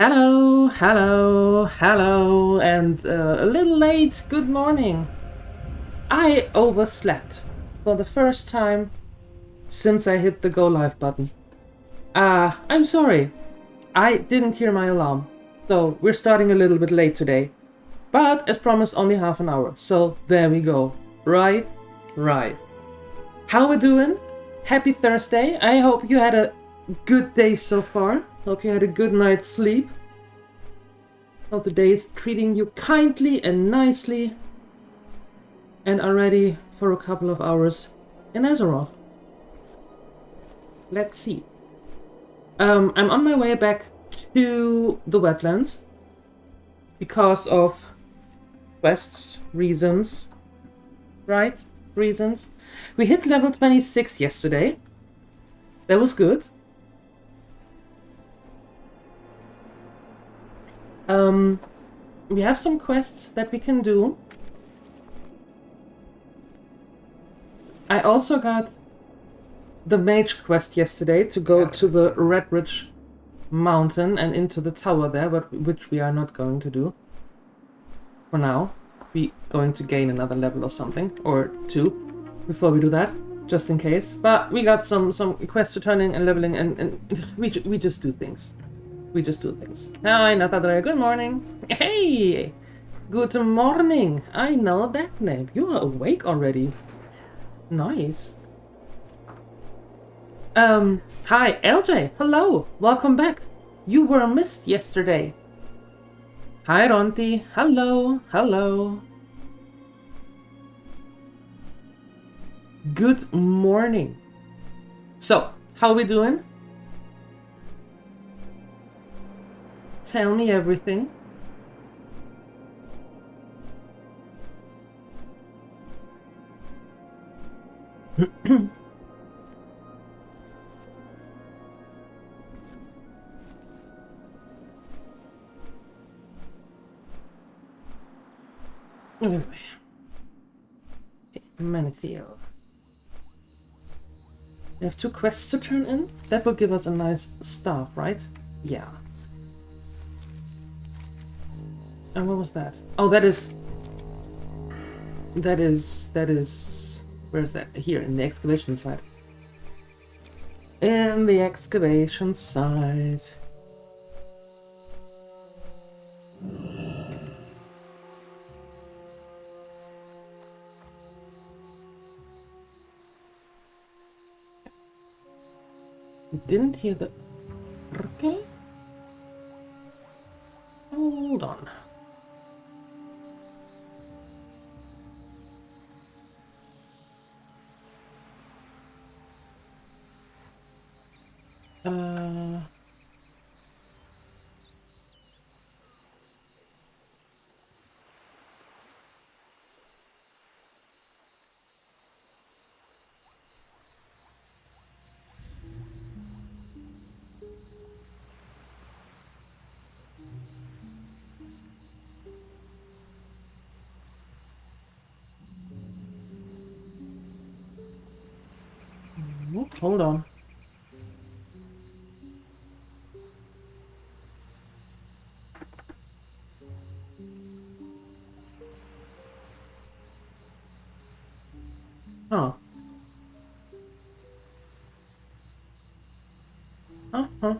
Hello, hello, hello, and a little late, good morning. I overslept for the first time since I hit the go live button. I'm sorry, I didn't hear my alarm, so we're starting a little bit late today. But as promised, only half an hour, so there we go. Right. How we doing? Happy Thursday. I hope you had a good day so far. Hope you had a good night's sleep. Hope the day is treating you kindly and nicely and are ready for a couple of hours in Azeroth. Let's see. I'm on my way back to the wetlands because of quests, reasons, right? Reasons. We hit level 26 yesterday. That was good. We have some quests that we can do. I also got the mage quest yesterday to go to the Red Ridge mountain and into the tower there, but which we are not going to do for now. We're going to gain another level or something, or two, before we do that, just in case. But we got some quests to turn in and leveling, and we just do things. We just do things. Hi, Nathadre. Good morning. Hey! Good morning. I know that name. You are awake already. Nice. Hi, LJ. Hello. Welcome back. You were missed yesterday. Hi, Ronti. Hello. Hello. Good morning. So, how we doing? Tell me everything. Manithiel. We have 2 quests to turn in. That will give us a nice start, right? Yeah. And what was that? Oh, that is... Where's that? Here, in the excavation site. In the excavation site. Didn't hear the... Okay. Hold on. Hold on. Oh. Huh.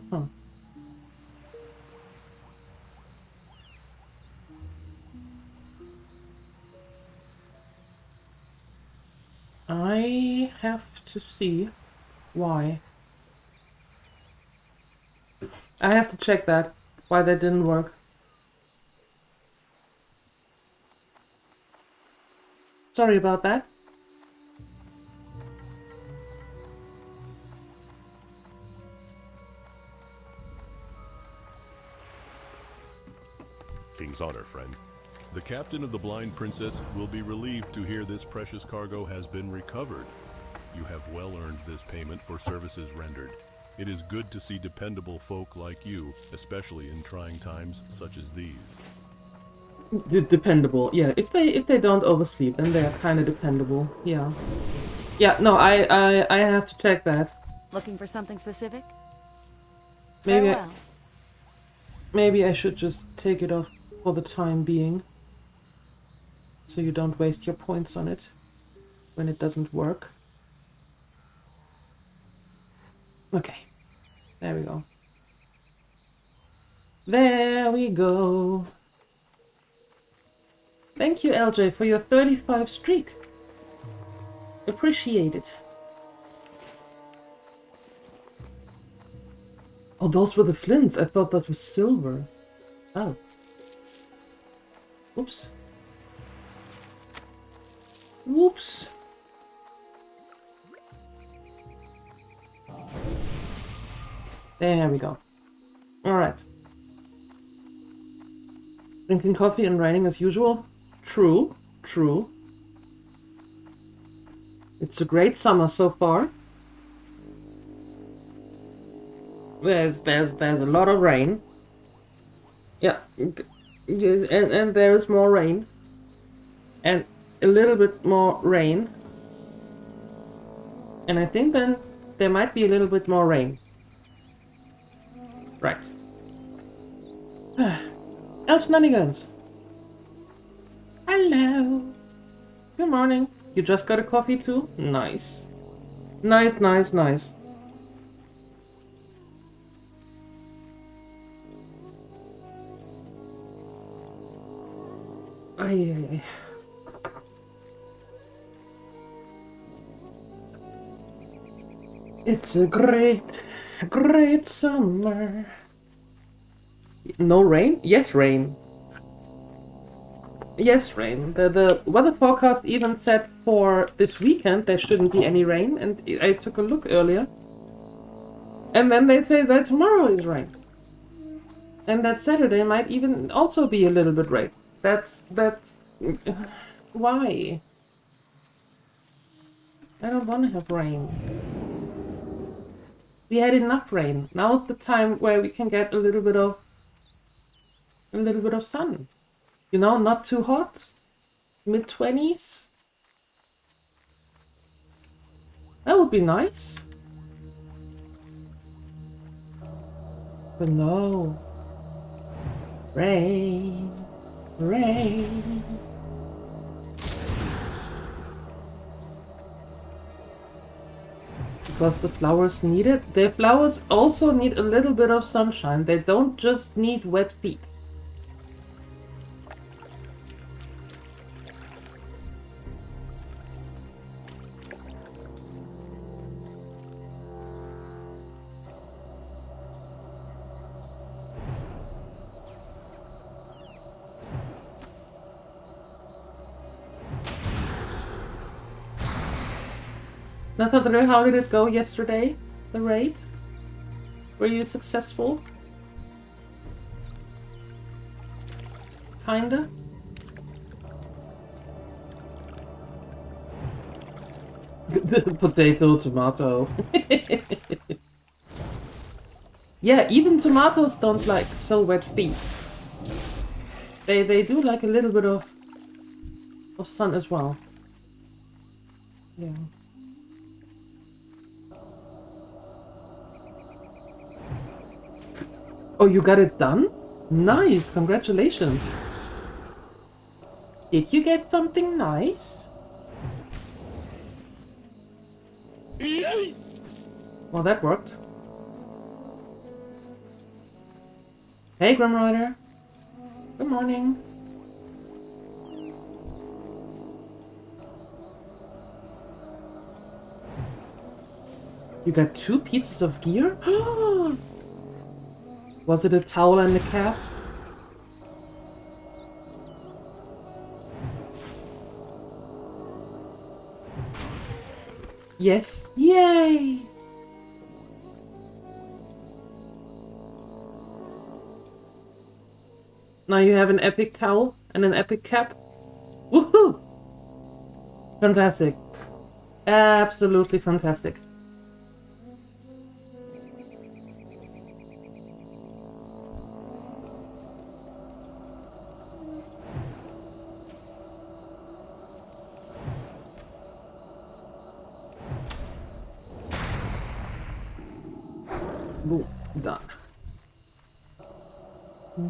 I have to see why. I have to check that, why that didn't work. Sorry about that. King's honor, friend. The captain of the Blind Princess will be relieved to hear this precious cargo has been recovered. You have well earned this payment for services rendered. It is good to see dependable folk like you, especially in trying times such as these. Dependable, yeah. If they don't oversleep, then they're kind of dependable. Yeah. Yeah. No, I have to check that. Looking for something specific? Maybe. Farewell. Maybe I should just take it off for the time being. So you don't waste your points on it when it doesn't work. Okay. There we go. There we go. Thank you, LJ, for your 35 streak. Appreciate it. Oh, those were the flints. I thought that was silver. Oh. Oops. Whoops. There we go. Alright. Drinking coffee and raining as usual? True. True. It's a great summer so far. There's a lot of rain. Yeah. And there is more rain. And a little bit more rain. And I think then there might be a little bit more rain. Right. Shenanigans. Hello. Good morning. You just got a coffee too? Nice. Nice, nice, nice. Ay. It's a great summer. No rain? Yes, rain. Yes, rain. The weather forecast even said for this weekend there shouldn't be any rain, and I took a look earlier. And then they say that tomorrow is rain. And that Saturday might even also be a little bit rain. That's... Why? I don't want to have rain. We had enough rain. Now's the time where we can get a little bit of sun. You know, not too hot. Mid-20s. That would be nice. But no. Rain. Rain. Because the flowers need it. The flowers also need a little bit of sunshine. They don't just need wet feet. Nathadre, how did it go yesterday? The raid? Were you successful? Kinda? Potato, tomato. Yeah, even tomatoes don't like so wet feet. They do like a little bit of sun as well. Yeah. Oh, you got it done? Nice, congratulations. Did you get something nice? Well, that worked. Hey, Grim Rider. Good morning. You got 2 pieces of gear? Was it a towel and a cap? Yes. Yay! Now you have an epic towel and an epic cap. Woohoo! Fantastic. Absolutely fantastic. Boom. Done. Okay,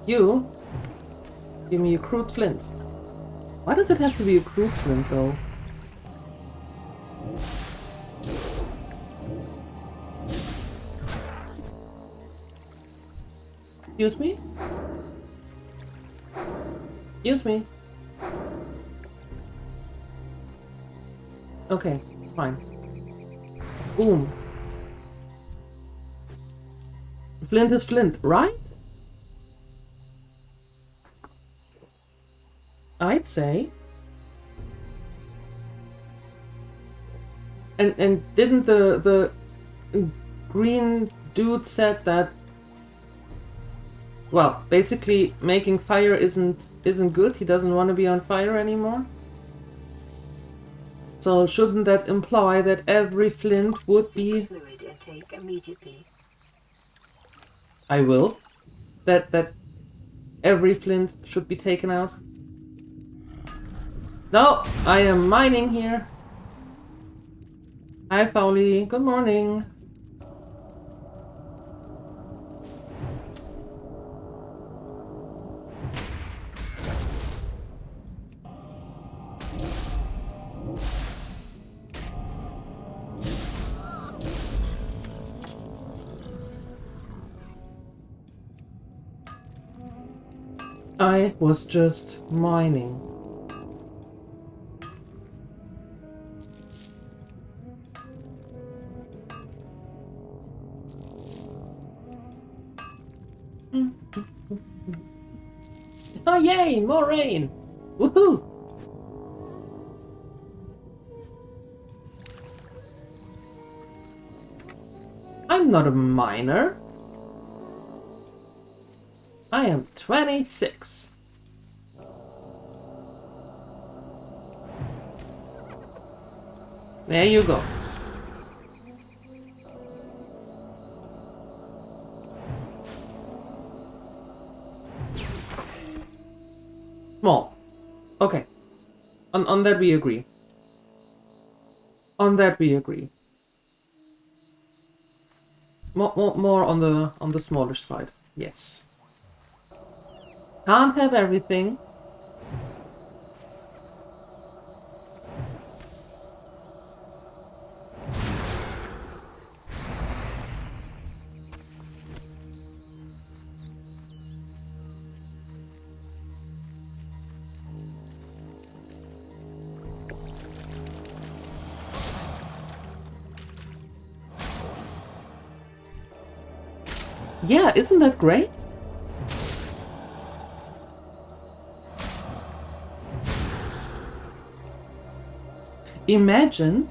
you give me a crude flint. Why does it have to be a crude flint though? Excuse me? Excuse me? Okay, fine. Boom. Flint is flint, right? I'd say. And didn't the green dude said that, well, basically making fire isn't good. He doesn't want to be on fire anymore. So shouldn't that imply that every flint would be Fluid intake immediately. I will. That every flint should be taken out. No, I am mining here. Hi, Fowly. Good morning. I was just mining. Oh yay, more rain! Woohoo! I'm not a miner. I am 26. There you go. Small. Okay. On that we agree. On that we agree. More on the smallish side. Yes. Can't have everything. Yeah, isn't that great? Imagine,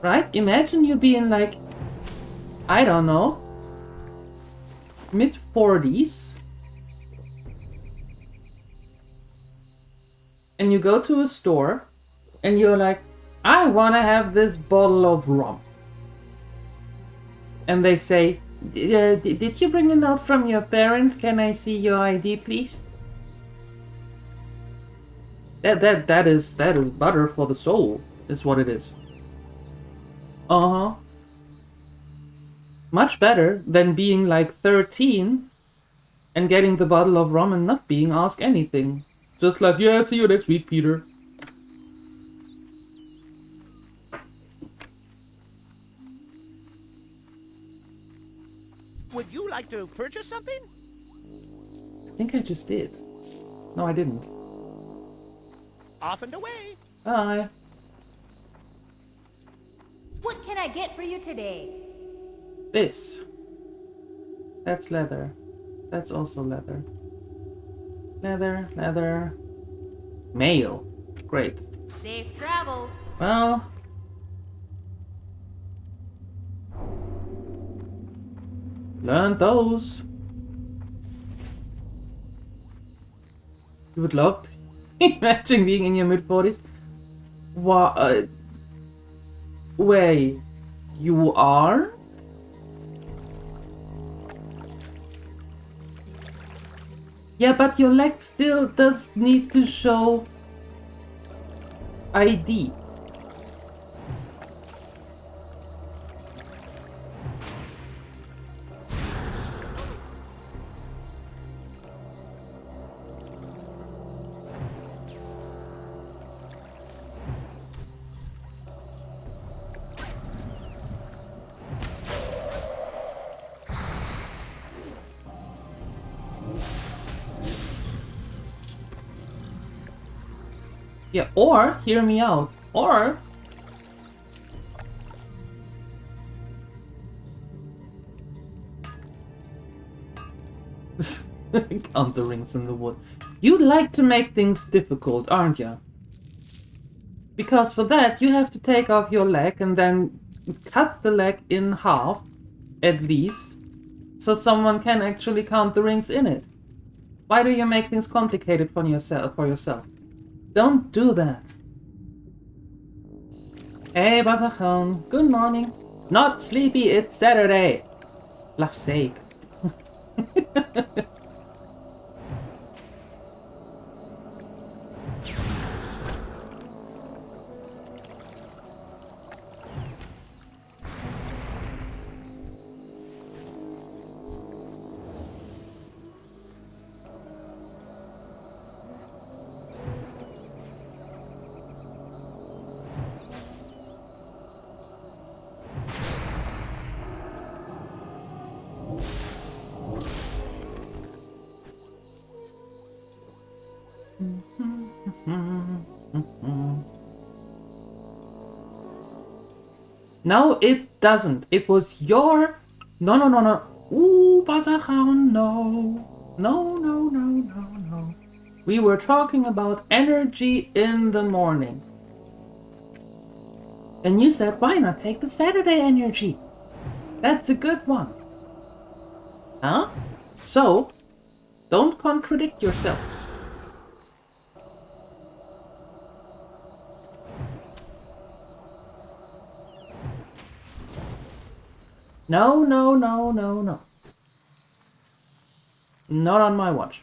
right? Imagine you being like, I don't know, mid-40s, and you go to a store, and you're like, I want to have this bottle of rum. And they say, did you bring a note from your parents? Can I see your ID, please? That is butter for the soul, is what it is. Uh-huh. Much better than being like 13 and getting the bottle of rum and not being asked anything. Just like, yeah, see you next week, Peter. Would you like to purchase something? I think I just did. No, I didn't. Off and away. Bye. What can I get for you today? This. That's leather. That's also leather. Leather, leather. Mail. Great. Safe travels. Well. Learn those. You would love imagine being in your mid-40s. What? Wait. You are? Yeah, but your leg still does need to show ID. Yeah, or, hear me out, or... Count the rings in the wood. You like to make things difficult, aren't you? Because for that, you have to take off your leg and then cut the leg in half, at least, so someone can actually count the rings in it. Why do you make things complicated for yourself? Don't do that. Hey, Bazachon. Good morning. Not sleepy, it's Saturday. Love's sake. No, it doesn't. It was your... No. Ooh, Bazachown, no. No. We were talking about energy in the morning. And you said, why not take the Saturday energy? That's a good one. Huh? So, don't contradict yourself. No. Not on my watch.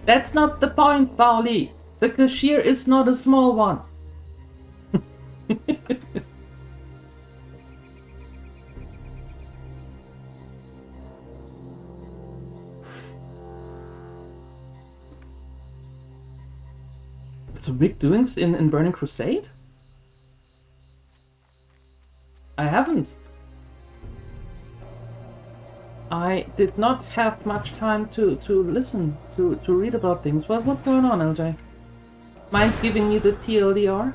That's not the point, Pauli. The cashier is not a small one. Some big doings in Burning Crusade? I haven't. I did not have much time to listen, to read about things. What's going on, LJ? Mind giving me the TLDR?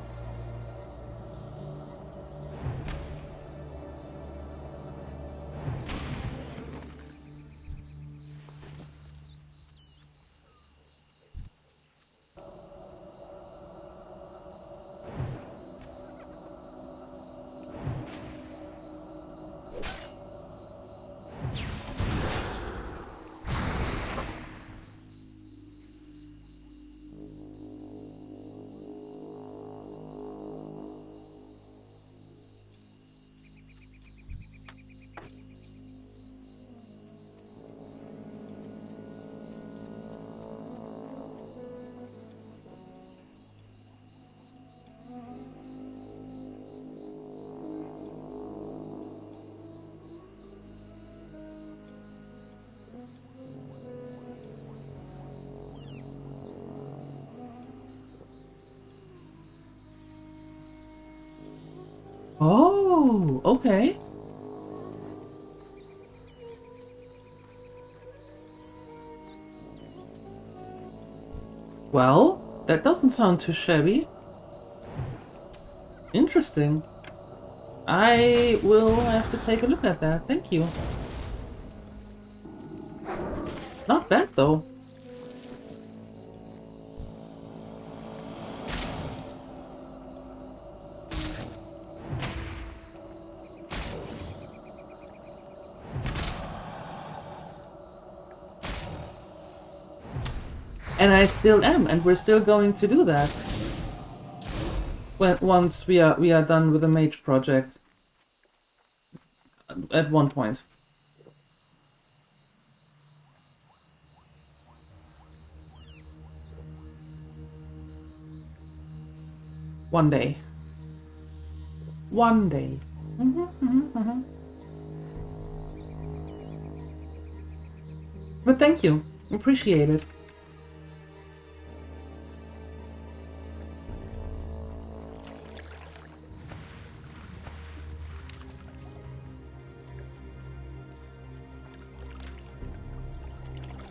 Oh, okay. Well, that doesn't sound too shabby. Interesting. I will have to take a look at that. Thank you. Not bad, though. And I still am, and we're still going to do that. Once we are done with the mage project. At one point. One day. One day. But thank you. Appreciate it.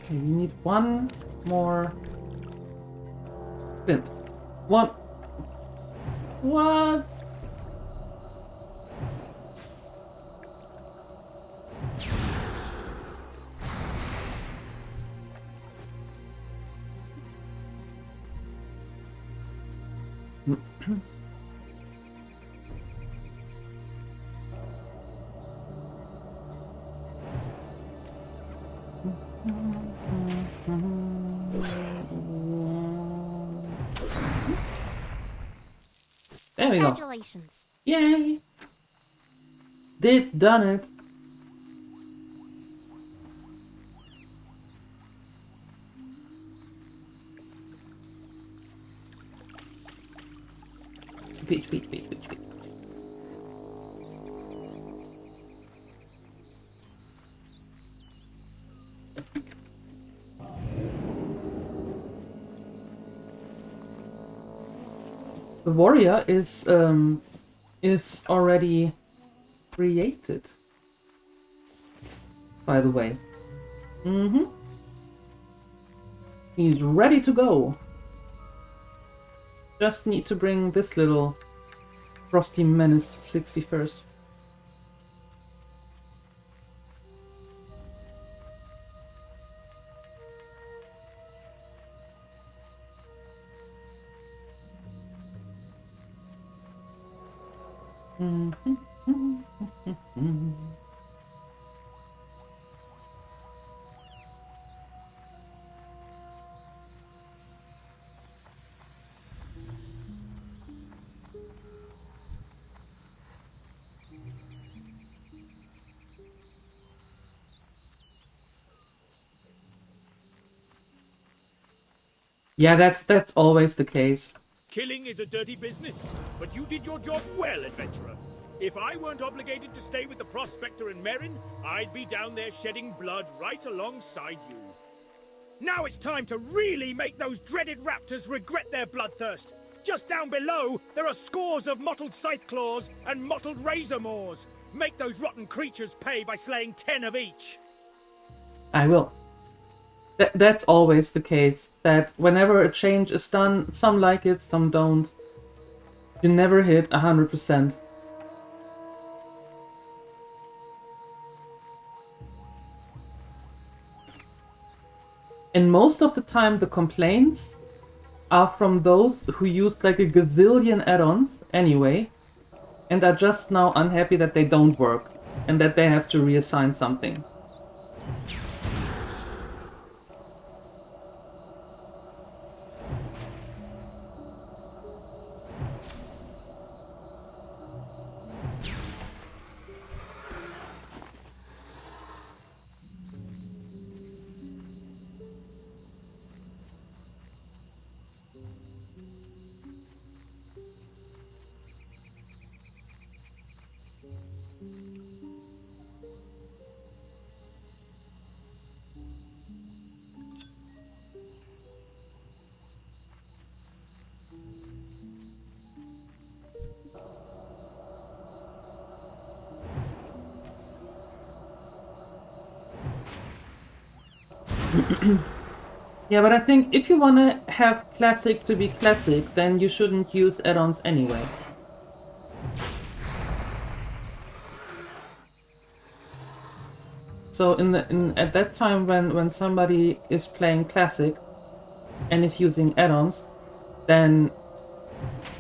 Okay, we need one more flint. One. What? There we go. Congratulations. Yay! Done it. Peach. The warrior is already created. By the way. He's ready to go. Just need to bring this little frosty menace 61st. Yeah, that's always the case. Killing is a dirty business, but you did your job well, adventurer. If I weren't obligated to stay with the Prospector and Merrin, I'd be down there shedding blood right alongside you. Now it's time to really make those dreaded raptors regret their bloodthirst. Just down below, there are scores of mottled scythe-claws and mottled razor maws. Make those rotten creatures pay by slaying 10 of each. I will. That's always the case, that whenever a change is done, some like it, some don't. You never hit 100%. And most of the time the complaints are from those who used like a gazillion add-ons anyway, and are just now unhappy that they don't work, and that they have to reassign something. Yeah, but I think if you want to have classic to be classic, then you shouldn't use add-ons anyway. So at that time when somebody is playing classic and is using add-ons, then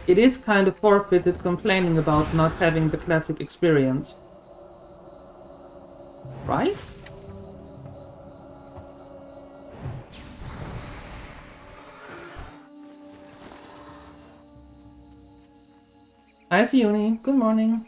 it is kind of forfeited complaining about not having the classic experience. Right? Hi, Sione. Good morning.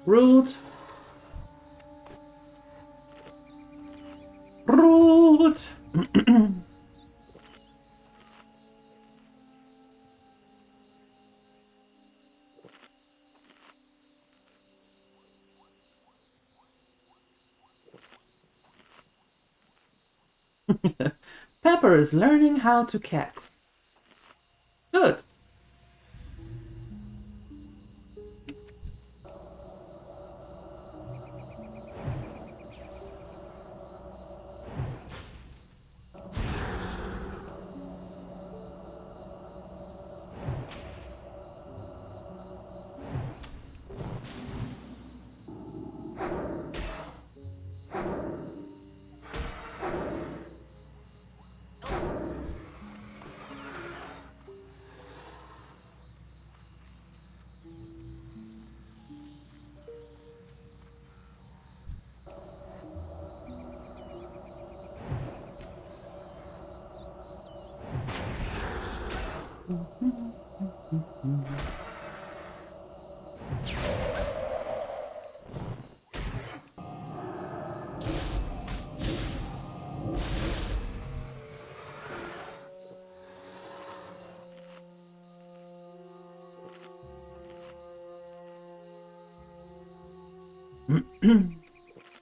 Rude. Rude. Pepper is learning how to cat. Good.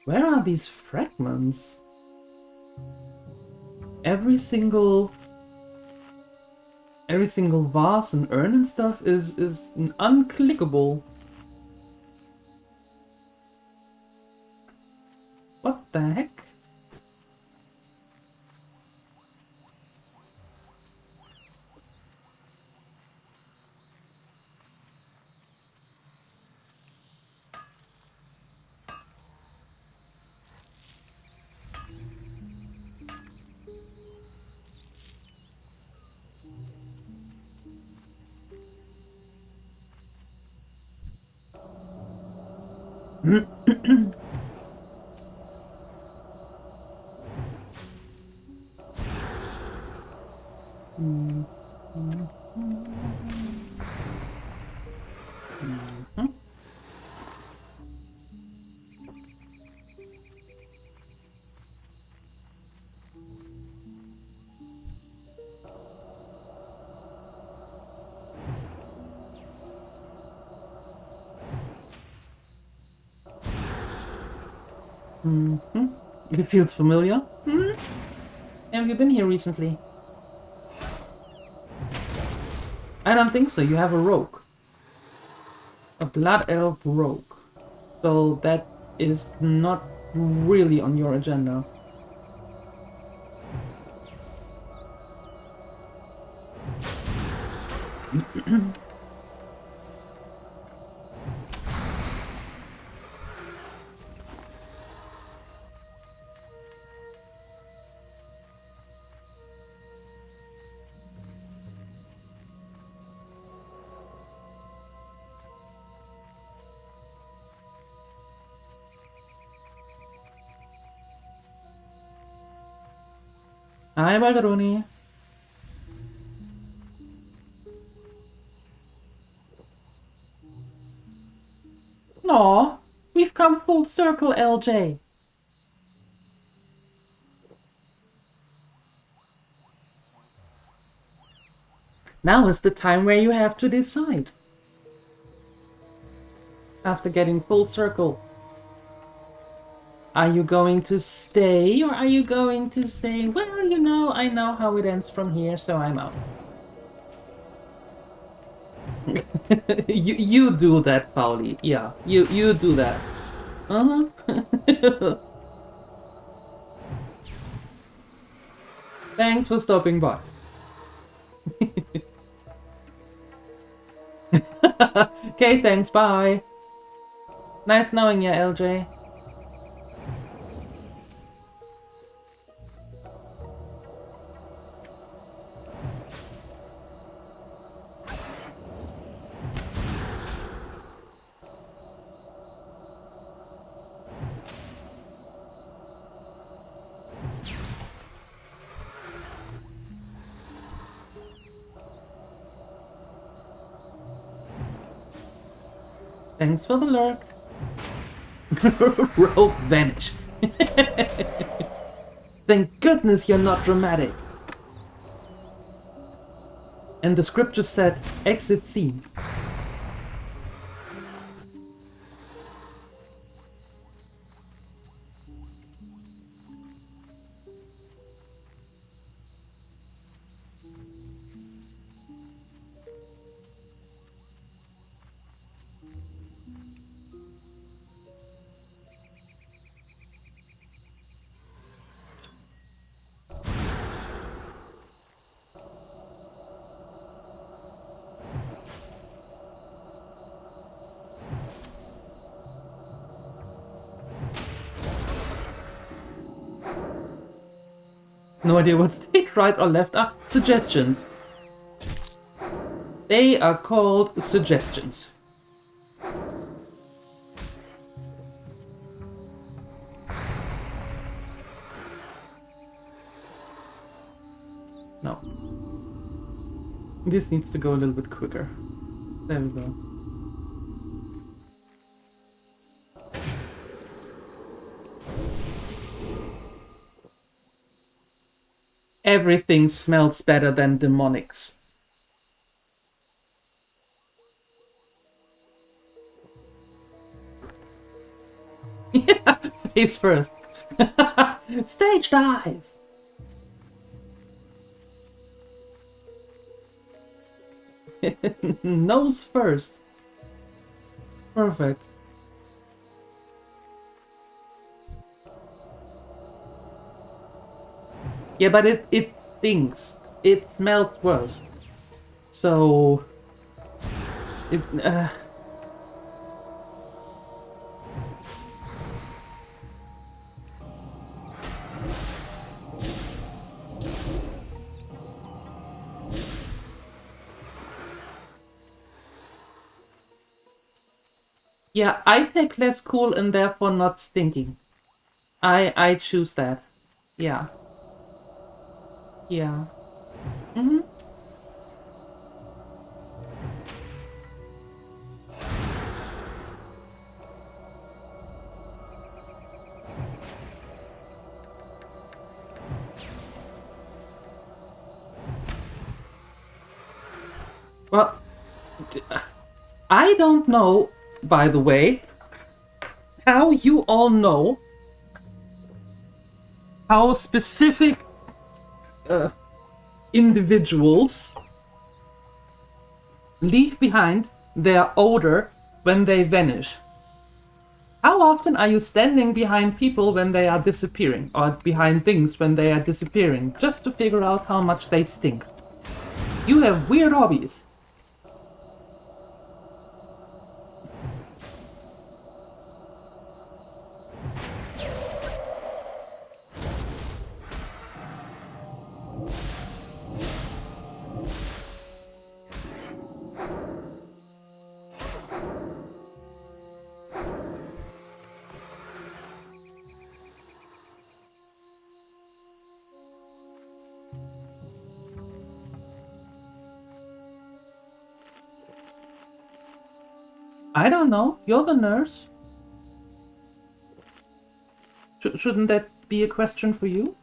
Where are these fragments? Every single vase and urn and stuff is unclickable. What the heck? Mm-hmm. It feels familiar. Hmm? Have you been here recently? I don't think so. You have a rogue. A blood elf rogue. So that is not really on your agenda. Hi, Baldaroni. Aw, we've come full circle, LJ. Now is the time where you have to decide. After getting full circle, are you going to stay or are you going to say, well, you know, I know how it ends from here, so I'm out. you do that, Pauli. Yeah, you do that. Uh-huh. Thanks for stopping by. Okay, thanks, bye. Nice knowing you, LJ. Thanks for the lurk. Rogue vanished. Thank goodness you're not dramatic. And the script just said, exit scene. No idea what to take, right or left. Ah, suggestions. They are called suggestions. No. This needs to go a little bit quicker. There we go. Everything smells better than demonics. Yeah, face first. Stage dive. Nose first. Perfect. Yeah, but it stinks. It smells worse. So it's yeah, I take less cool and therefore not stinking. I choose that. Yeah. Yeah. Mm-hmm. Well, I don't know, by the way, how you all know how specific individuals leave behind their odor when they vanish. How often are you standing behind people when they are disappearing, or behind things when they are disappearing, just to figure out how much they stink? You have weird hobbies. I don't know. You're the nurse. Shouldn't that be a question for you?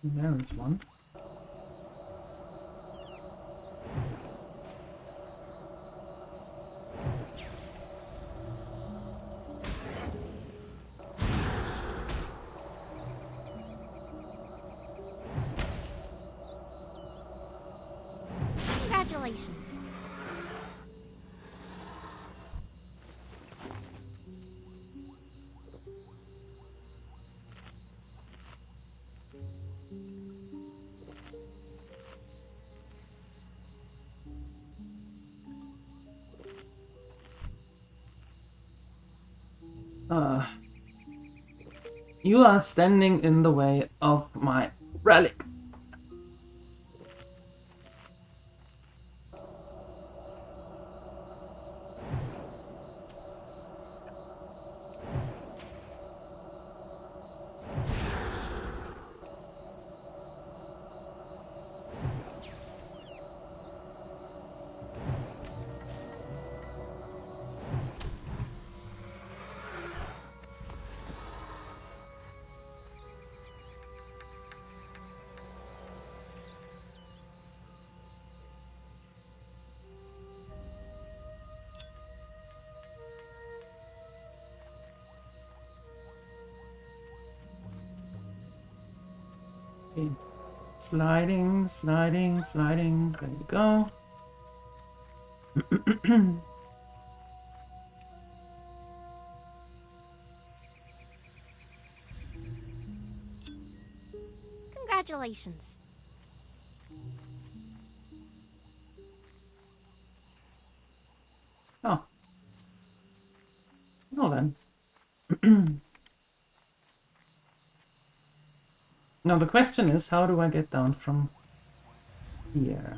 There is one. Congratulations. You are standing in the way of my relic. Okay. Sliding, sliding, sliding. There you go. Congratulations. Oh. Well then. Now the question is, how do I get down from here?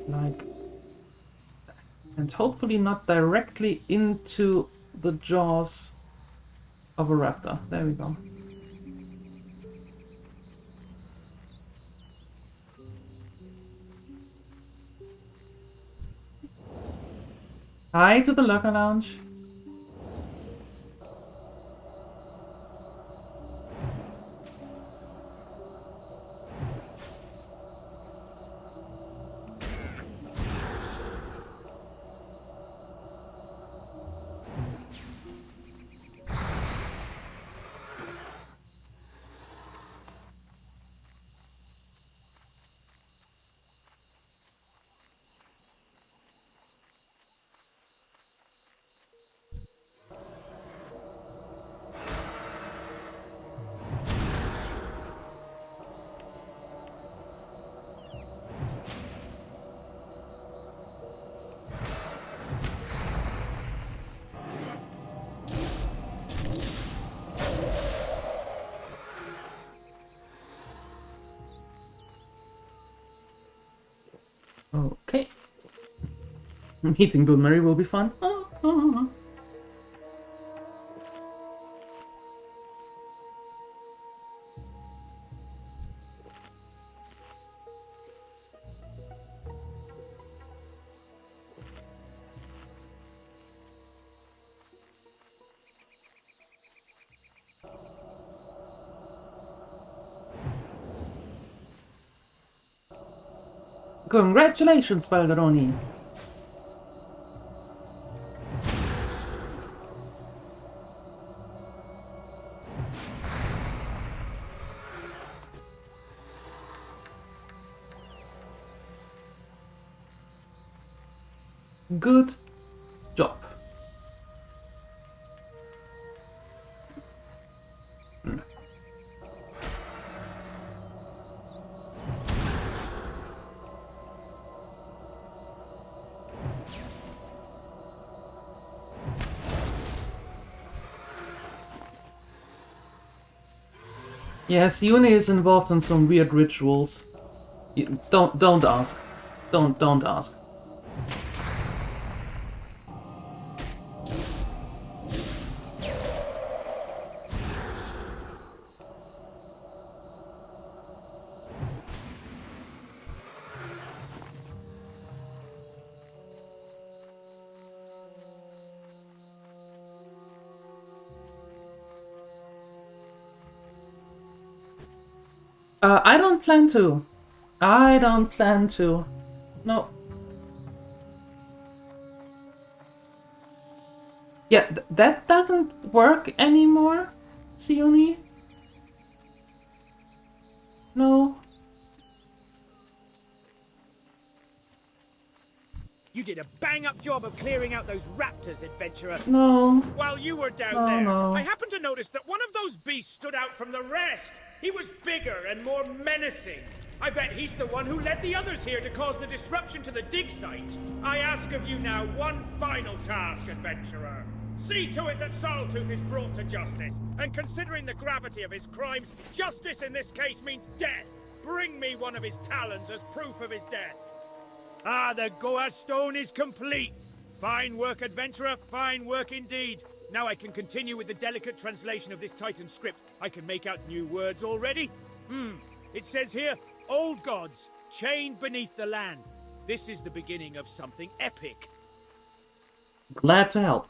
Like, and hopefully not directly into the jaws of a raptor. There we go. Hi to the Lurker Lounge. Okay. Meeting Gnomeregan will be fun. Congratulations, Valgaroni. Good job. Yes, Uni is involved in some weird rituals. Don't ask. Don't ask. I don't plan to. I don't plan to. No. Yeah, that doesn't work anymore, Sioni? No. You did a bang-up job of clearing out those raptors, adventurer. No. While you were down No, there, no. I happened to notice that one of those beasts stood out from the rest. He was bigger and more menacing. I bet he's the one who led the others here to cause the disruption to the dig site. I ask of you now one final task, adventurer. See to it that Sorreltooth is brought to justice. And considering the gravity of his crimes, justice in this case means death. Bring me one of his talons as proof of his death. Ah, the Goa stone is complete. Fine work, adventurer, fine work indeed. Now I can continue with the delicate translation of this Titan script. I can make out new words already. It says here, old gods, chained beneath the land. This is the beginning of something epic. Glad to help.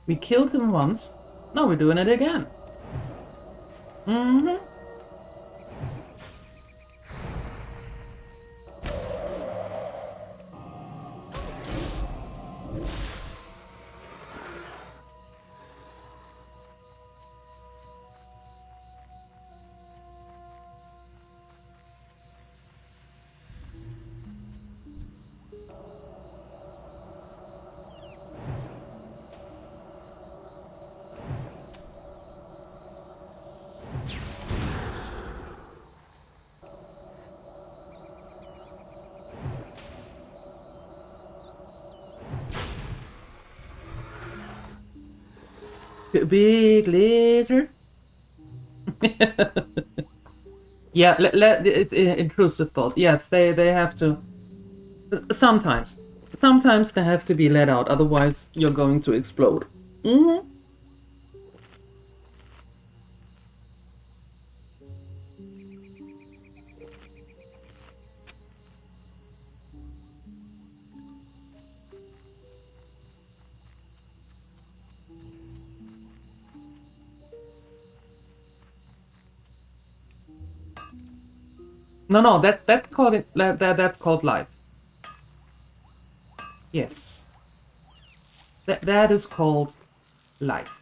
We killed him once. Now we're doing it again. Big lizard. Yeah, intrusive thought. Yes, they have to. Sometimes they have to be let out. Otherwise, you're going to explode. No, that's called life. Yes. That is called life.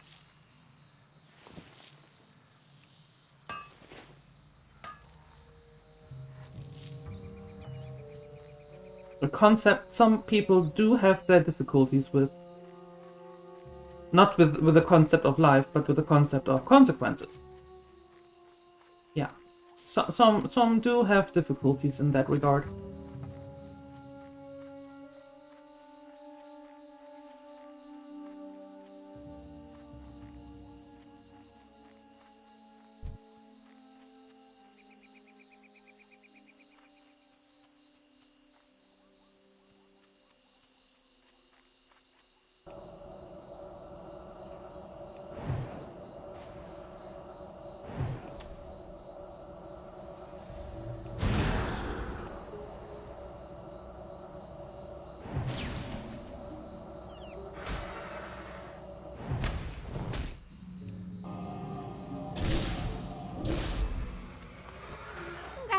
A concept some people do have their difficulties with. Not with the concept of life, but with the concept of consequences. Yeah. Some do have difficulties in that regard.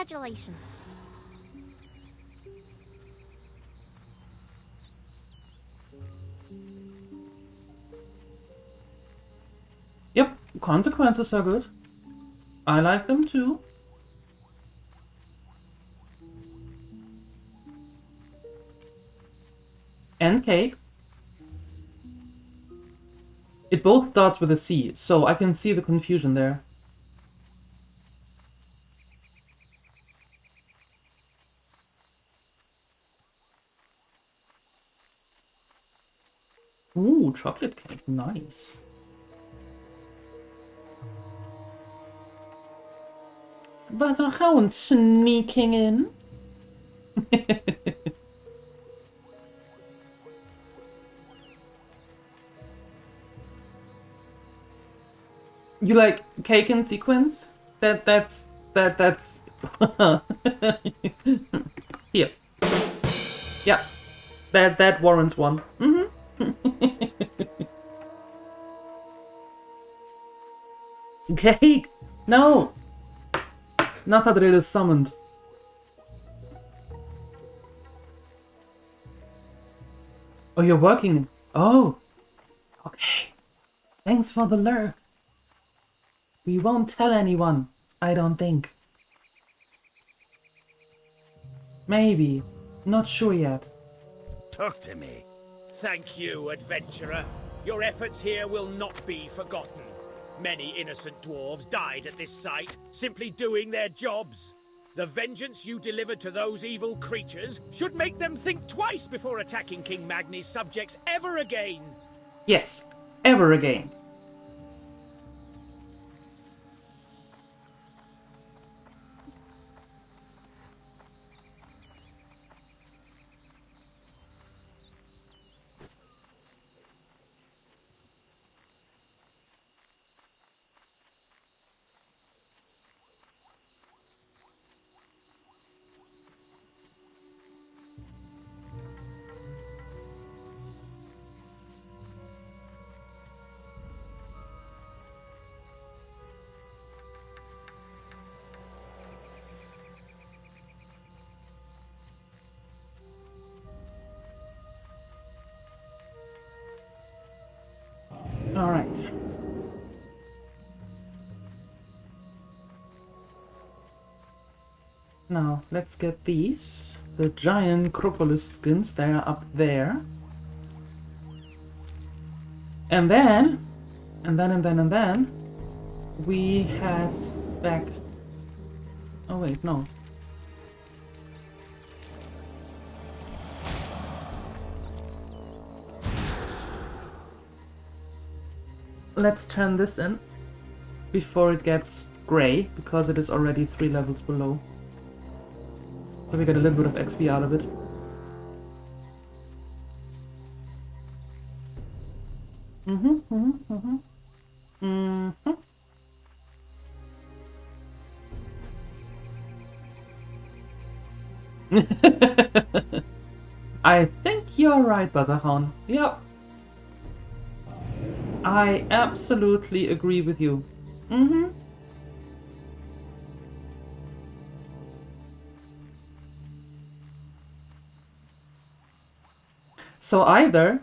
Congratulations. Yep, consequences are good. I like them too. And cake. It both starts with a C, so I can see the confusion there. Ooh, chocolate cake, nice. Was er gewoon sneaking in? You like cake in sequence? That's here. Yeah. That warrants one. Cake! No! Napadril is summoned. Oh, you're working. Oh. Okay. Thanks for the lurk. We won't tell anyone, I don't think. Maybe. Not sure yet. Talk to me. Thank you, adventurer. Your efforts here will not be forgotten. Many innocent dwarves died at this site, simply doing their jobs. The vengeance you delivered to those evil creatures should make them think twice before attacking King Magni's subjects ever again. Yes, ever again. All right. Now, let's get these. The giant Cropolis skins, they are up there. And then, we head back. Oh wait, no. Let's turn this in before it gets gray, because it is already 3 levels below. So we get a little bit of XP out of it. I think you're right, Butterhorn. Yep. I absolutely agree with you. So either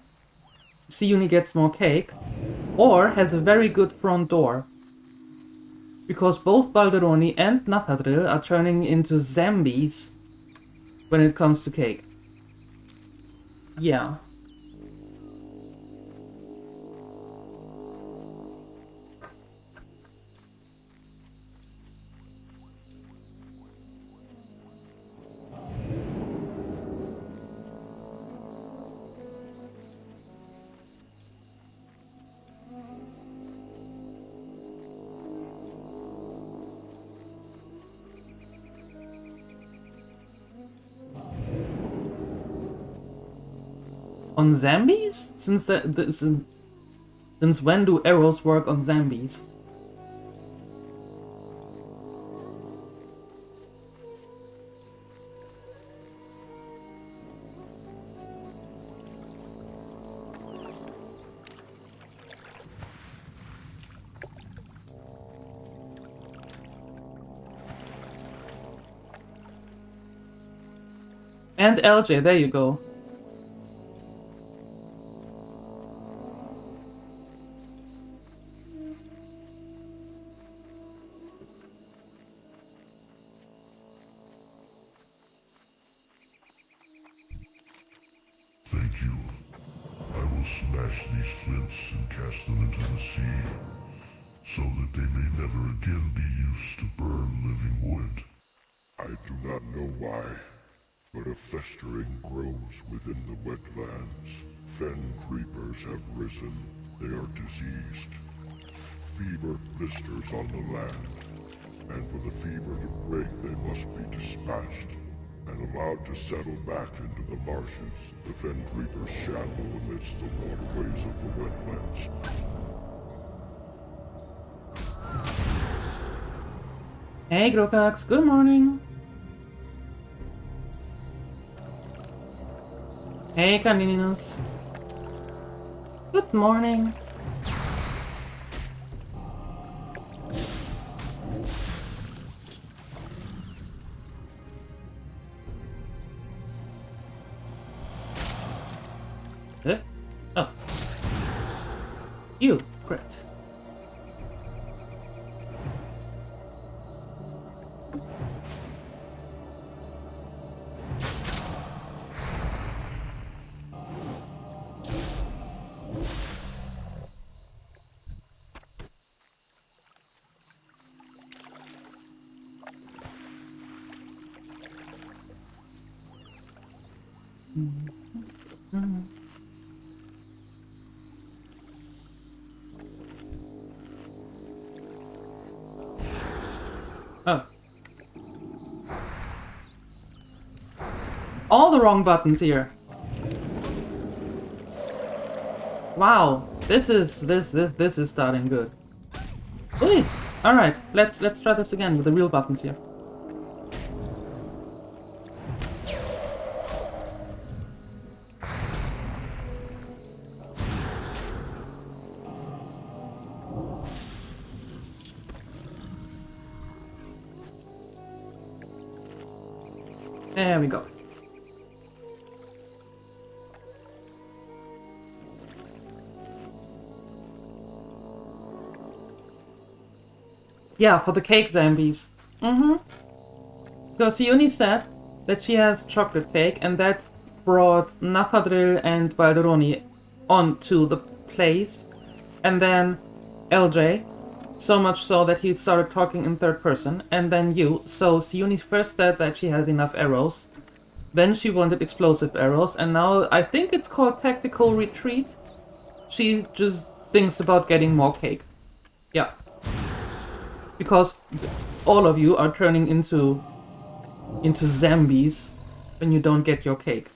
Siuni gets more cake, or has a very good front door. Because both Balderoni and Nathadril are turning into zombies when it comes to cake. Yeah. On zombies? Since when do arrows work on zombies? And LJ, there you go. Thank you. I will smash these flints and cast them into the sea, so that they may never again be used to burn living wood. I do not know why, but a festering grows within the wetlands. Fen creepers have risen. They are diseased. Fever blisters on the land, and for the fever to break they must be dispatched and allowed to settle back into the marshes. The Fen creepers shamble amidst the waterways of the wetlands. Hey Grokax, good morning. Hey Canininus. Good morning. Oh. You, great. Oh. All the wrong buttons here. Wow, this is starting good. Wait. All right, let's try this again with the real buttons here. There we go. Yeah, for the cake zombies. Because Siuni said that she has chocolate cake, and that brought Nathadril and Balderoni onto the place. And then LJ, so much so that he started talking in third person, and then you. So Siuni first said that she has enough arrows, then she wanted explosive arrows, and now I think it's called tactical retreat. She just thinks about getting more cake. Yeah. Because all of you are turning into zombies when you don't get your cake.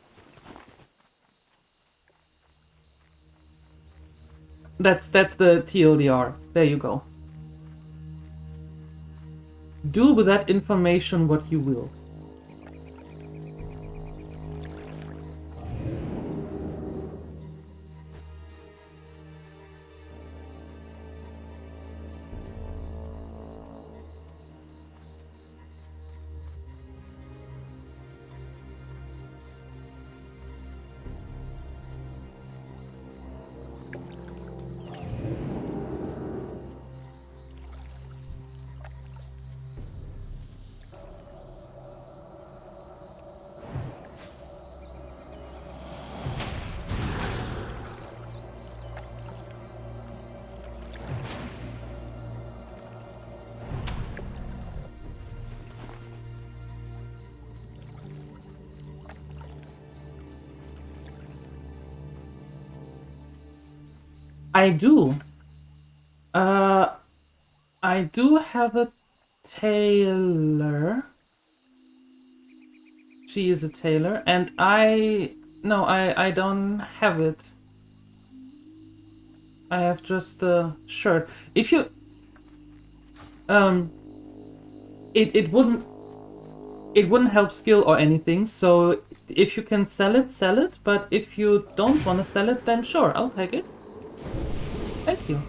That's the TLDR. There you go. Do with that information what you will. I do. I do have a tailor. She is a tailor, and I don't have it. I have just the shirt. If you it wouldn't help skill or anything, so if you can sell it, but if you don't want to sell it, then sure, I'll take it. Thank you.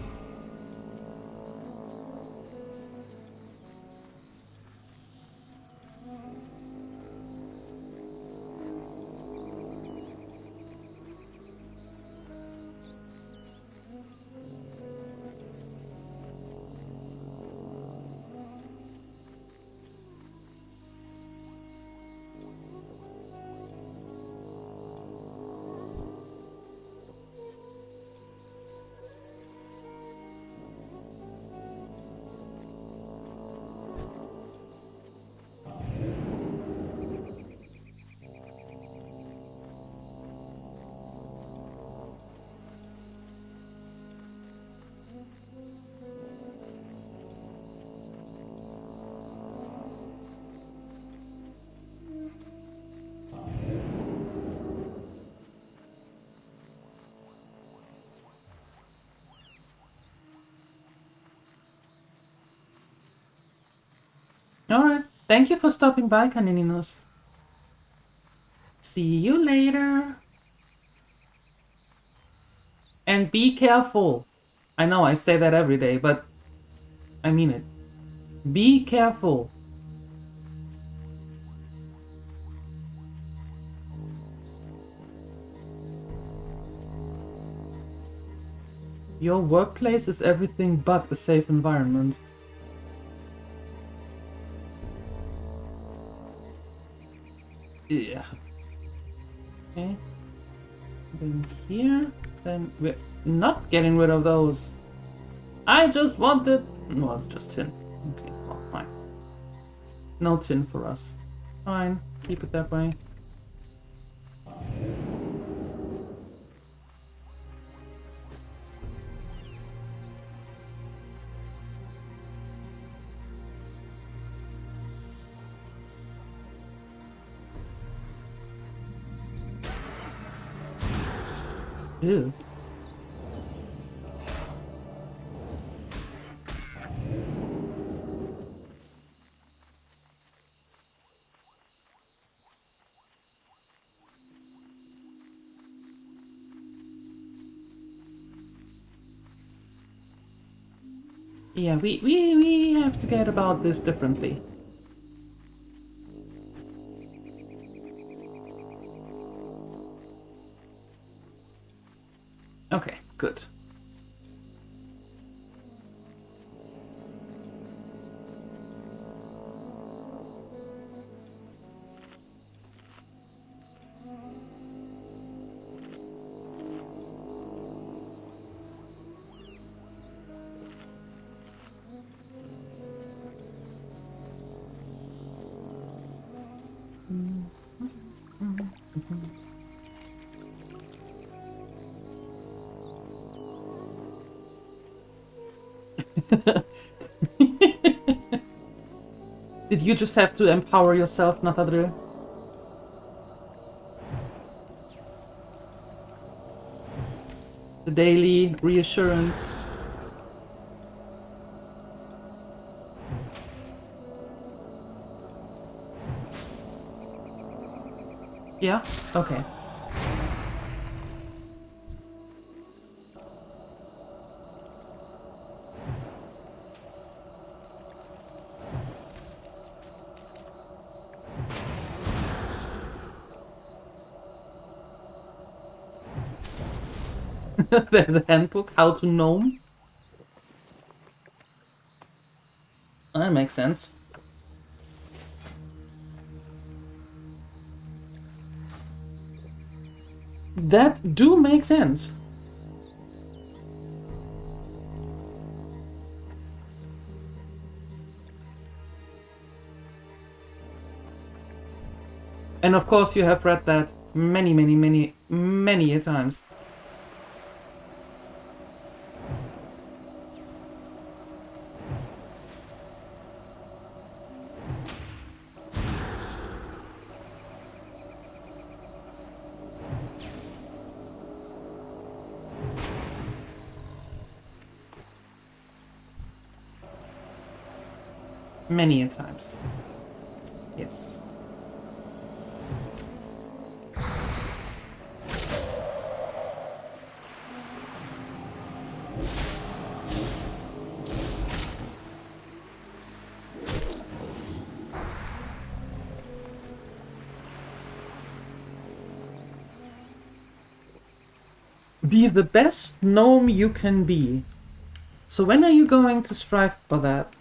Alright, thank you for stopping by, Canininus. See you later. And be careful. I know I say that every day, but I mean it. Be careful. Your workplace is everything but a safe environment. Yeah. Okay. Then here, then we're not getting rid of those. I just wanted... Well, it's just tin. Okay, well, fine. No tin for us. Fine, keep it that way. Ew. Yeah, we have to get about this differently. Okay, good. Did you just have to empower yourself, Nathadru? The daily reassurance. Yeah? Okay. There's a handbook, how to gnome. That makes sense. That do make sense. And of course you have read that many a times. Many a times. Yes. Be the best gnome you can be. So when are you going to strive for that?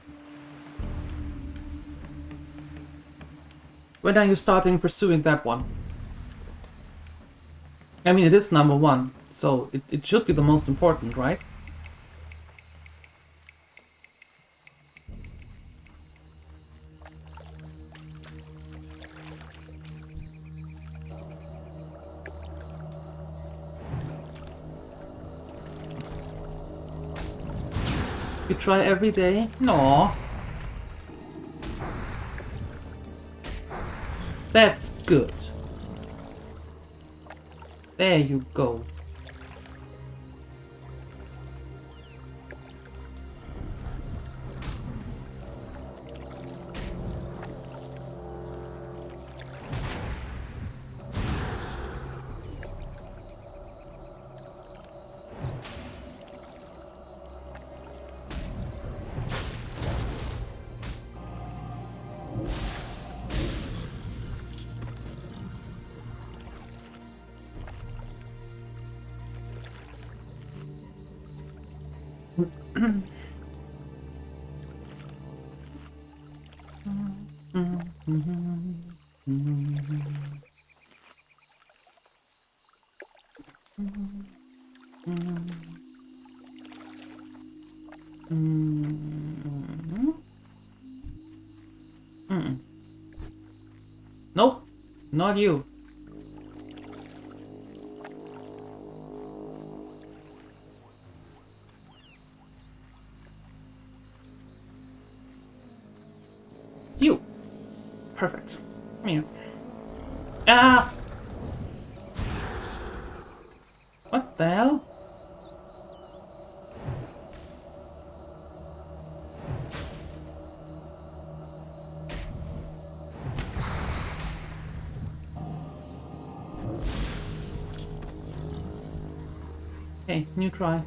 When are you starting pursuing that one? I mean, it is number one, so it should be the most important, right? You try every day? No. That's good. There you go. Nope, not you. You. Perfect. Come here. Ah! What the hell? Okay, new try.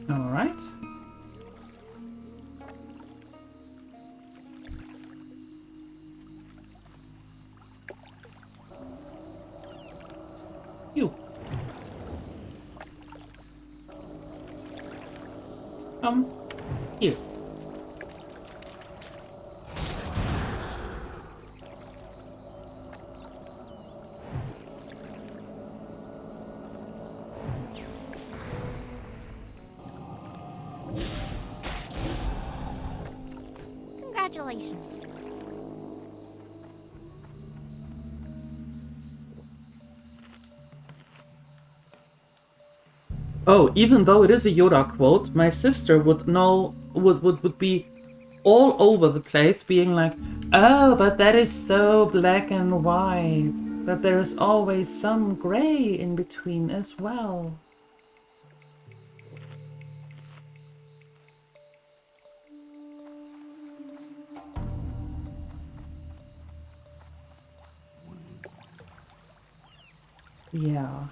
All right. You. Come here. Congratulations. Oh, even though it is a Yoda quote, my sister would know, would be all over the place being like, oh, but that is so black and white. But there is always some gray in between as well. Yeah.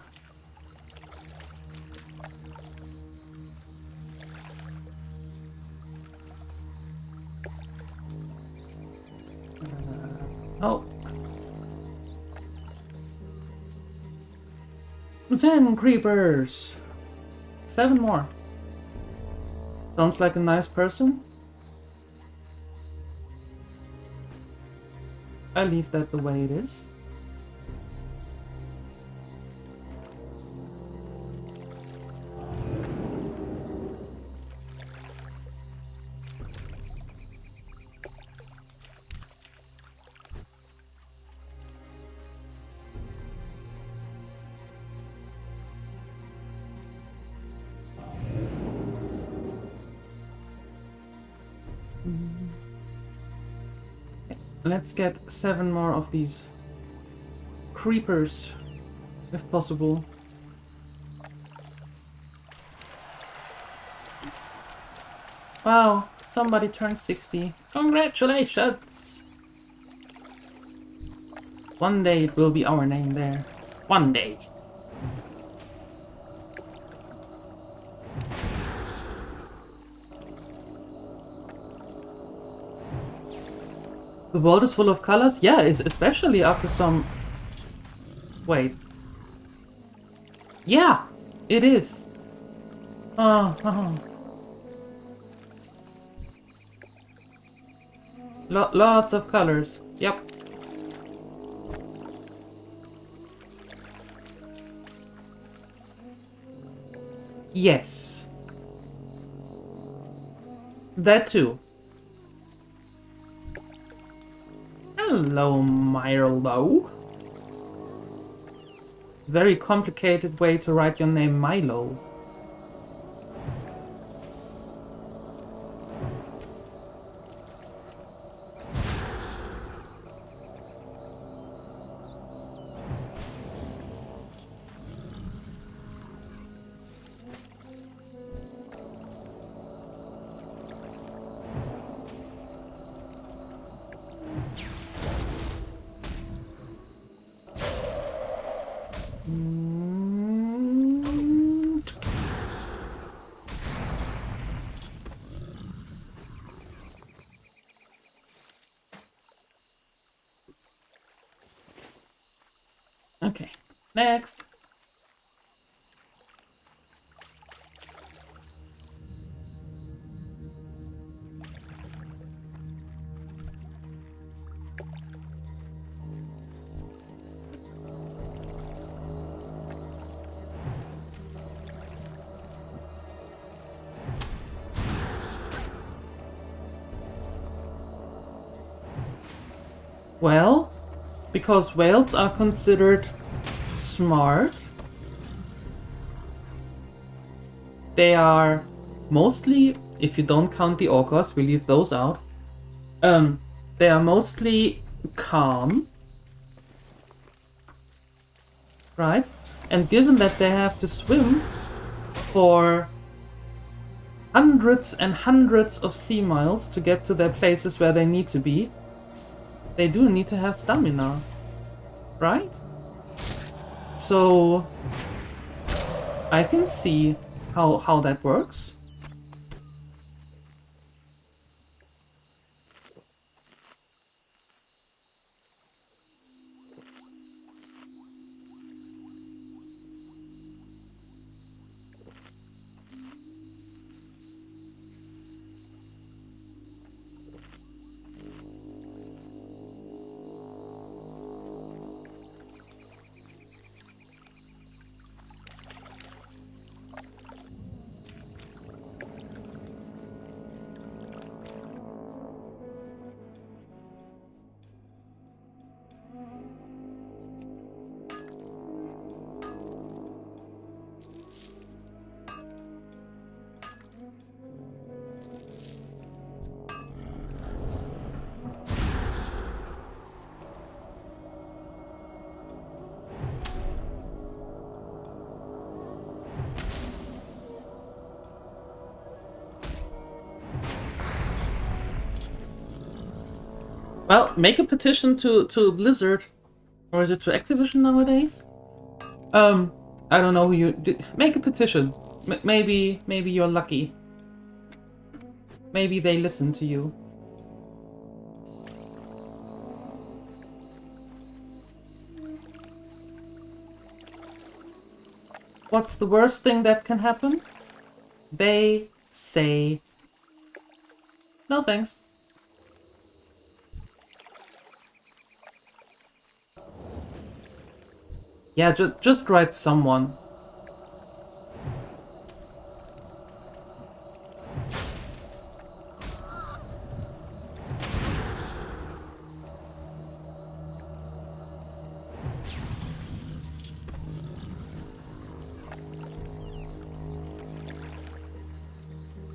Oh. Van Creepers! 7 more. Sounds like a nice person. I leave that the way it is. let's get 7 more of these creepers, if possible. Wow, somebody turned 60. Congratulations! One day it will be our name there. One day. The world is full of colors? Yeah, especially after some... Wait. Yeah, it is. Oh. Lots of colors. Yep. Yes. That too. Hello, Milo. Very complicated way to write your name, Milo. Okay, next. Well, because whales are considered smart, they are mostly, if you don't count the orcas, we leave those out, they are mostly calm, right? And given that they have to swim for hundreds and hundreds of sea miles to get to their places where they need to be, they do need to have stamina, right? So I can see how that works. Well, make a petition to Blizzard, or is it to Activision nowadays? I don't know who you did. Make a petition. Maybe you're lucky. Maybe they listen to you. What's the worst thing that can happen? They say no thanks. Yeah, just write someone.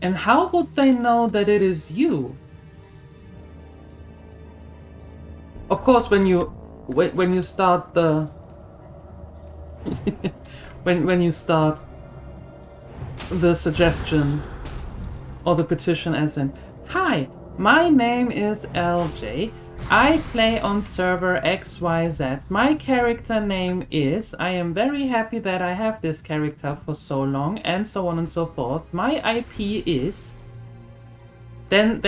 And how would they know that it is you? Of course, when you start the when you start the suggestion or the petition as in, "Hi, my name is LJ. I play on server XYZ. My character name is, I am very happy that I have this character for so long," and so on and so forth. "My IP is," then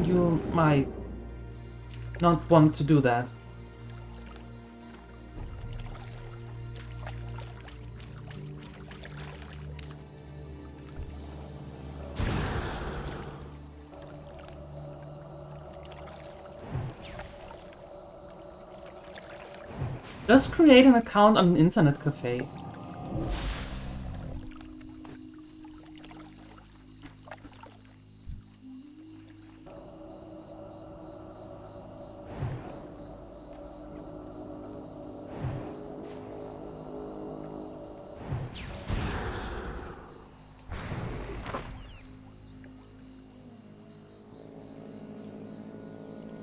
you might not want to do that. Just create an account on an internet cafe.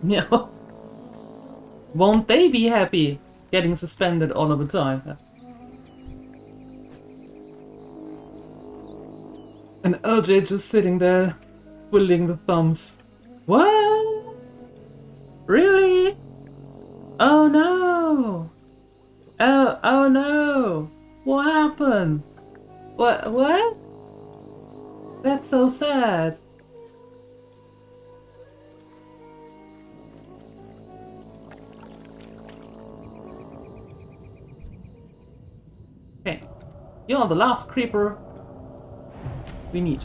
Yeah. Won't they be happy getting suspended all of the time? And LJ just sitting there, twiddling the thumbs. What? Really? Oh no! Oh no! What happened? What? That's so sad. Okay, you're the last creeper we need.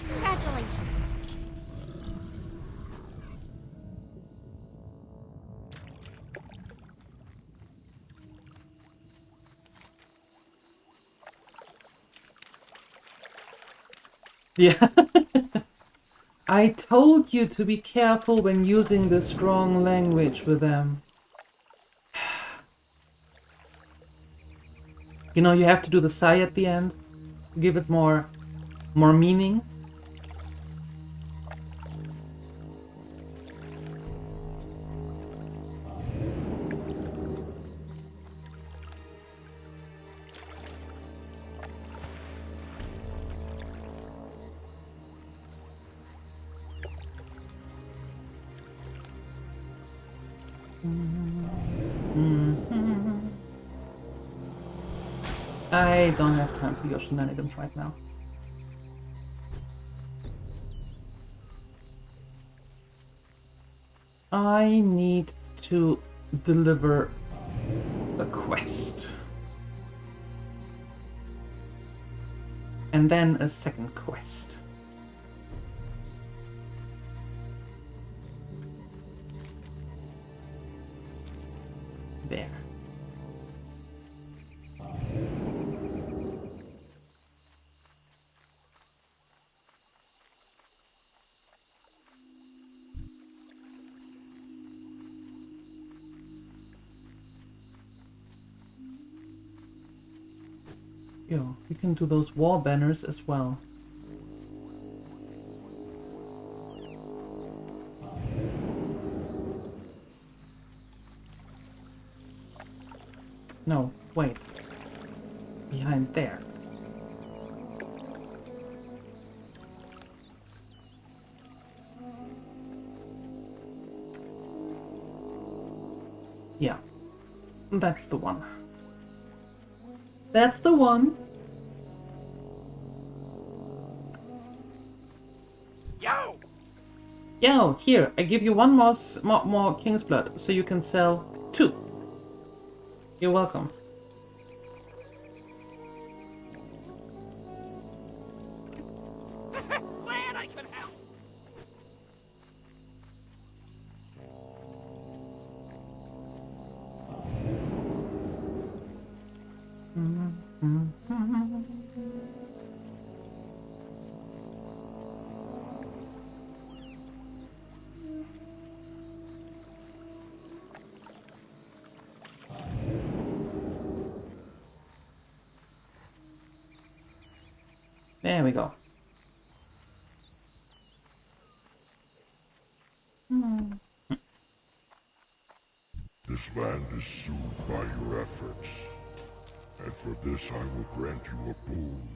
Congratulations. Yeah. I told you to be careful when using the strong language with them. You know, you have to do the sigh at the end. Give it more meaning. I don't have time for your shenanigans right now. I need to deliver a quest. And then a second quest. There. Yo, you can do those wall banners as well. No, wait. Behind there. Yeah, that's the one. That's the one. Yo, here, I give you one more King's Blood, so you can sell 2. You're welcome. Glad I could help. There we go. This land is soothed by your efforts, and for this I will grant you a boon.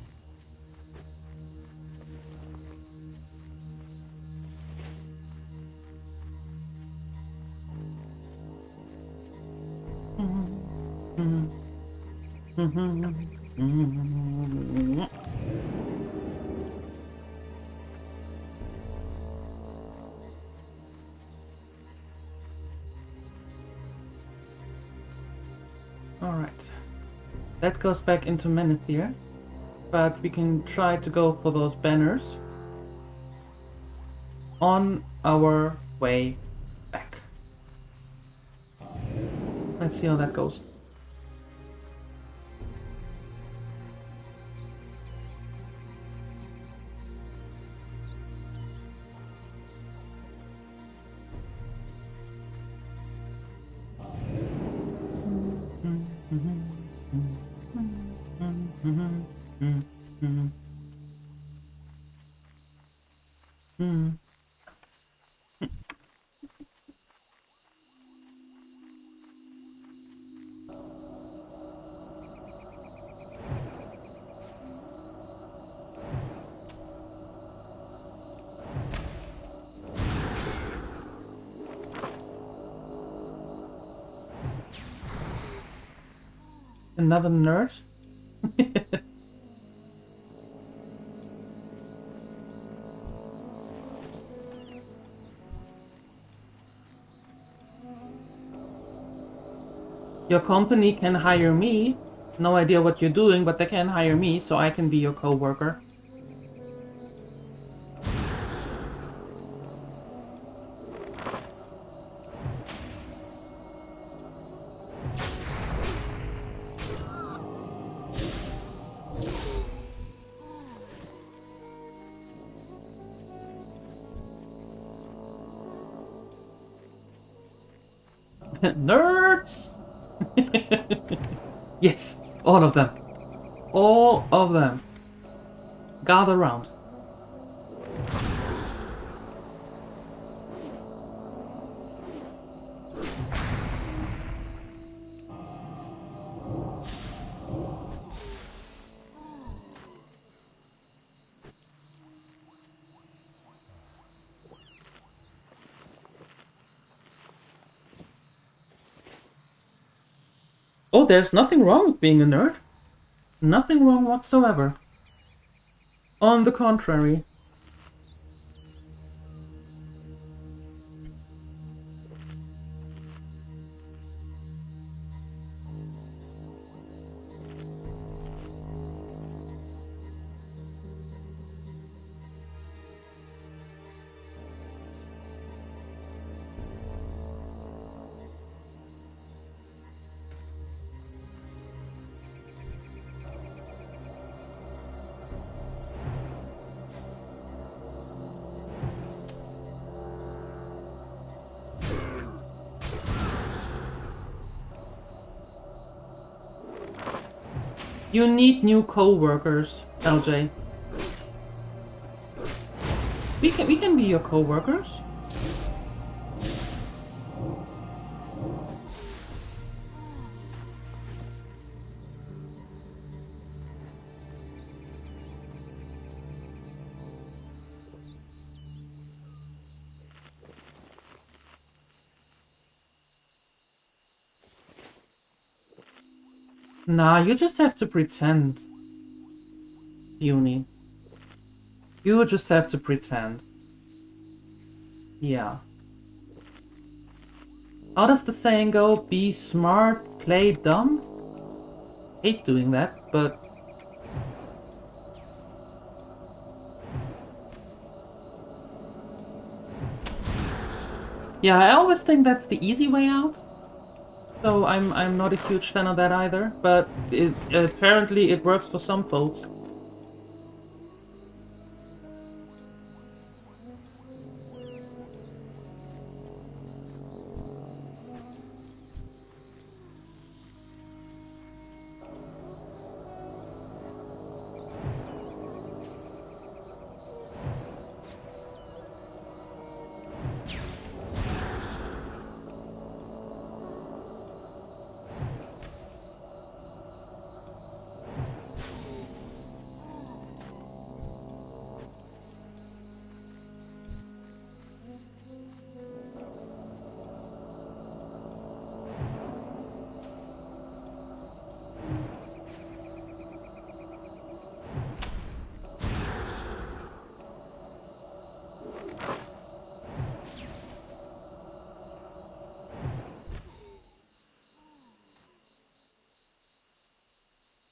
Alright. That goes back into Menethir. But we can try to go for those banners on our way back. Let's see how that goes. Another nerd? Your company can hire me. No idea what you're doing, but they can hire me so I can be your co-worker. Nerds! Yes, all of them. All of them. Gather round. Oh, there's nothing wrong with being a nerd. Nothing wrong whatsoever. On the contrary. You need new co-workers, LJ. We can be your co-workers. Nah, you just have to pretend, Uni. You just have to pretend. Yeah. How does the saying go? Be smart, play dumb? Hate doing that, but... Yeah, I always think that's the easy way out. So I'm not a huge fan of that either, but apparently it works for some folks.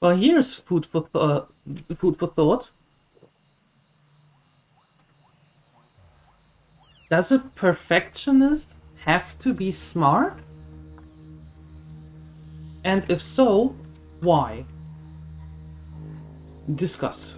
Well, here's food for thought. Does a perfectionist have to be smart? And if so, why? Discuss.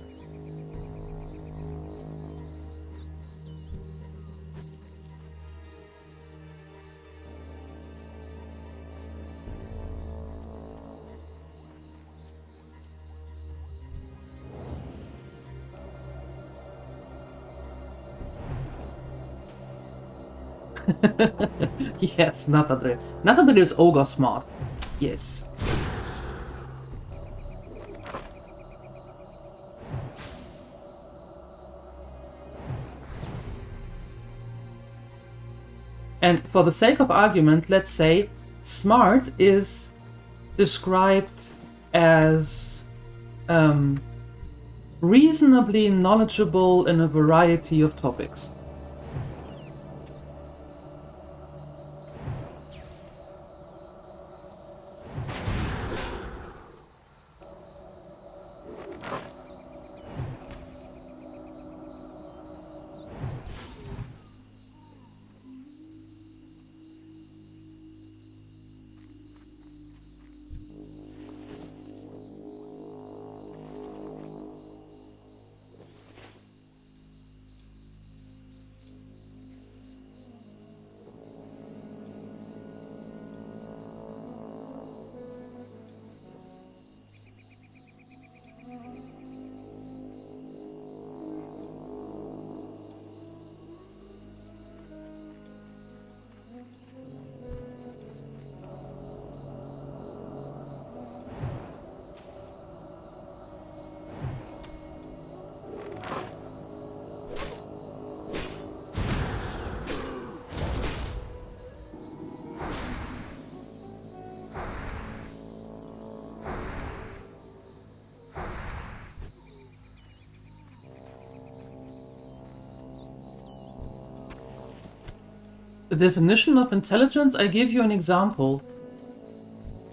Yes, Nathadri. Nathadri is ogre smart. Yes. And for the sake of argument, let's say smart is described as reasonably knowledgeable in a variety of topics. The definition of intelligence, I give you an example.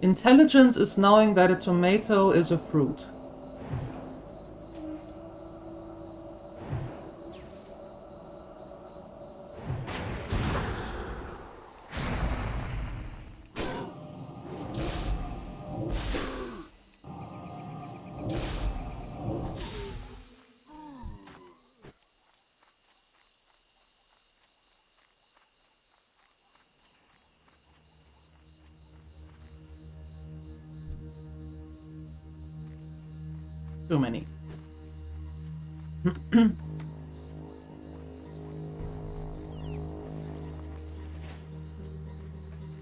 Intelligence is knowing that a tomato is a fruit. Too many.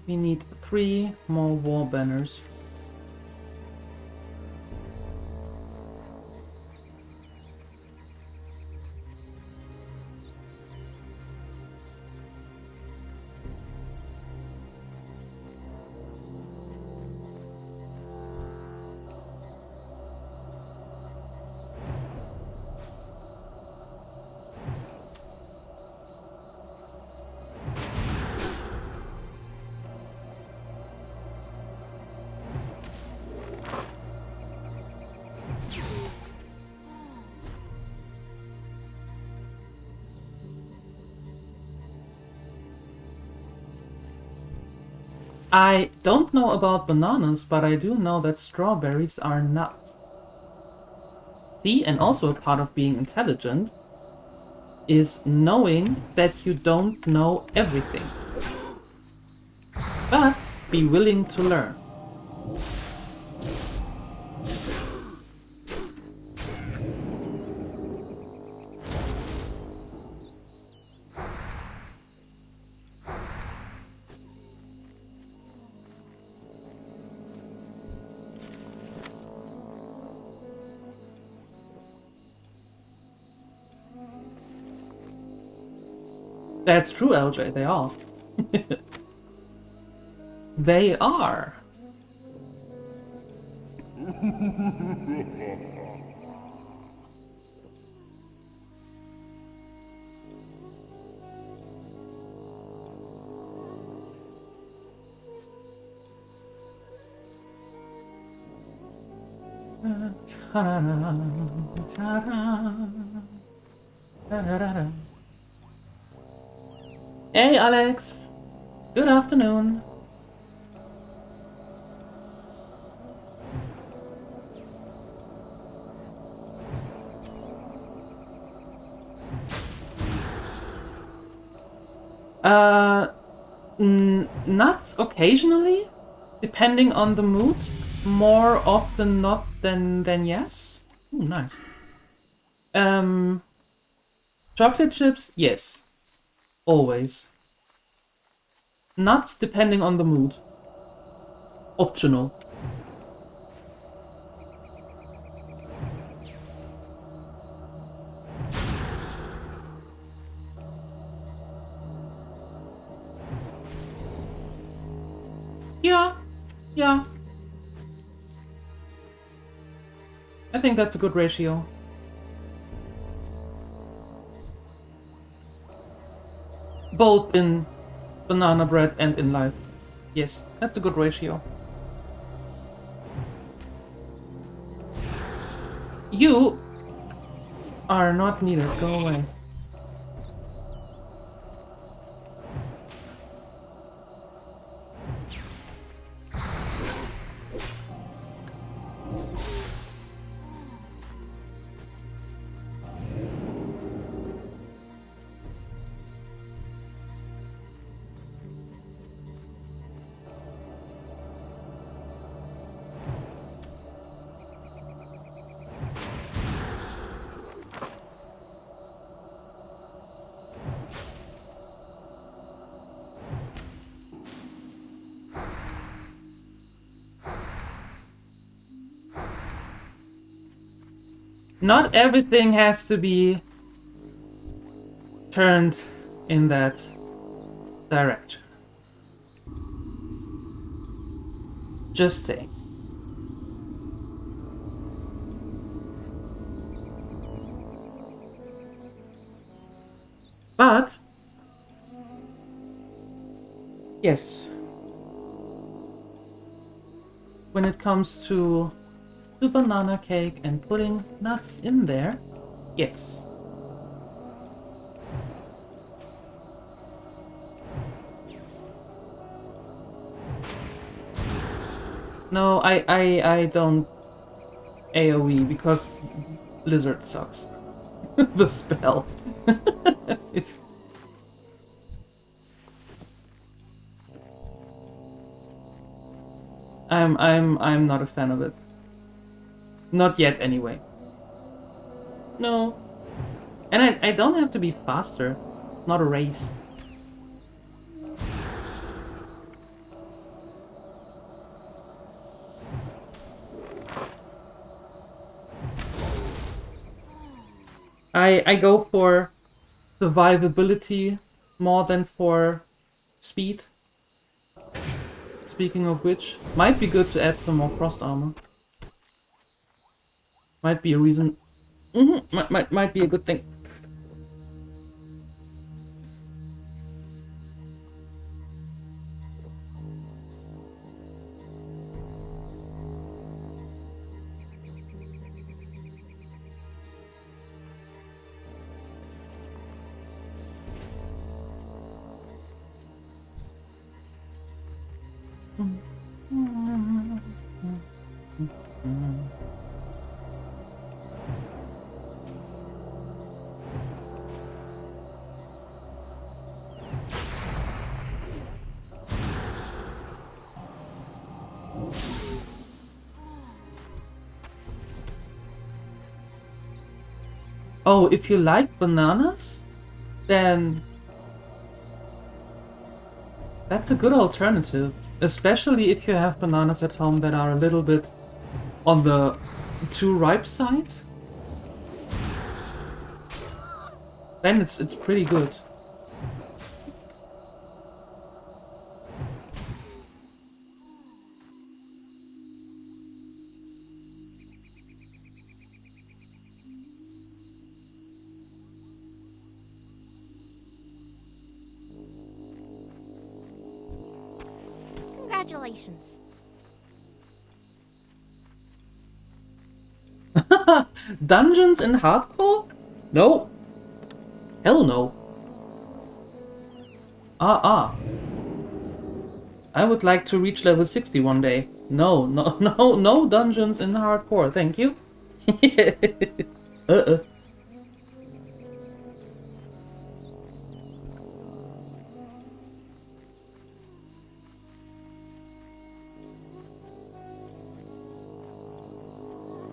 We need 3 more war banners. I don't know about bananas, but I do know that strawberries are nuts. See, and also a part of being intelligent is knowing that you don't know everything, but be willing to learn. That's true, LJ, they are. They are. Ta-da-da, ta-da, ta-da-da-da. Hey Alex, good afternoon. Nuts occasionally, depending on the mood. More often not than yes. Ooh, nice. Chocolate chips, yes. Always. Nuts depending on the mood. Optional. Yeah. I think that's a good ratio. Both in banana bread and in life. Yes, that's a good ratio. You are not needed. Go away. Not everything has to be turned in that direction. Just saying. But yes, when it comes to the banana cake and putting nuts in there, yes. No, I don't AoE because Blizzard sucks. The spell. It's... I'm not a fan of it. Not yet, anyway. No. And I don't have to be faster. Not a race. I go for survivability more than for speed. Speaking of which, might be good to add some more frost armor. Might be a reason. Might be a good thing. Oh, if you like bananas, then that's a good alternative. Especially if you have bananas at home that are a little bit on the too ripe side. Then it's pretty good. Congratulations. Dungeons in hardcore? No. Hell no. I would like to reach level 60 one day. No, no, no, no dungeons in hardcore, thank you.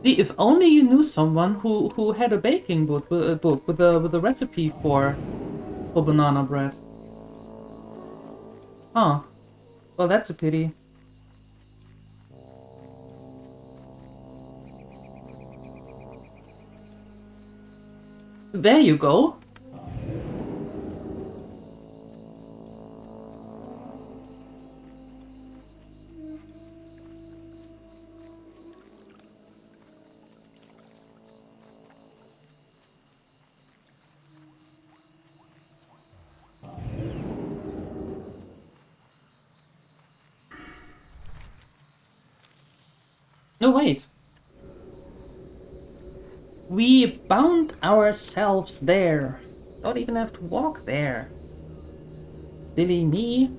See, if only you knew someone who had a baking book with a recipe for banana bread. Huh. Well, that's a pity. There you go. No, wait. We bound ourselves there. Don't even have to walk there. Silly me.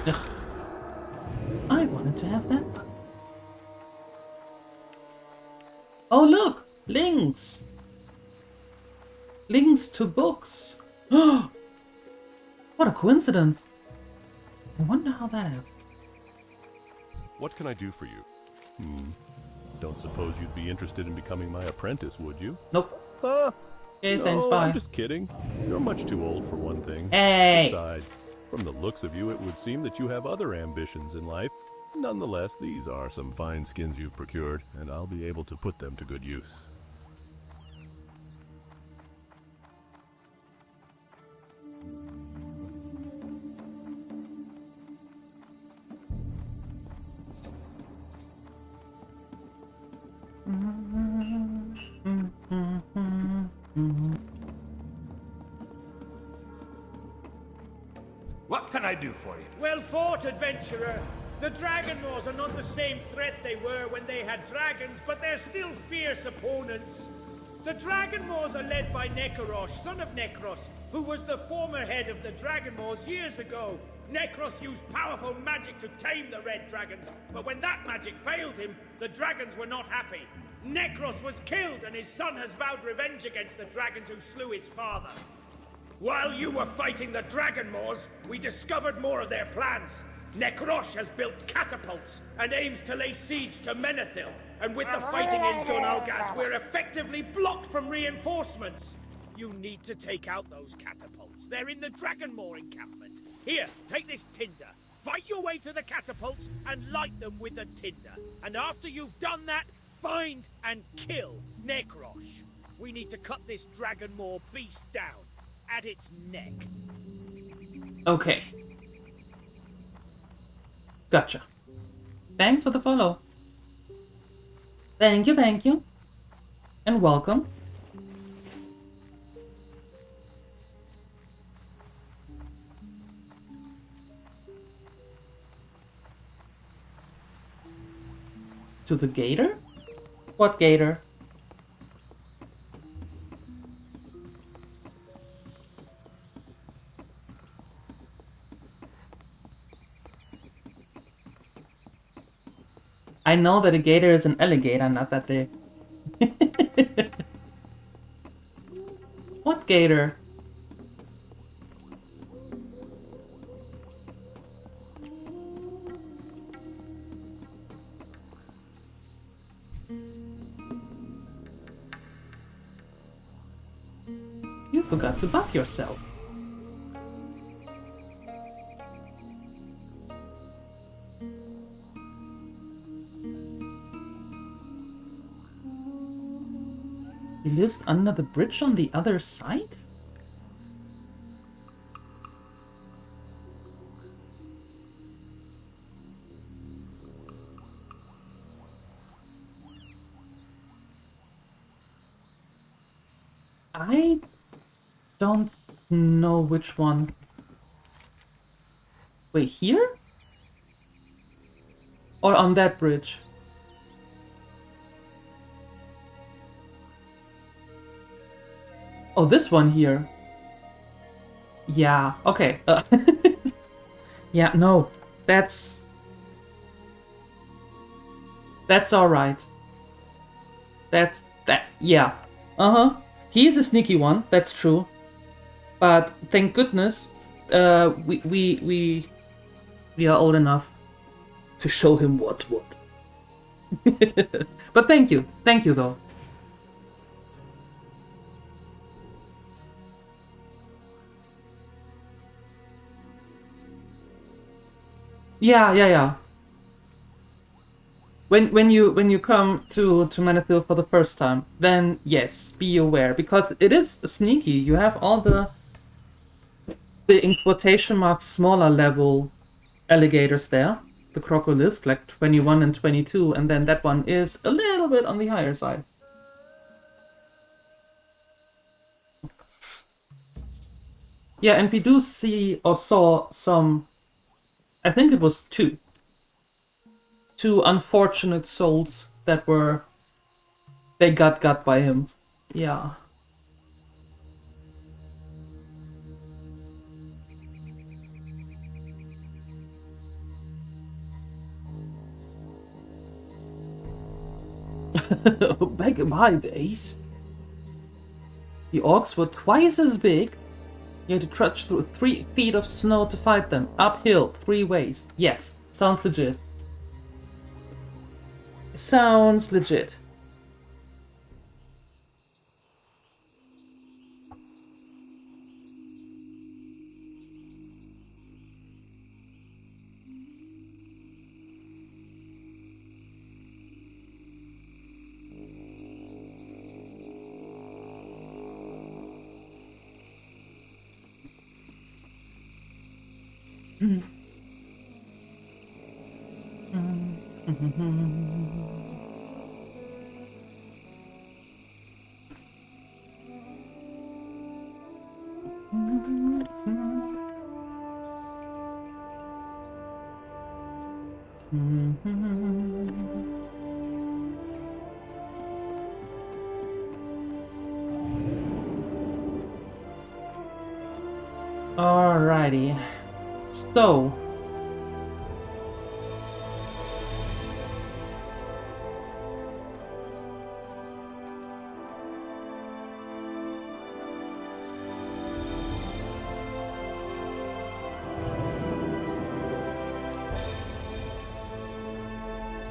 Ugh. I wanted to have that. Oh look! Links! Links to books! What a coincidence! I wonder how that happened. What can I do for you? Don't suppose you'd be interested in becoming my apprentice, would you? Nope. Okay, No, thanks, bye. I'm just kidding. You're much too old for one thing. Hey! Besides, from the looks of you, it would seem that you have other ambitions in life. Nonetheless, these are some fine skins you've procured, and I'll be able to put them to good use. What can I do for you? Well fought, adventurer. The Dragonmaws are not the same threat they were when they had dragons, but they're still fierce opponents. The Dragonmaws are led by Necrosh, son of Necros, who was the former head of the Dragonmaws years ago. Necros used powerful magic to tame the red dragons, but when that magic failed him, the dragons were not happy. Necros was killed, and his son has vowed revenge against the dragons who slew his father. While you were fighting the Dragonmaws, we discovered more of their plans. Necrosh has built catapults and aims to lay siege to Menethil. And with the fighting in Dunalgas, we're effectively blocked from reinforcements. You need to take out those catapults. They're in the Dragonmaw encampment. Here, take this tinder. Fight your way to the catapults and light them with the tinder. And after you've done that, find and kill Necrosh. We need to cut this Dragonmaw beast down at its neck. Okay. Gotcha. Thanks for the follow. Thank you. And welcome. To the gator? What gator? I know that a gator is an alligator, not that big. What gator? You forgot to buff yourself. He lives under the bridge on the other side? I don't know which one. Wait, here? Or on that bridge? Oh, this one here. Yeah, okay. Yeah, no. That's alright. Yeah. Uh-huh. He is a sneaky one, that's true. But thank goodness, we are old enough to show him what's what. But thank you though. Yeah. When you come to Manethil for the first time, then yes, be aware, because it is sneaky. You have all the in quotation marks smaller level alligators there, the crocolisk, like 21 and 22, and then that one is a little bit on the higher side. Yeah, and we do see or saw some, I think it was two unfortunate souls that they got by him. Yeah. Back in my days, the orcs were twice as big. You had to trudge through 3 feet of snow to fight them, uphill 3 ways. Yes, sounds legit. Sounds legit. Alrighty. So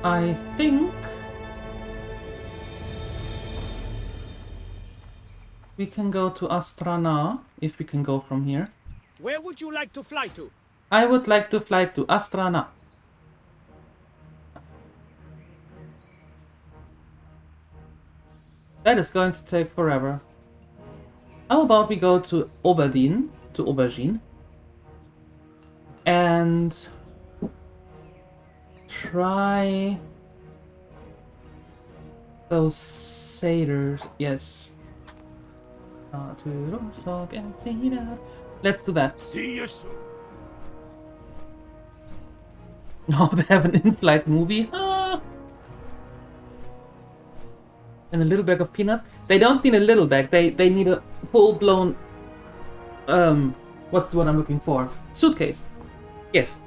I think we can go to Astrana, if we can go from here. Where would you like to fly to? I would like to fly to Astrana. That is going to take forever. How about we go to Aubergine, and try those satyrs. Yes. Let's do that. See you soon. Oh, they have an in-flight movie. Ah. And a little bag of peanuts. They don't need a little bag. They need a full-blown. What's the word I'm looking for? Suitcase. Yes.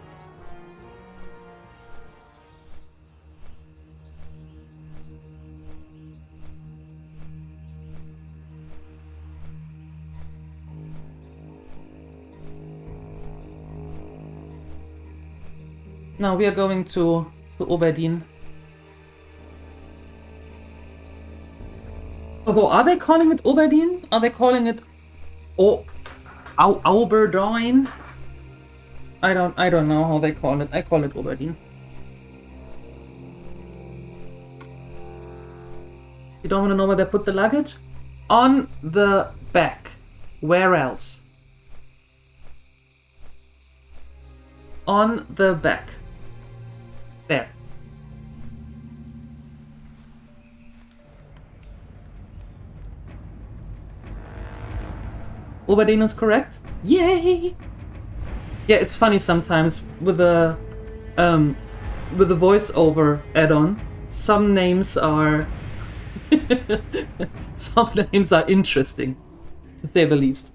Now we are going to Aubergine. Although, are they calling it Aubergine? Are they calling it Aubergine? I don't know how they call it. I call it Aubergine. You don't want to know where they put the luggage? On the back. Where else? On the back. There. Oberdin is correct. Yay! Yeah, it's funny sometimes with the voiceover add-on. Some names are some names are interesting, to say the least.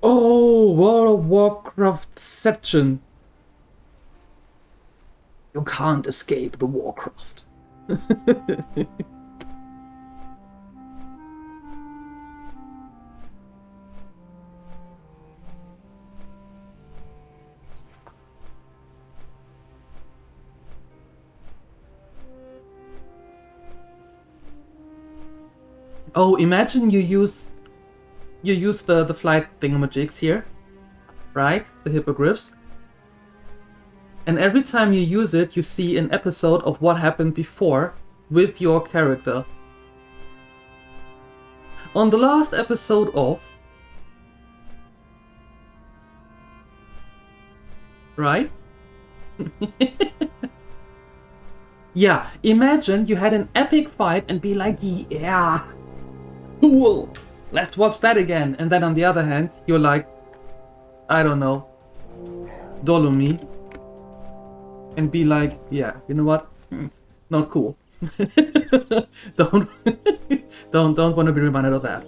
Oh, World of Warcraftception. You can't escape the Warcraft. Oh, imagine you use the flight thingamajigs here, right? The hippogriffs. And every time you use it, you see an episode of what happened before with your character. On the last episode of... Right? Yeah, imagine you had an epic fight and be like, yeah, cool, let's watch that again. And then on the other hand, you're like, I don't know, Dolomy. And be like, yeah, you know what? Not cool. don't don't want to be reminded of that.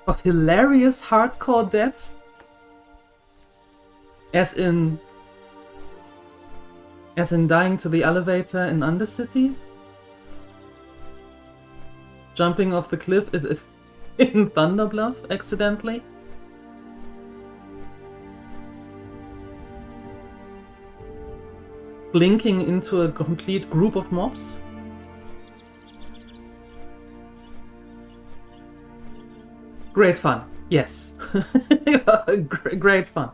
Of hilarious hardcore deaths? As in dying to the elevator in Undercity? Jumping off the cliff in Thunderbluff accidentally? Blinking into a complete group of mobs? Great fun, yes. Great fun.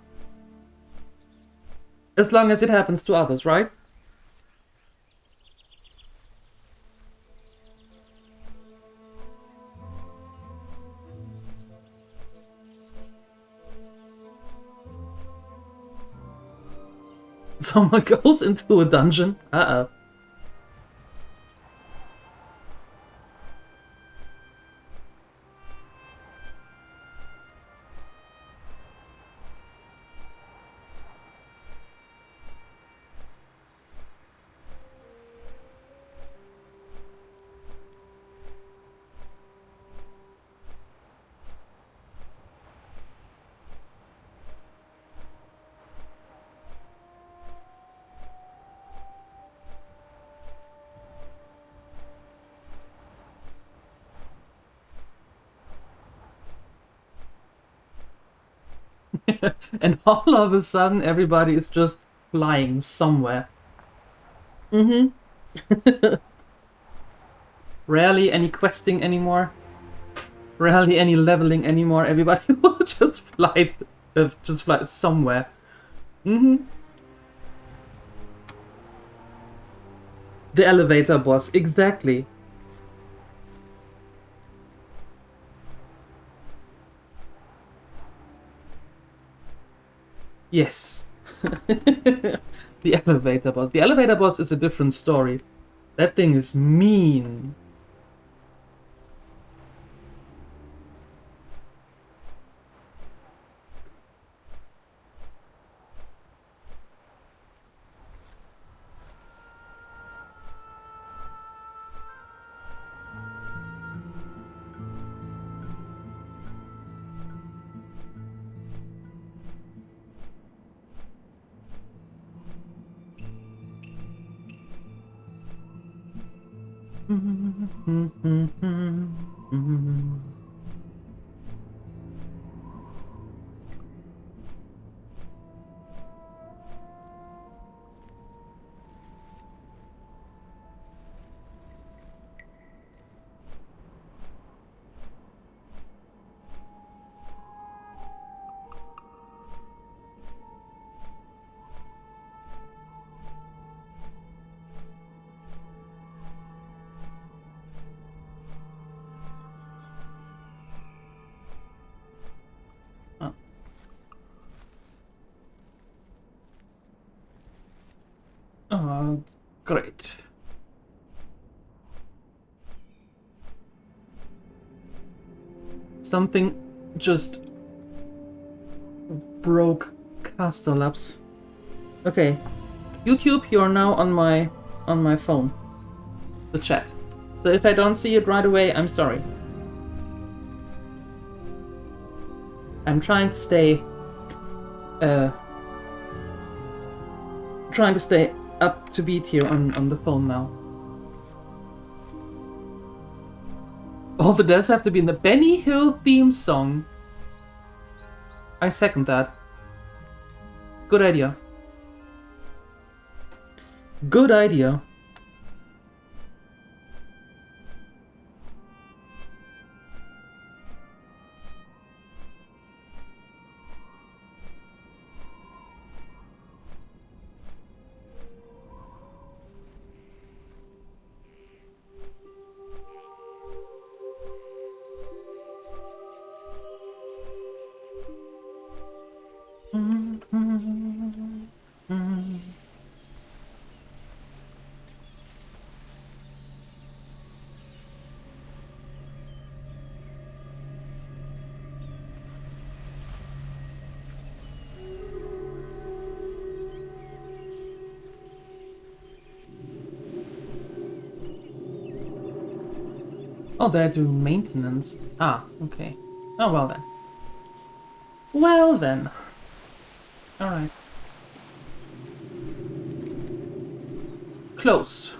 As long as it happens to others, right? Someone goes into a dungeon. Uh-oh. And all of a sudden everybody is just flying somewhere. Rarely any questing anymore. Rarely any leveling anymore. Everybody will just fly somewhere. The elevator boss, exactly. Yes. The elevator boss. The elevator boss is a different story. That thing is mean. Great. Something just broke Castellabs. Okay, YouTube, you are now on my phone. The chat. So if I don't see it right away, I'm sorry. I'm trying to stay up to beat here on the phone now. All the deaths have to be in the Benny Hill theme song. I second that. Good idea. Good idea. Oh, they do maintenance. Ah, okay. Oh, well then. Well then. Alright. Close.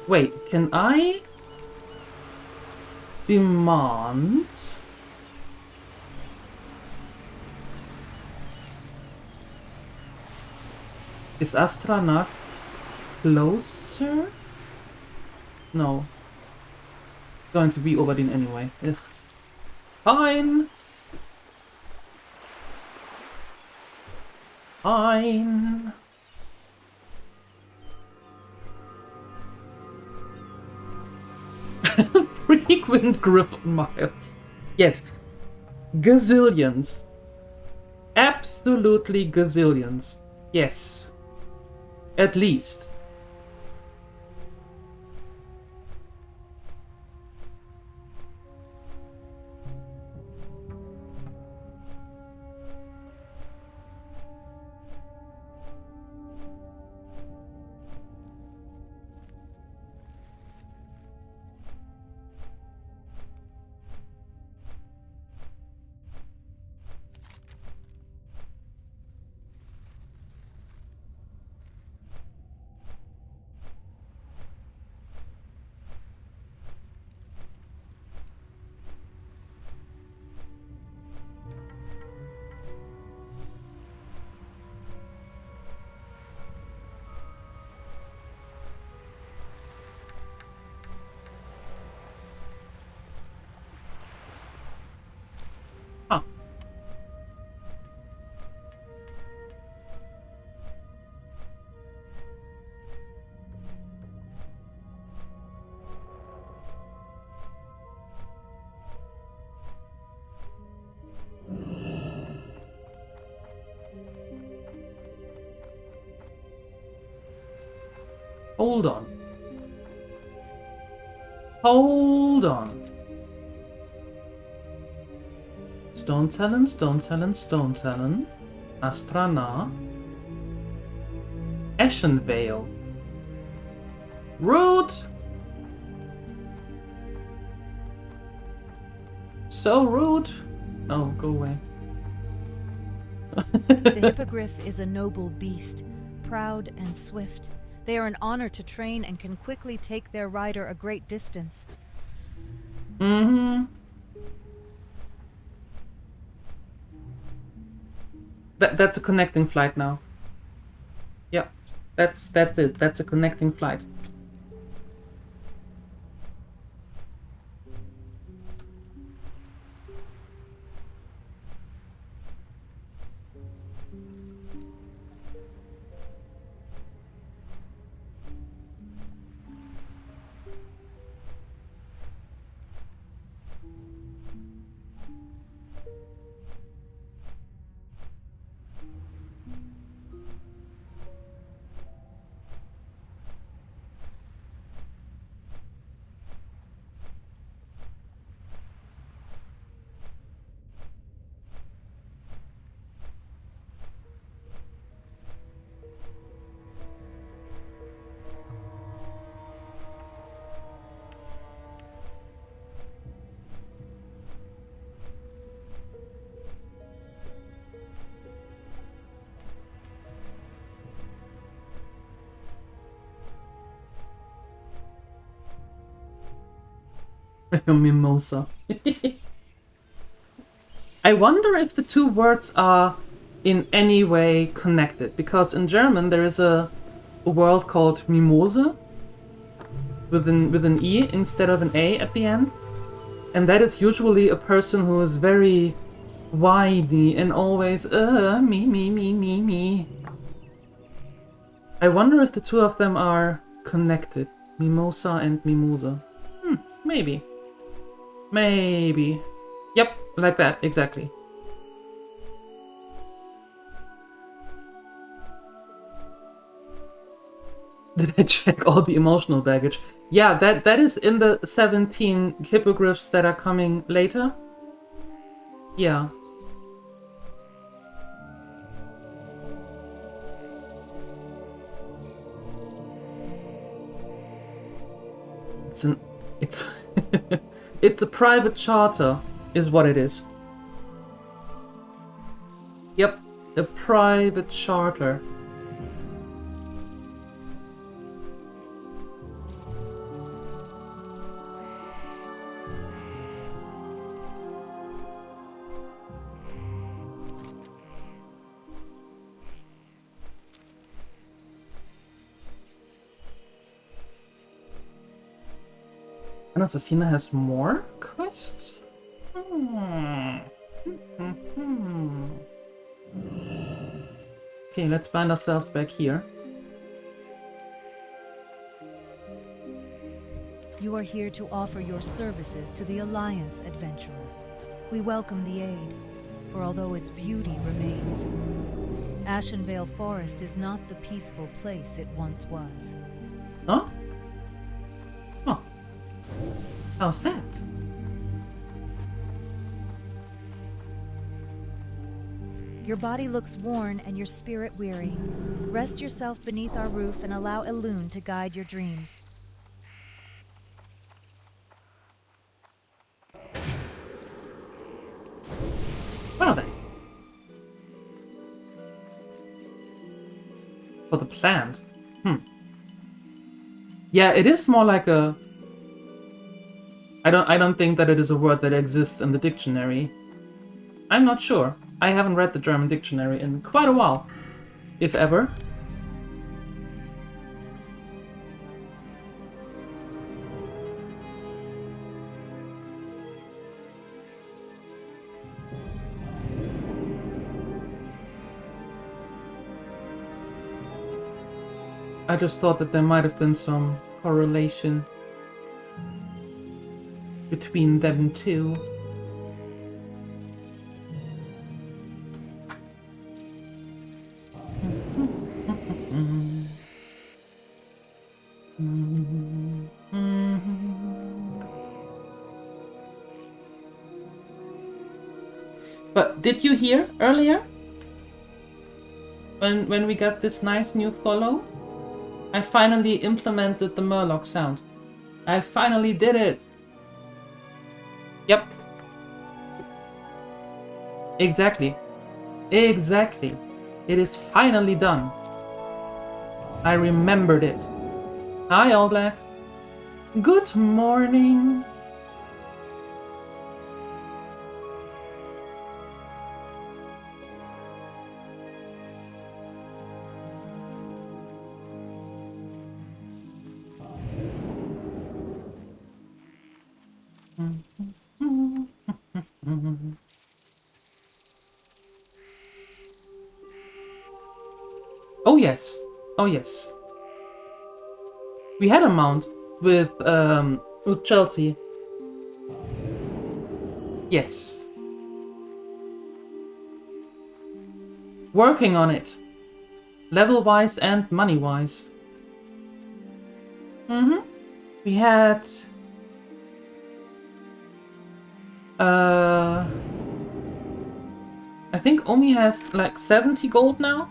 Wait, can I demand... Is Astrana closer? No. Going to be Obadin anyway. Ugh. Fine! Fine! Frequent Griffin miles. Yes. Gazillions. Absolutely gazillions. Yes. At least. Huh. Hold on. Hold on. Stone Talon, Stone Talon, Stone Talon. Astrana. Ashen Veil. Rude! So rude! Oh, go away. The hippogriff is a noble beast, proud and swift. They are an honor to train and can quickly take their rider a great distance. Mm-hmm. That's a connecting flight now. Yep. That's it. That's a connecting flight. Mimosa. I wonder if the two words are in any way connected, because in German there is a word called Mimose with an E instead of an A at the end. And that is usually a person who is very whiny and always, me. I wonder if the two of them are connected. Mimosa and Mimosa. Maybe. Maybe. Yep, like that, exactly. Did I check all the emotional baggage? Yeah, that is in the 17 hippogriffs that are coming later. Yeah. It's it's a private charter, is what it is. Yep, a private charter. I don't know if Asina has more quests? Okay, let's find ourselves back here. You are here to offer your services to the Alliance, adventurer. We welcome the aid, for although its beauty remains, Ashenvale Forest is not the peaceful place it once was. Huh? Huh. How sad. Your body looks worn and your spirit weary. Rest yourself beneath our roof and allow Elune to guide your dreams. What are they? For the plant. Yeah, it is more like a... I don't think that it is a word that exists in the dictionary. I'm not sure. I haven't read the German dictionary in quite a while, if ever. I just thought that there might have been some correlation between them two. But did you hear earlier when we got this nice new follow? I finally implemented the Murloc sound. I finally did it. Yep. Exactly. Exactly. It is finally done. I remembered it. Hi, All Black. Good morning. Oh yes, oh yes. We had a mount with Chelsea. Yes. Working on it. Level-wise and money-wise. We had... I think Omi has like 70 gold now.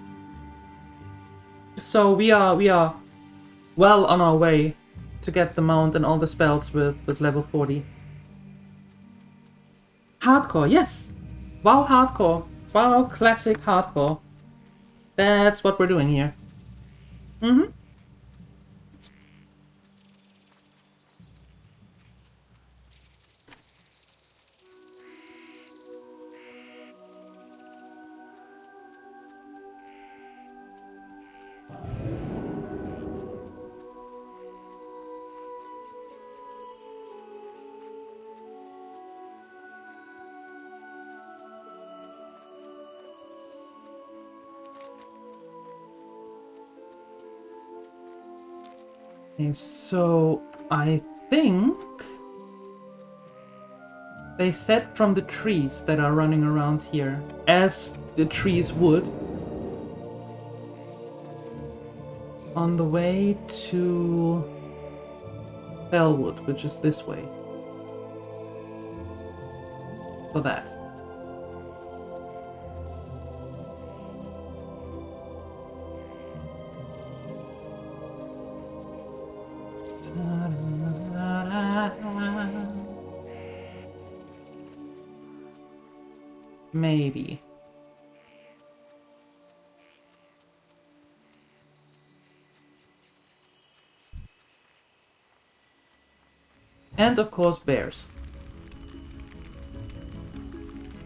So we are well on our way to get the mount and all the spells with level 40. Hardcore, yes! WoW hardcore. WoW classic hardcore. That's what we're doing here. Okay, so I think they said from the trees that are running around here, as the trees would, on the way to Bellwood, which is this way. For that. Maybe. And of course bears.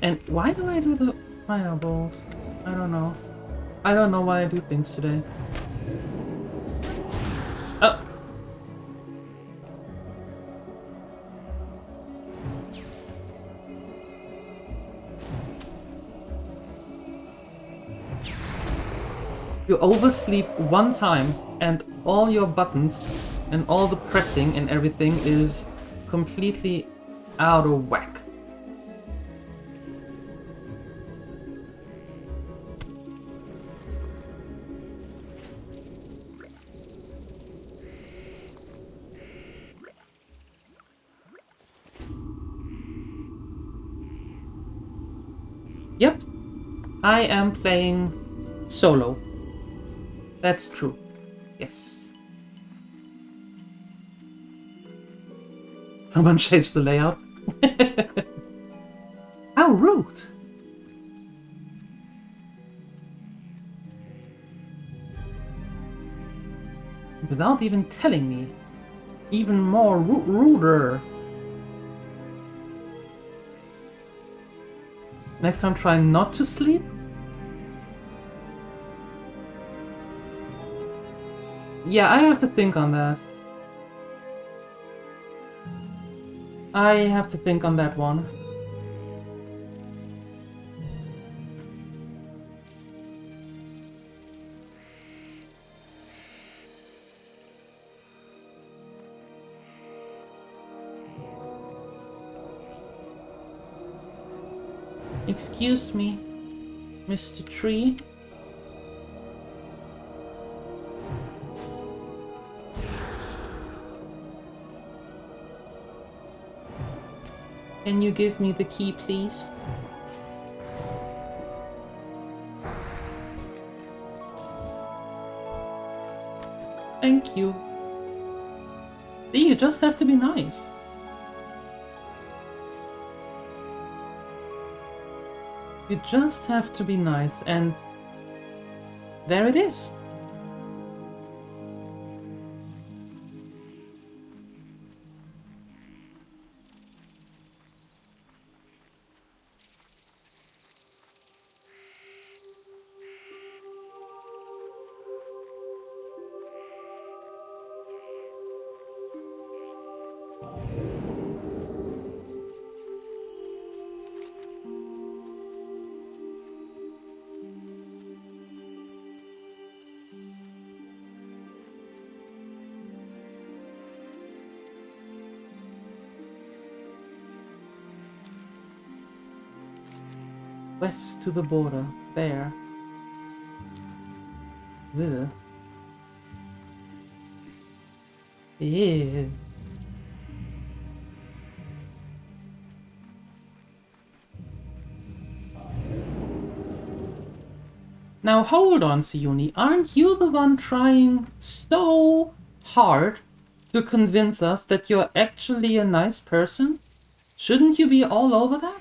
And why do I do the fireballs? I don't know. I don't know why I do things today. Oh! You oversleep one time and all your buttons and all the pressing and everything is completely out of whack. Yep, I am playing solo. That's true. Yes. Someone changed the layout. How rude! Without even telling me. Even more ruder. Next time try not to sleep? Yeah, I have to think on that. I have to think on that one. Excuse me, Mr. Tree. Can you give me the key, please? Thank you. See, you just have to be nice. You just have to be nice, and there it is. West to the border. There. Ugh. Ew. Now hold on, Siuni. Aren't you the one trying so hard to convince us that you're actually a nice person? Shouldn't you be all over that?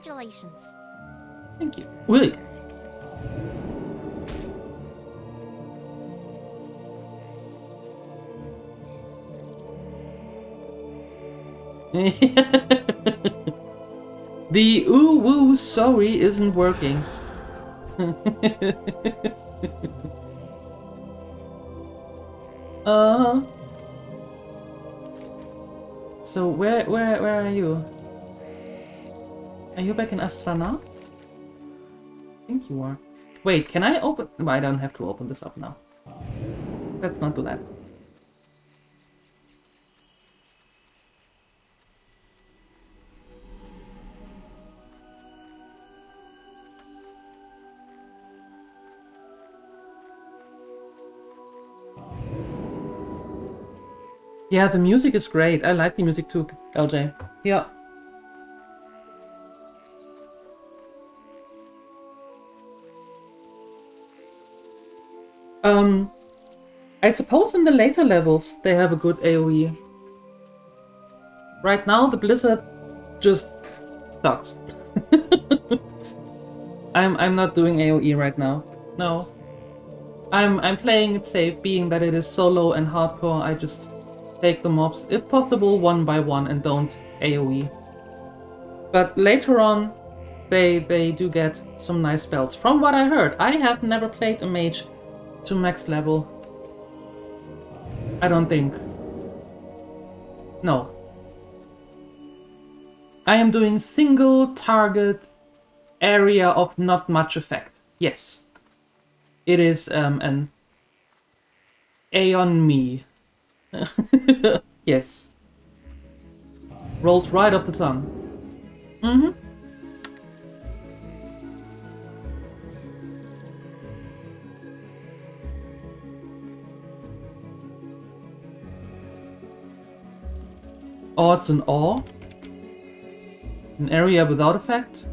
Congratulations. Thank you. Wait. The ooh woo sorry isn't working. Uh-huh. So where are you? Are you back in Astra now? I think you are. Wait, can I open? Well, I don't have to open this up now. Let's not do that. Yeah, the music is great. I like the music too, LJ. Yeah. I suppose in the later levels they have a good AoE. Right now the Blizzard just sucks. I'm not doing AoE right now. No. I'm playing it safe, being that it is solo and hardcore. I just take the mobs, if possible, one by one and don't AoE. But later on, they do get some nice spells. From what I heard, I have never played a mage to max level. I don't think. No. I am doing single target area of not much effect. Yes. It is an Aeon me. Yes. Rolled right off the tongue. Mm-hmm. Odds and awe. An area without effect.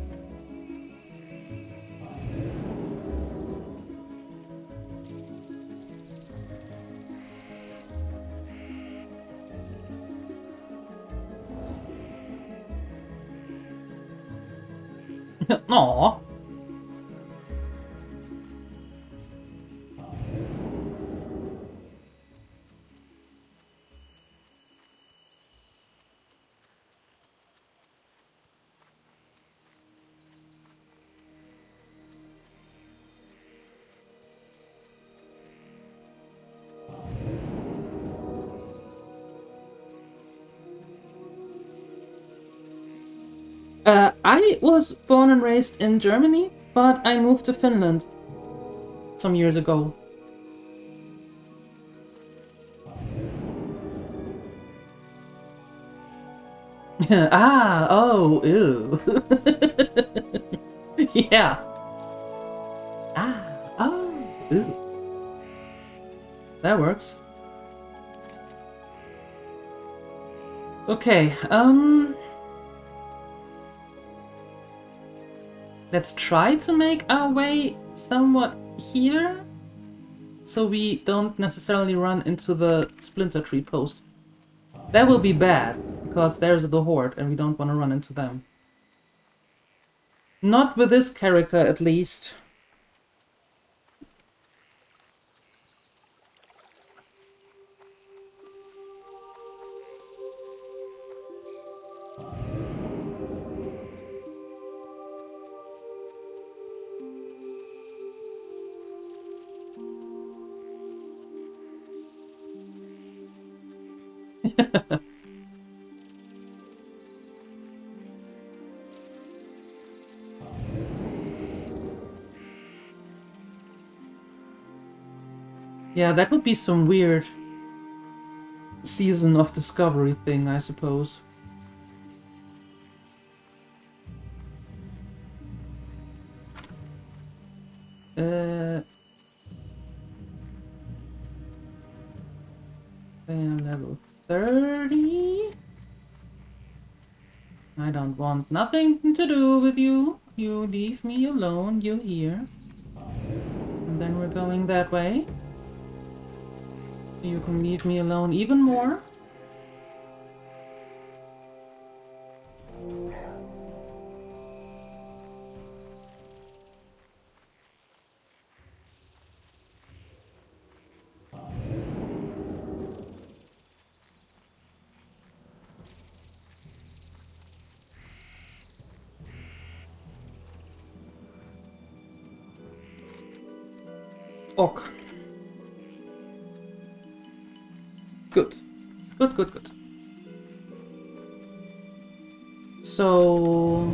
Aww. I was born and raised in Germany, but I moved to Finland some years ago. Oh, ew. Yeah. Oh, ew. That works. Okay, let's try to make our way somewhat here, so we don't necessarily run into the Splinter Tree post. That will be bad, because there's the Horde, and we don't want to run into them. Not with this character, at least. Yeah, that would be some weird season of discovery thing, I suppose. Level 30? I don't want nothing to do with you. You leave me alone, you here. And then we're going that way. You can leave me alone even more. Ok. Good. Good, good, good. So...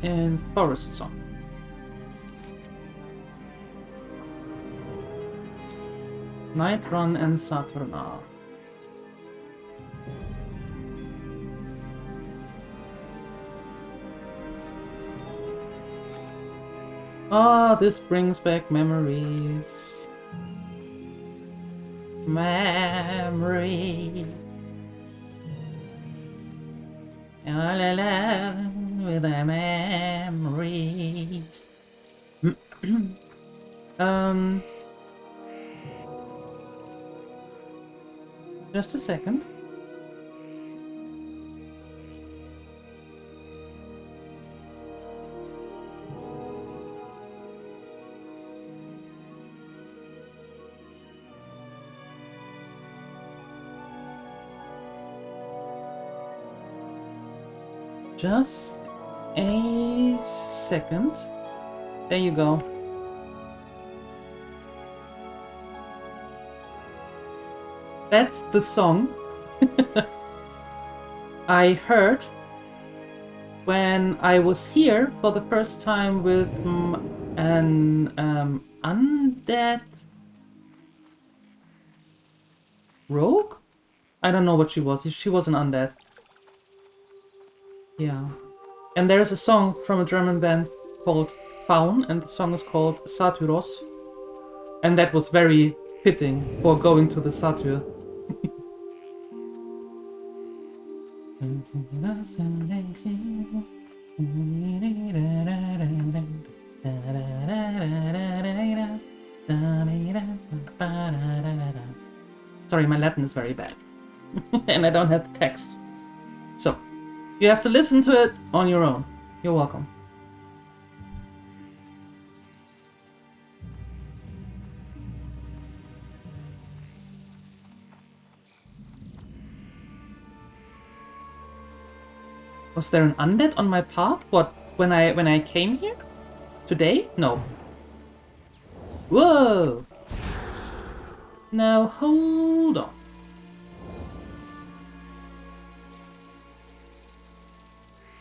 and Forest Song. Night Run and Saturna. Ah, this brings back memories. Memory. All alone with the memories. Just a second. Just a second. There you go. That's the song I heard when I was here for the first time with an undead rogue? I don't know what she was. She was an undead. Yeah. And there's a song from a German band called Faun, and the song is called Satyros. And that was very fitting for going to the Satyr. Sorry, my Latin is very bad. And I don't have the text. So, you have to listen to it on your own. You're welcome. Was there an undead on my path? What, when I came here? Today? No. Whoa! Now hold on.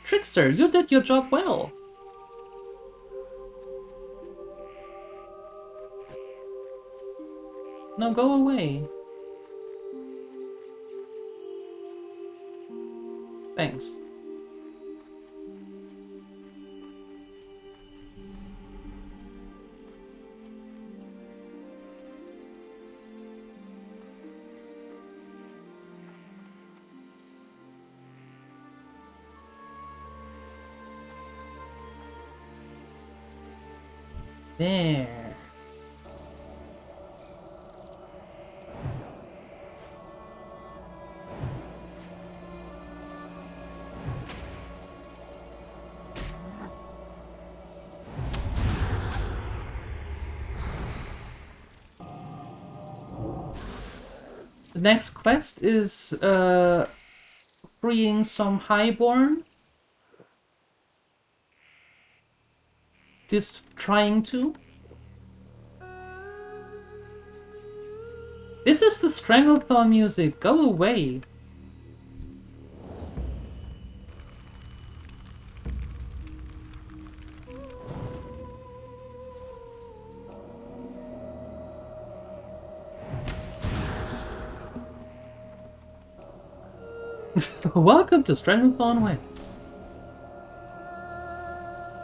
Trickster, you did your job well. No, go away. Thanks. There. The next quest is freeing some highborn. Just trying to. This is the Stranglethorn music. Go away. Welcome to Stranglethorn Way.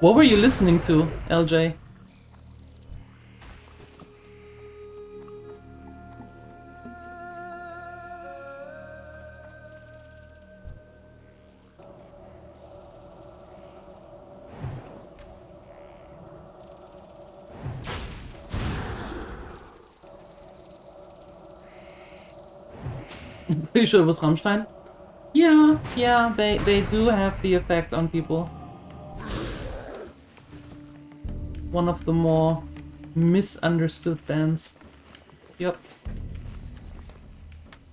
What were you listening to, LJ? Pretty sure it was Rammstein. Yeah, they do have the effect on people. One of the more misunderstood bands. Yep.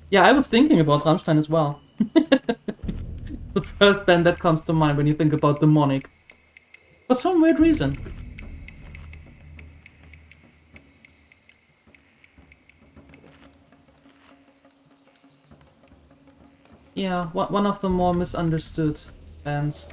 Yeah, I was thinking about Rammstein as well. The first band that comes to mind when you think about demonic. For some weird reason. Yeah, one of the more misunderstood bands.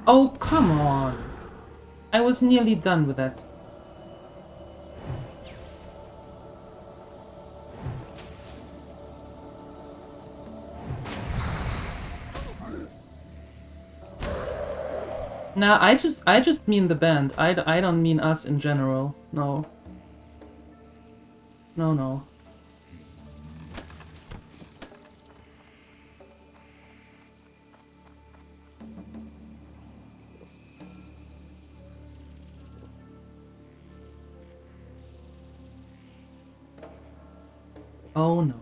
Oh, come on! I was nearly done with that. Nah, I just mean the band. I don't mean us in general. No. No. Oh no.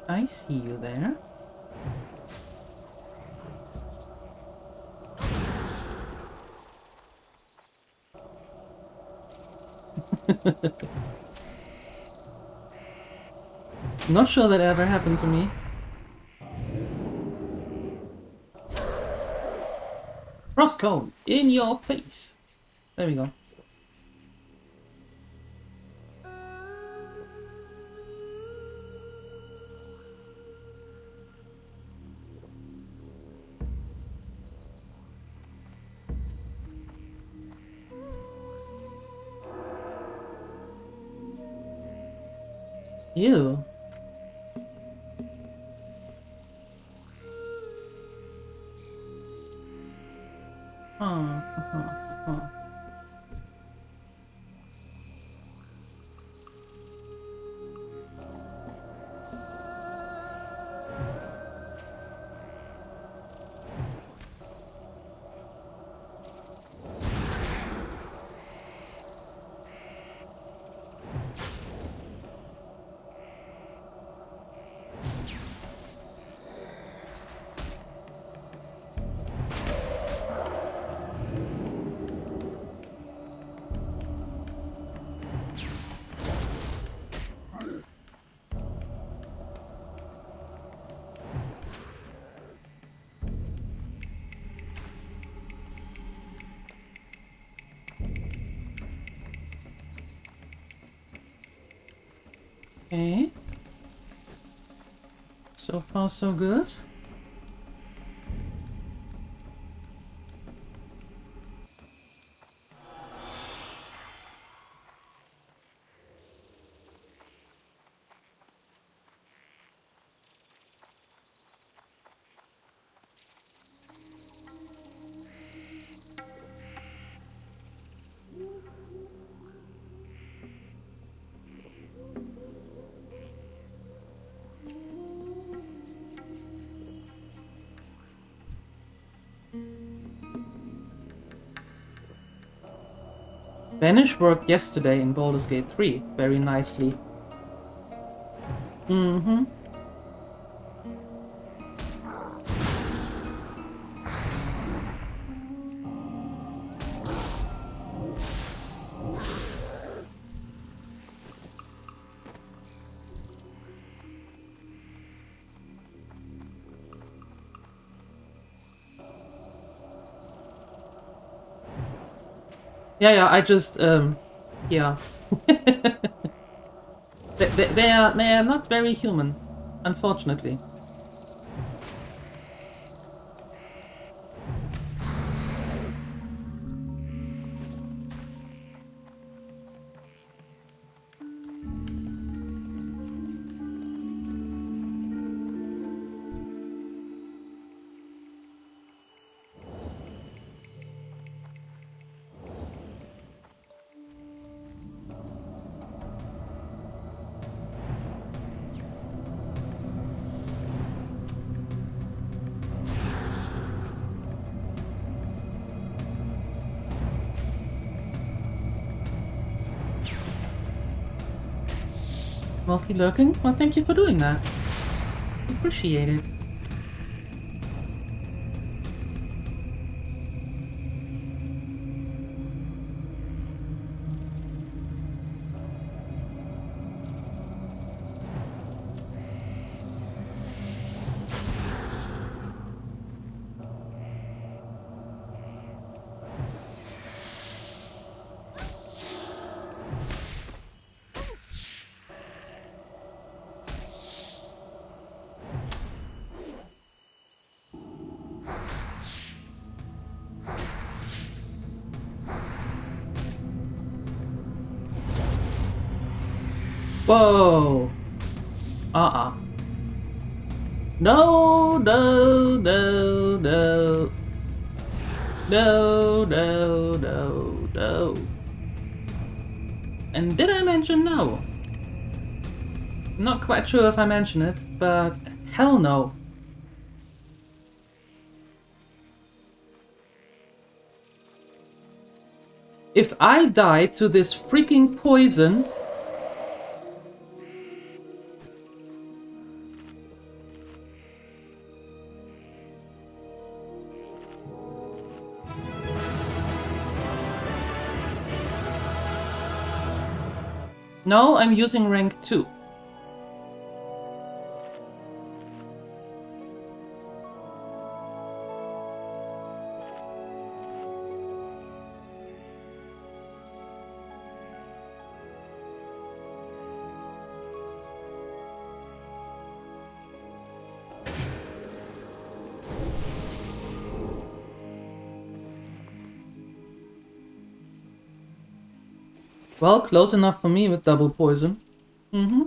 I see you there. Not sure that ever happened to me. Frost cone in your face. There we go. Ew. Huh. Okay. So far, so good. Vanish worked yesterday in Baldur's Gate 3 very nicely. Mm-hmm. Yeah, I just, yeah. they are not very human, unfortunately. Mostly lurking? Well, thank you for doing that. Appreciate it. Whoa! No, no, no, no. No, no, no, no. And did I mention no? Not quite sure if I mentioned it, but hell no. If I die to this freaking poison... No, I'm using rank 2. Well, close enough for me with double poison. Mm-hmm.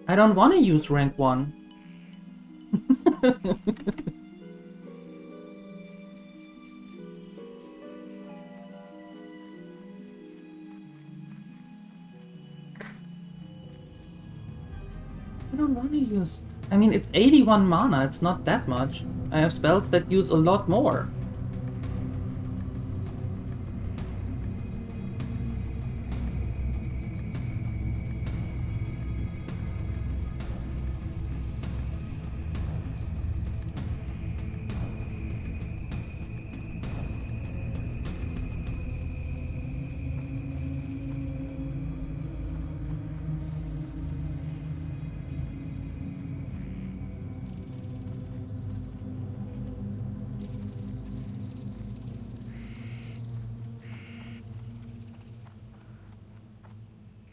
I don't want to use rank 1. I don't want to use... I mean, it's 81 mana, it's not that much. I have spells that use a lot more.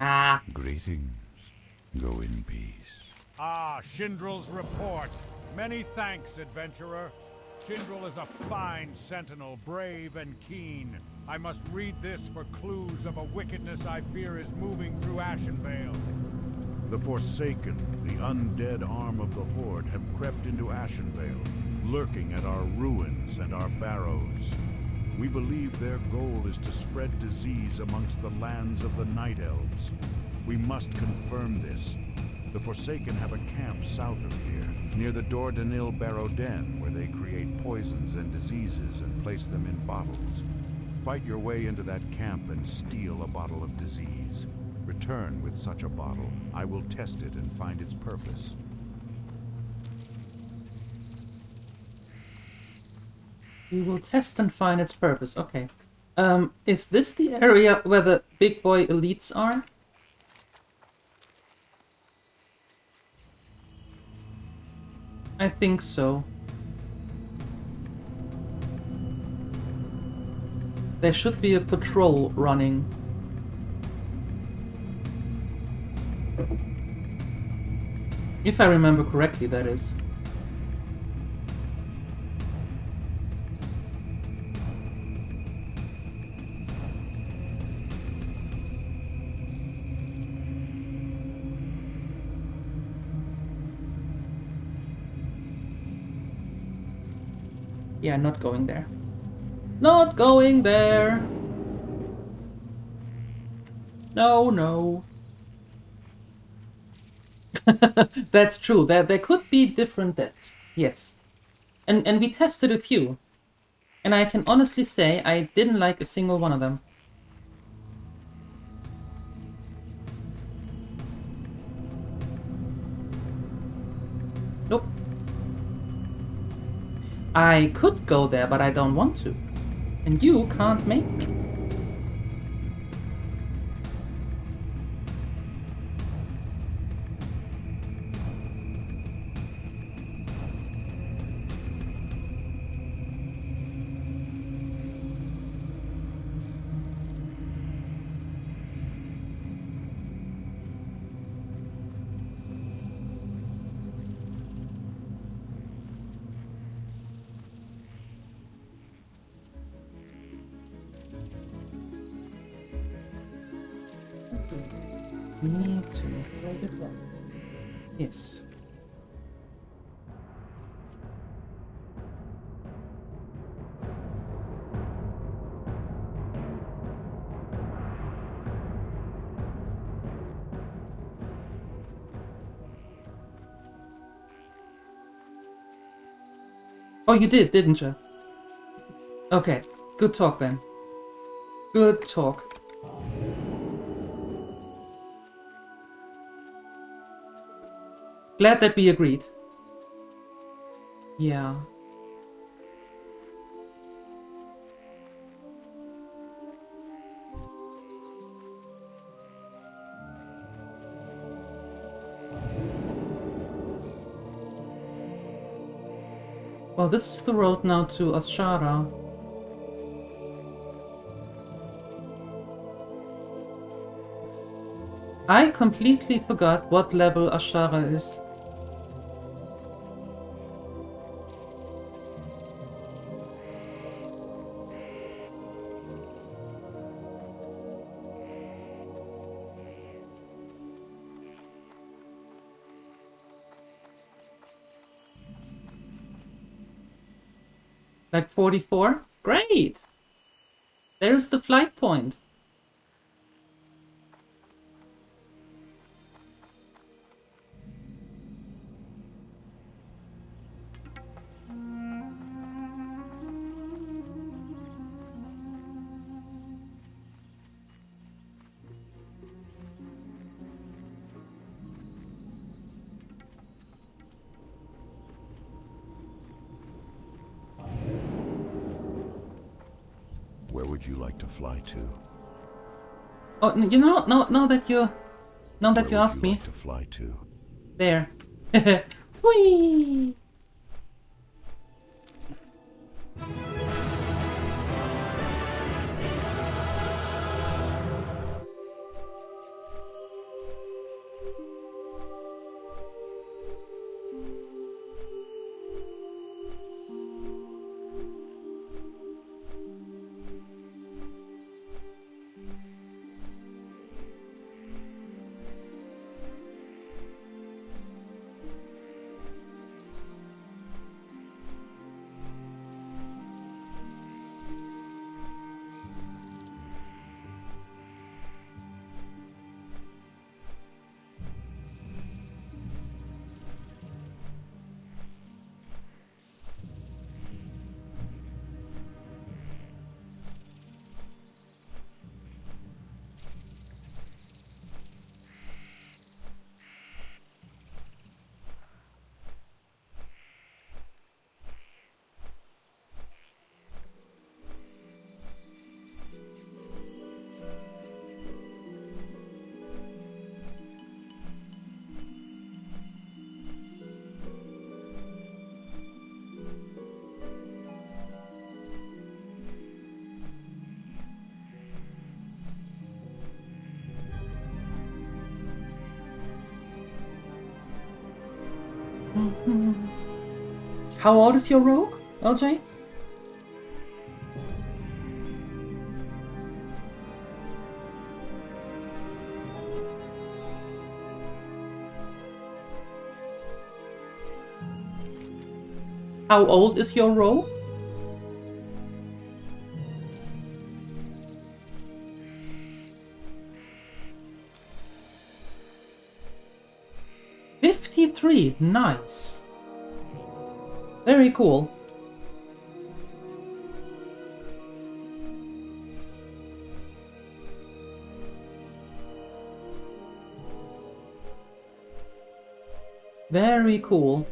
Ah. Greetings. Go in peace. Ah, Shindrel's report. Many thanks, adventurer. Shindrel is a fine sentinel, brave and keen. I must read this for clues of a wickedness I fear is moving through Ashenvale. The Forsaken, the undead arm of the Horde, have crept into Ashenvale, lurking at our ruins and our barrows. We believe their goal is to spread disease amongst the lands of the Night Elves. We must confirm this. The Forsaken have a camp south of here, near the Dordanil Barrow Den, where they create poisons and diseases and place them in bottles. Fight your way into that camp and steal a bottle of disease. Return with such a bottle. I will test it and find its purpose. We will test and find its purpose. Okay. Is this the area where the big boy elites are? I think so. There should be a patrol running. If I remember correctly, that is. Yeah, not going there. Not going there! No, no. That's true. There could be different deaths. Yes. And we tested a few. And I can honestly say I didn't like a single one of them. Nope. I could go there, but I don't want to. And you can't make me. We need to play it well. Yes. Oh, you did, didn't you? Okay, good talk then. Good talk. Glad that we agreed. Yeah. Well, this is the road now to Ashara. I completely forgot what level Ashara is. Like 44? Great! There's the flight point. Where would you like to fly to? Oh, you know, now that you asked me. To fly to? There. Whee! How old is your rogue, LJ? How old is your rogue? '53, nice. Very cool. Very cool.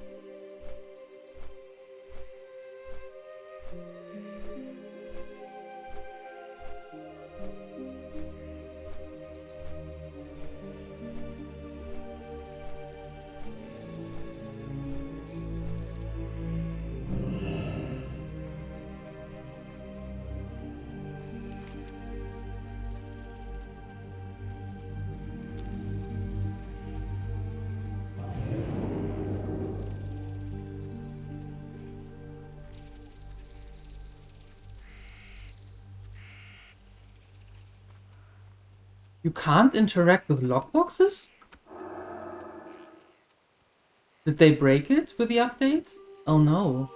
You can't interact with lockboxes? Did they break it with the update? Oh no.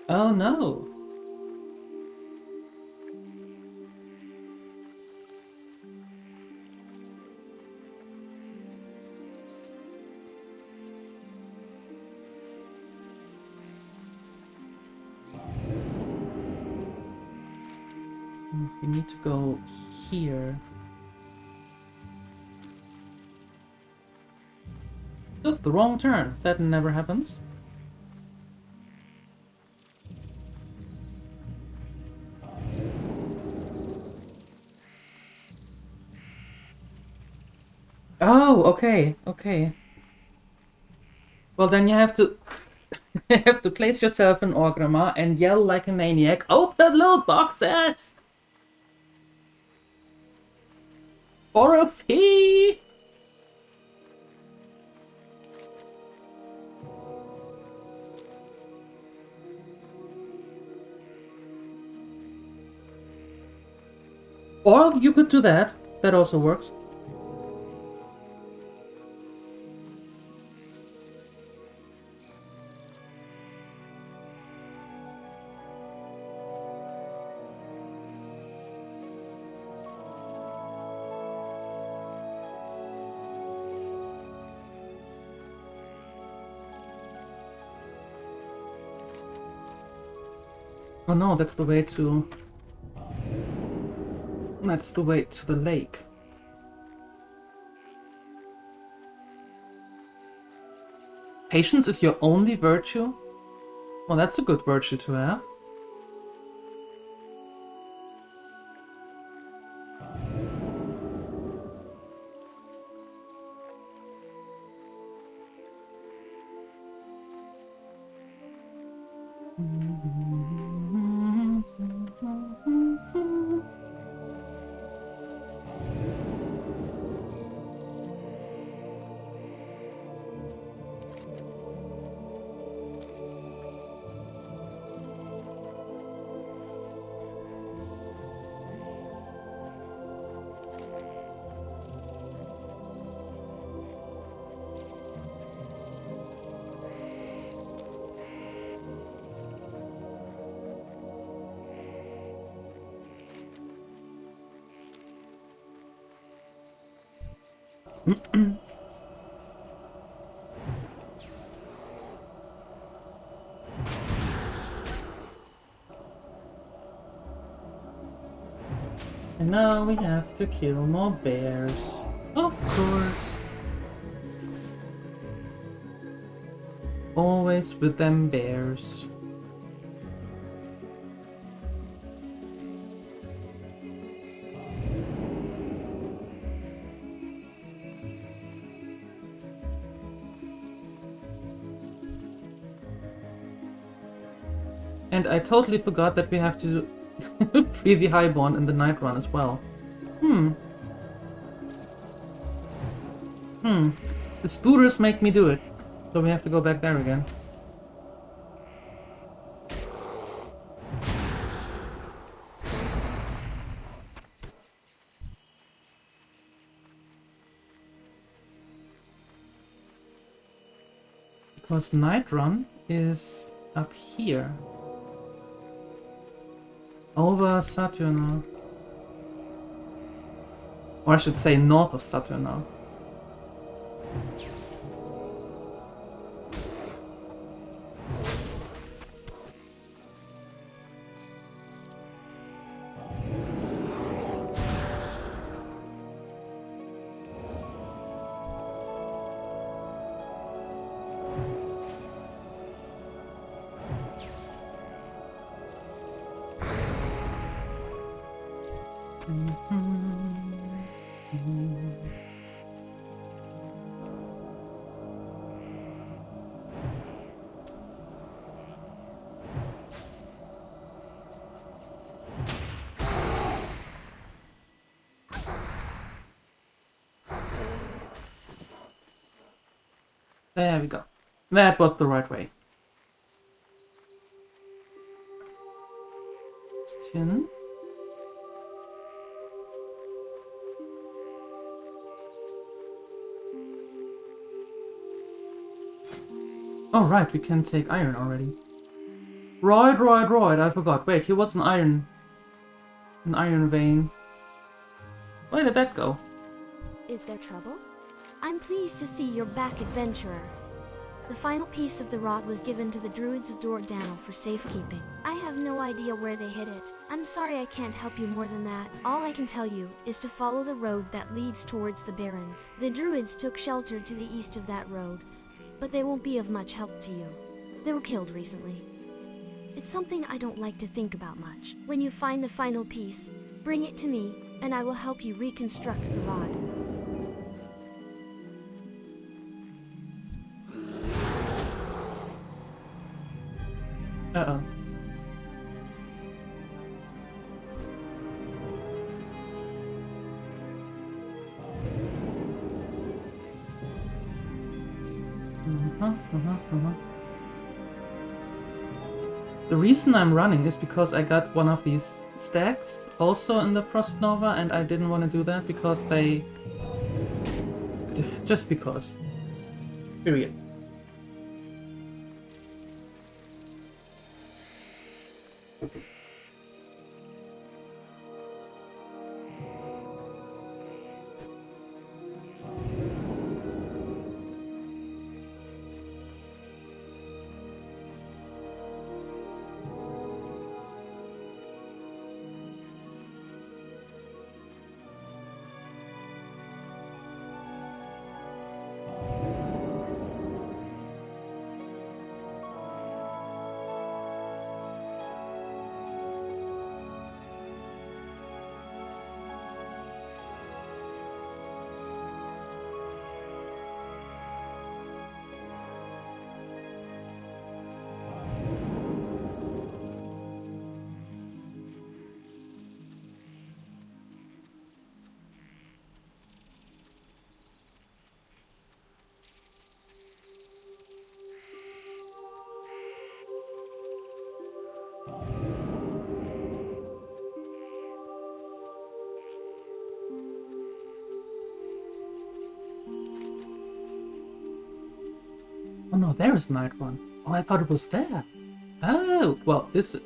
Oh no. We need to go here. Took the wrong turn. That never happens. Oh, okay, okay. Well, then you have to you have to place yourself in Orgrimmar and yell like a maniac, "Open loot boxes! For a fee!" Or you could do that. That also works. Oh no, that's the way to... That's the way to the lake. Patience is your only virtue? Well, that's a good virtue to have. And now we have to kill more bears. Of course. Always with them bears. And I totally forgot that we have to Free the Highborn in the night run as well. The spooters make me do it. So we have to go back there again. Because night run is up here. Over Saturn. Or I should say north of Saturn now. There we go. That was the right way. Question. Oh right, we can take iron already. Right, I forgot. Wait, here was an iron vein. Where did that go? Is there trouble? I'm pleased to see you're back, adventurer. The final piece of the rod was given to the druids of Dordano for safekeeping. I have no idea where they hid it. I'm sorry I can't help you more than that. All I can tell you is to follow the road that leads towards the Barrens. The druids took shelter to the east of that road, but they won't be of much help to you. They were killed recently. It's something I don't like to think about much. When you find the final piece, bring it to me, and I will help you reconstruct the rod. Uh-oh. The reason I'm running is because I got one of these stacks also in the Frost Nova, and I didn't want to do that because they... Just because. Period. Oh no, there's Night Run. Oh, I thought it was there. Oh, well, this...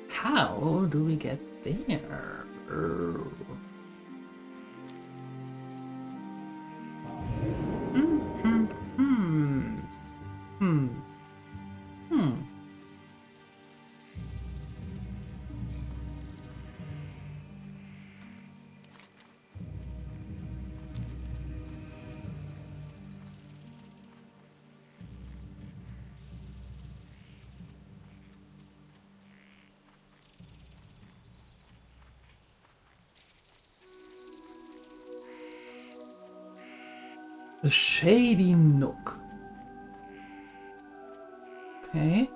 How do we get there? The Shady Nook. Okay.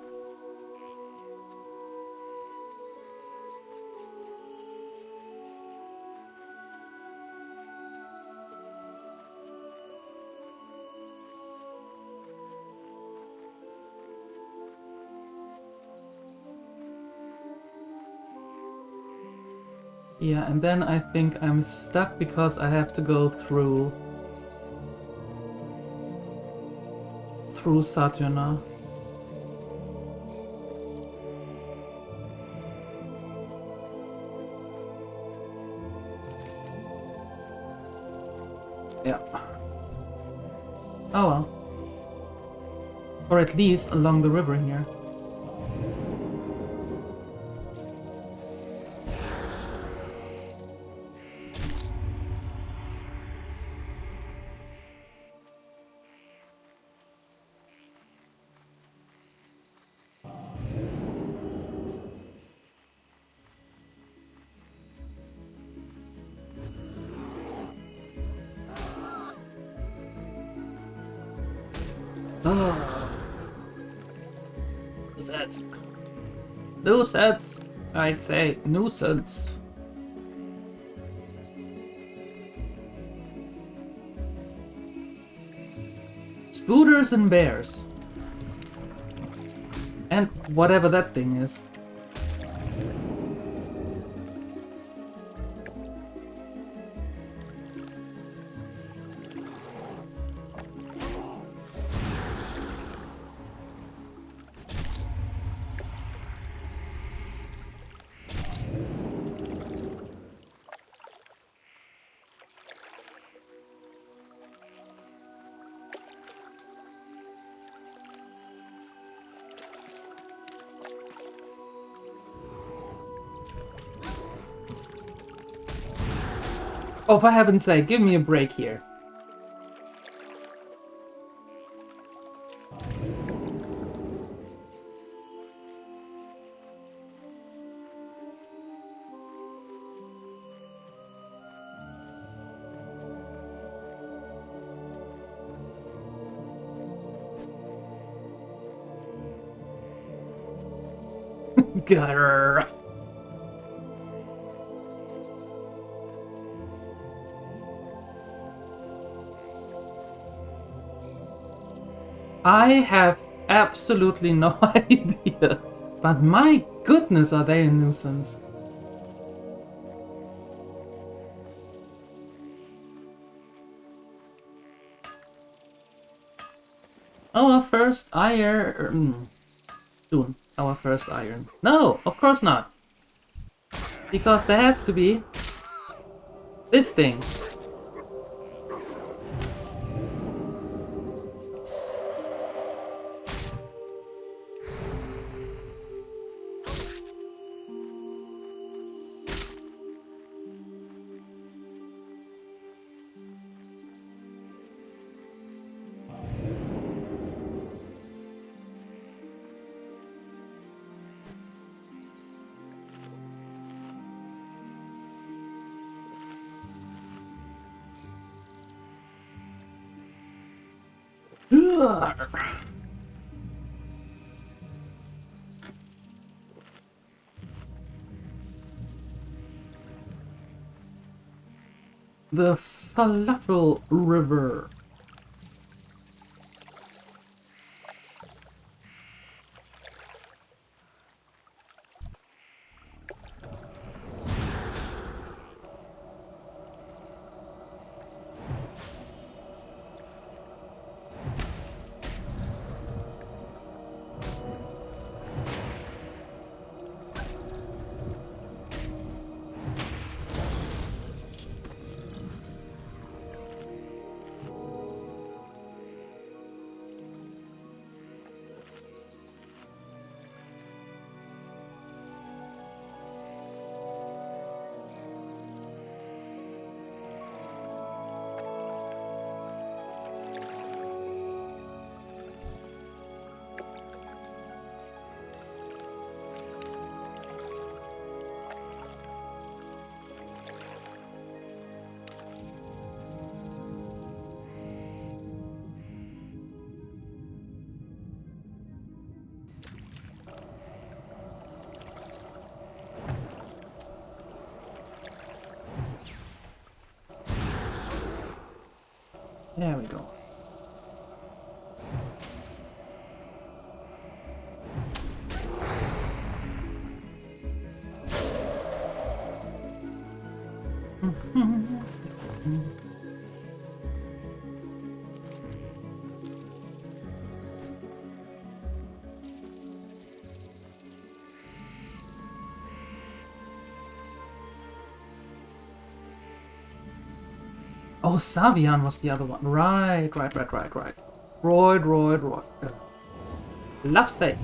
Yeah, and then I think I'm stuck because I have to go through Saturna. Yeah. Oh well. Or at least along the river here. Oh. Nuisance. Nuisance! I'd say nuisance. Spooters and bears. And whatever that thing is. Oh, for heaven's sake, give me a break here. Gutter. I have absolutely no idea, but my goodness are they a nuisance. Our first iron... Soon, our first iron. No, of course not. Because there has to be this thing. The Falafel River. There we go. Oh, Savian was the other one. Right. Royd. Love's sake.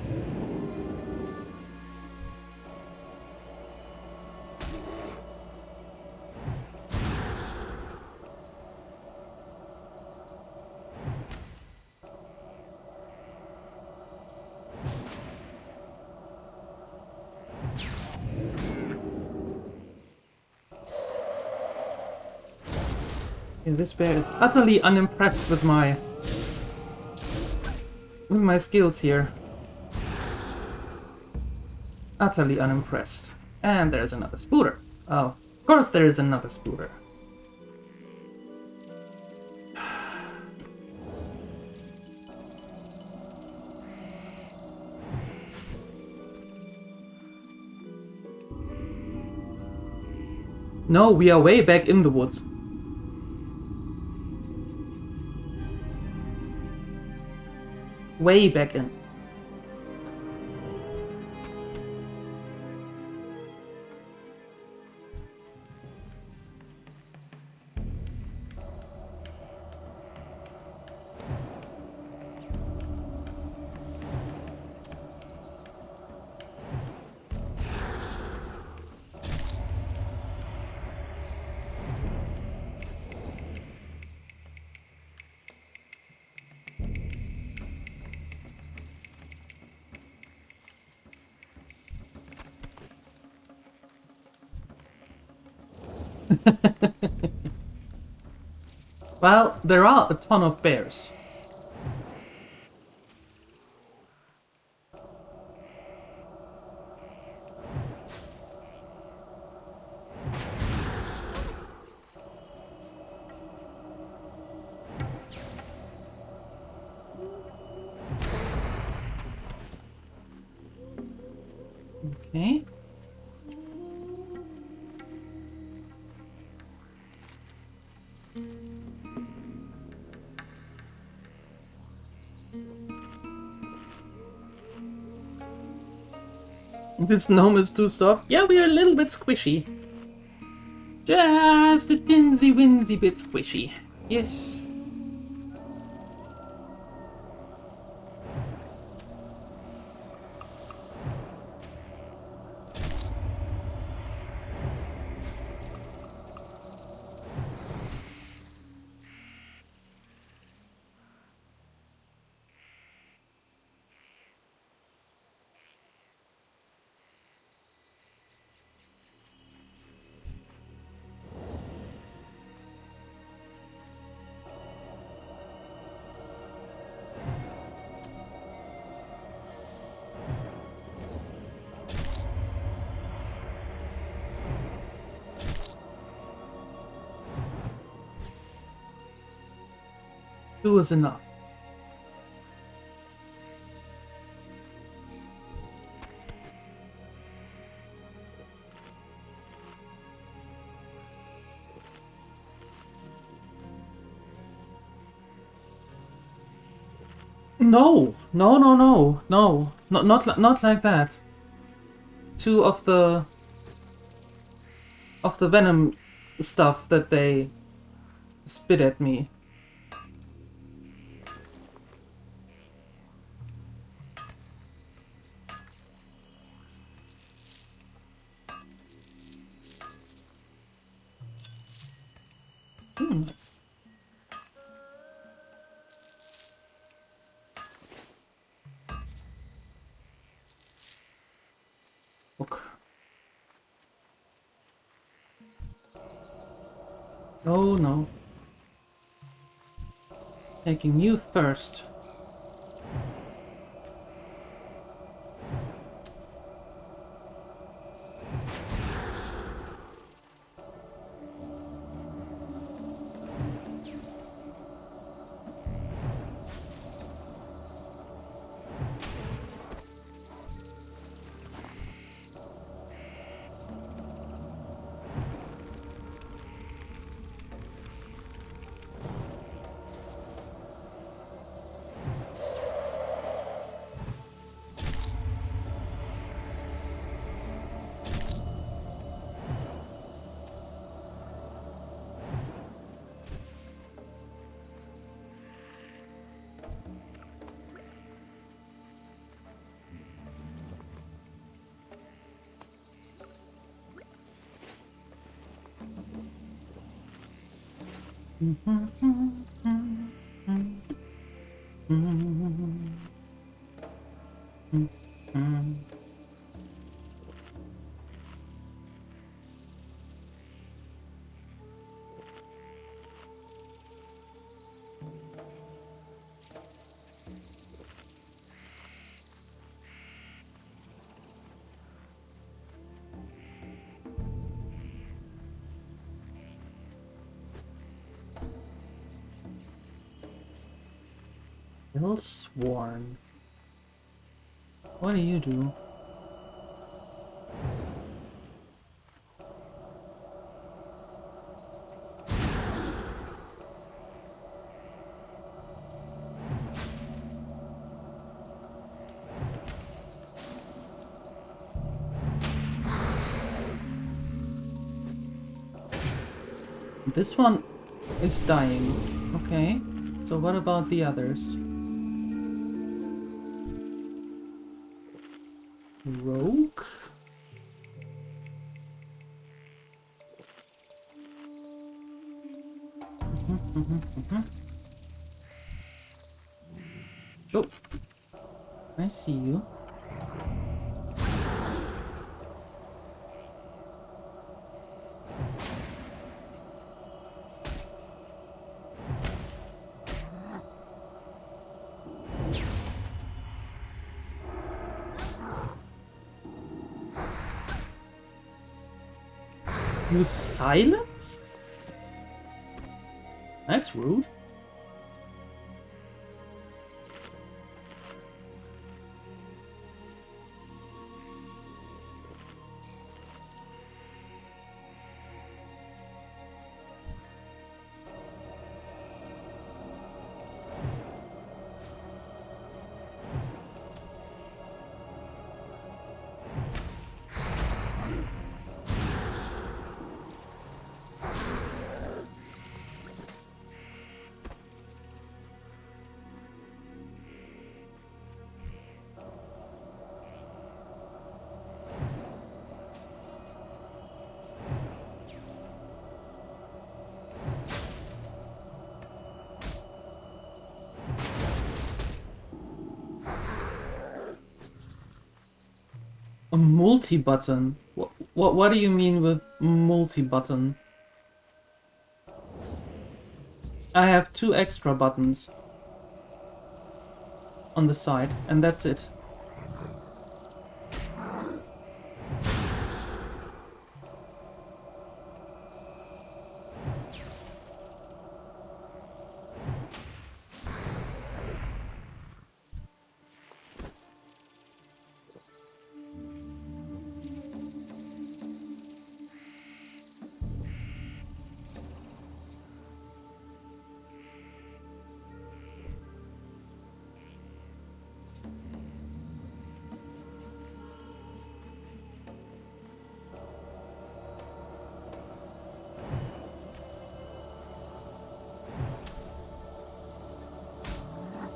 Yeah, this bear is utterly unimpressed with my skills here. Utterly unimpressed. And there's another spooter. Oh, of course there is another spooter. No, we are way back in the woods. Way back in. Well, there are a ton of bears. Okay. This gnome is too soft. Yeah, we are a little bit squishy. Just a tinsy winsy bit squishy. Yes. Two is enough. No, not like that. Two of the venom stuff that they spit at me. Nice. Look. Oh no. Taking you first. Sworn. What do you do? This one is dying. Okay. So what about the others? Rogue? Oh, I see you. Use silence? That's rude. A multi-button? What do you mean with multi-button? I have 2 extra buttons on the side, and that's it.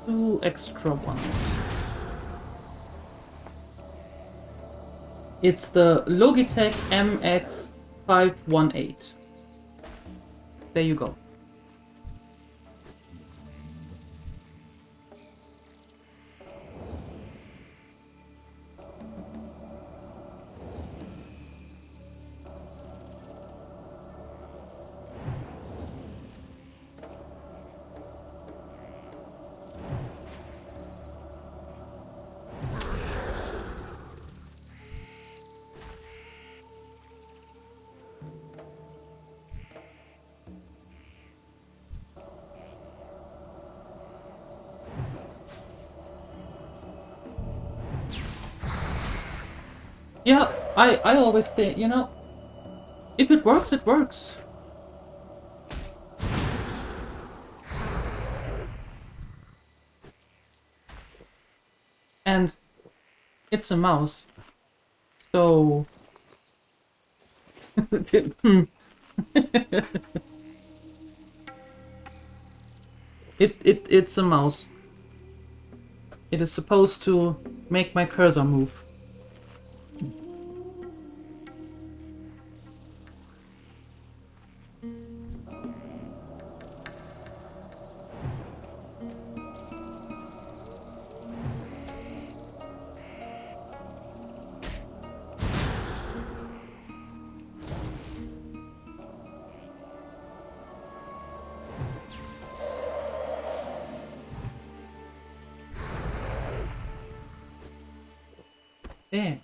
Two extra ones. It's the Logitech MX518. There you go. Yeah, I always think, you know, if it works, it works. And it's a mouse. So it's a mouse. It is supposed to make my cursor move. There.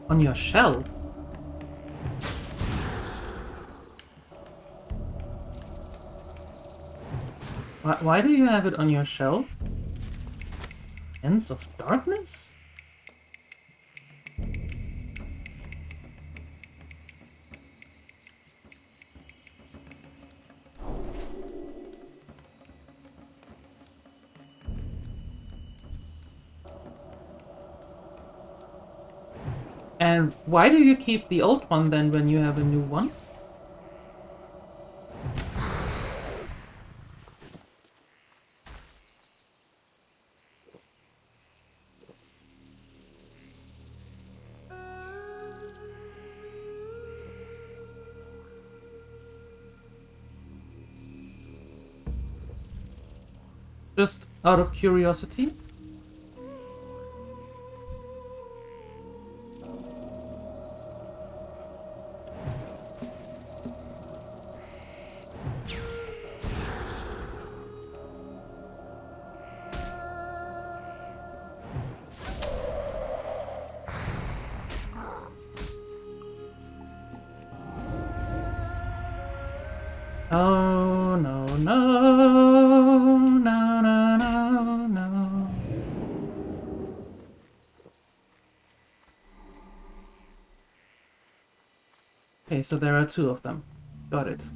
On your shell? Why do you have it on your shell? Ends of Darkness? And why do you keep the old one then when you have a new one? Just out of curiosity? Oh, no, no, no, no, no, no. Okay, so there are two of them. Got it.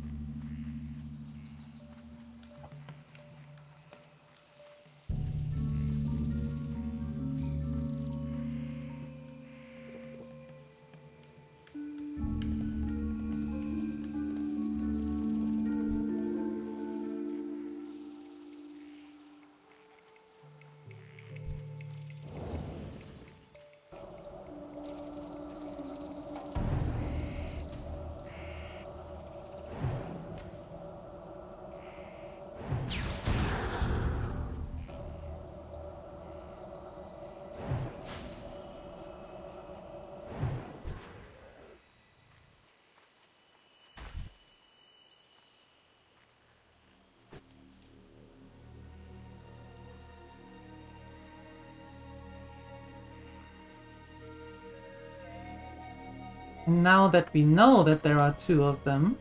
Now that we know that there are two of them,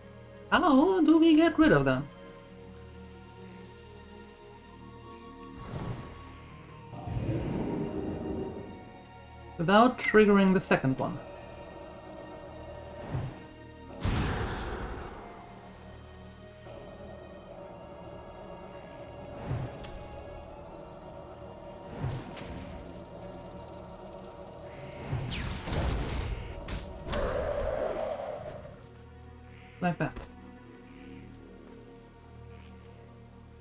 how do we get rid of them? Without triggering the second one. Like that.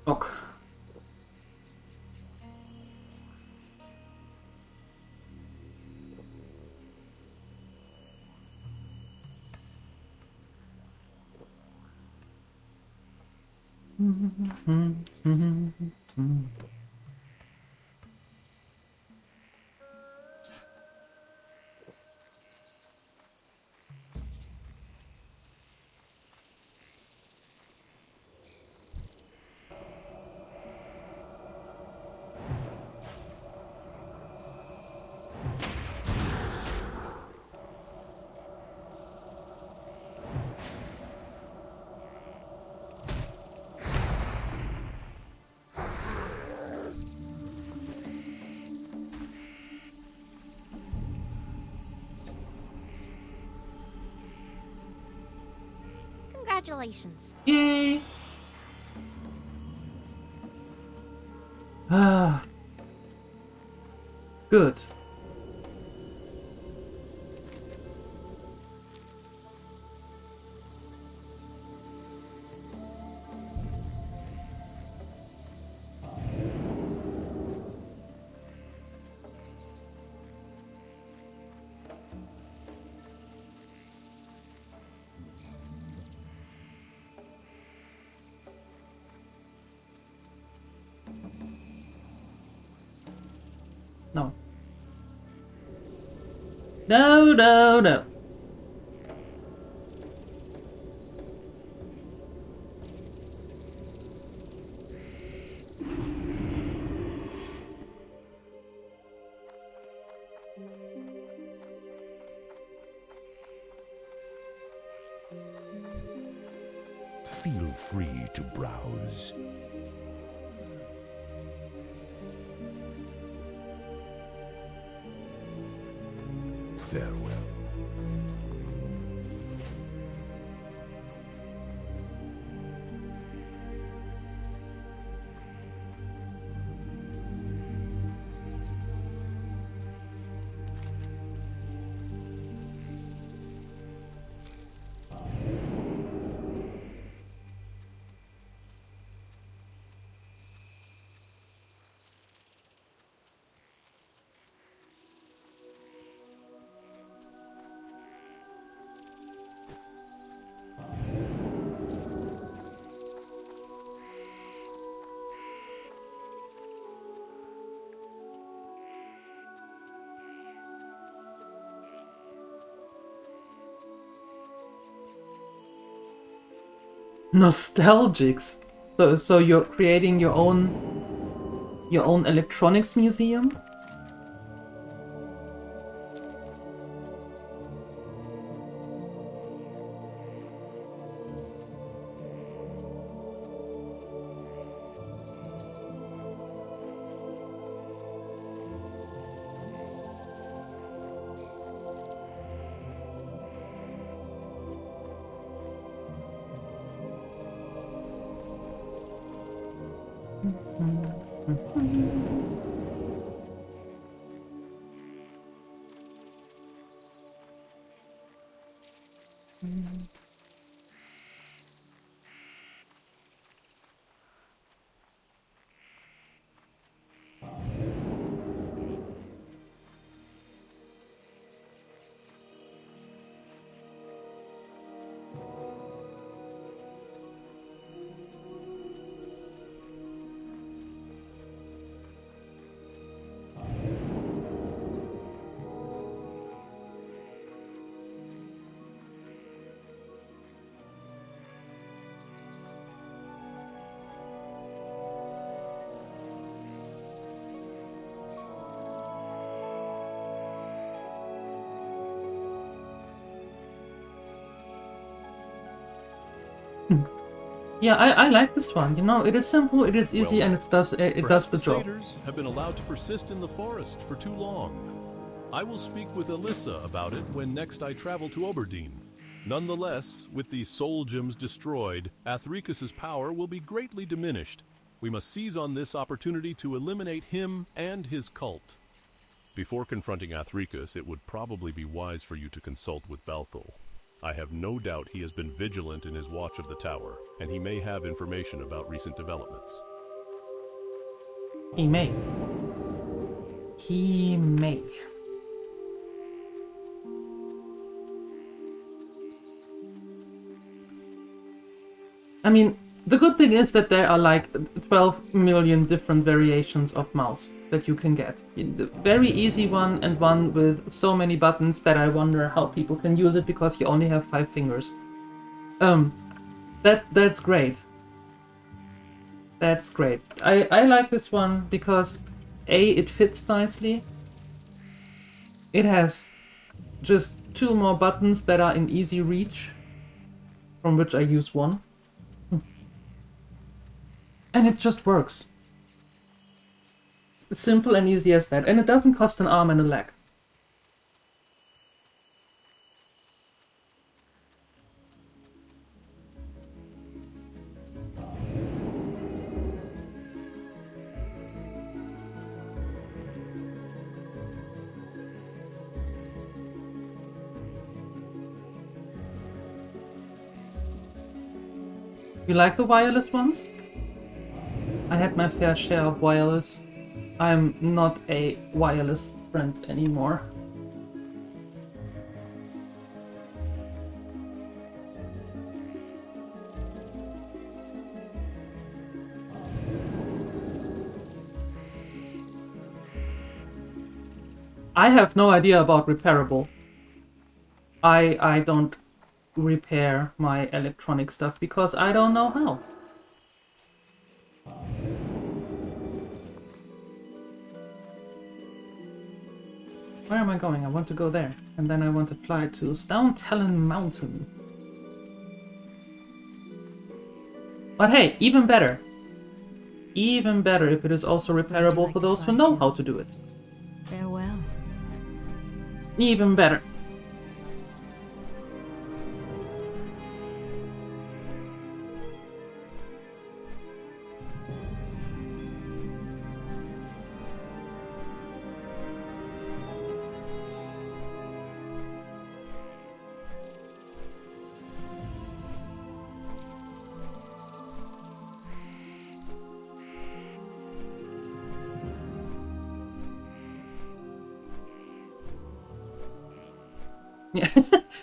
Ok. Congratulations. Yay! Ah. Good. No. No, no, no. Feel free to browse. Farewell. Nostalgics. So you're creating your own electronics museum? Yeah, I like this one. You know, it is simple, it is easy, and it does the job. Satyrs have been allowed to persist in the forest for too long. I will speak with Alyssa about it when next I travel to Oberdeen. Nonetheless, with the soul gems destroyed, Athricus' power will be greatly diminished. We must seize on this opportunity to eliminate him and his cult. Before confronting Athricus, it would probably be wise for you to consult with Balthul. I have no doubt he has been vigilant in his watch of the tower, and he may have information about recent developments. He may. He may. I mean, the good thing is that there are like 12 million different variations of mouse that you can get. The very easy one and one with so many buttons that I wonder how people can use it because you only have 5 fingers. That's great. That's great. I like this one because A, it fits nicely. It has just 2 more buttons that are in easy reach, from which I use one. And it just works. Simple and easy as that. And it doesn't cost an arm and a leg. You like the wireless ones? I had my fair share of wireless. I'm not a wireless friend anymore. I have no idea about repairable. I don't repair my electronic stuff because I don't know how. Where am I going? I want to go there. And then I want to fly to Stone Talon Mountain. But hey, even better. Even better if it is also repairable for those who know how to do it. Farewell. Even better.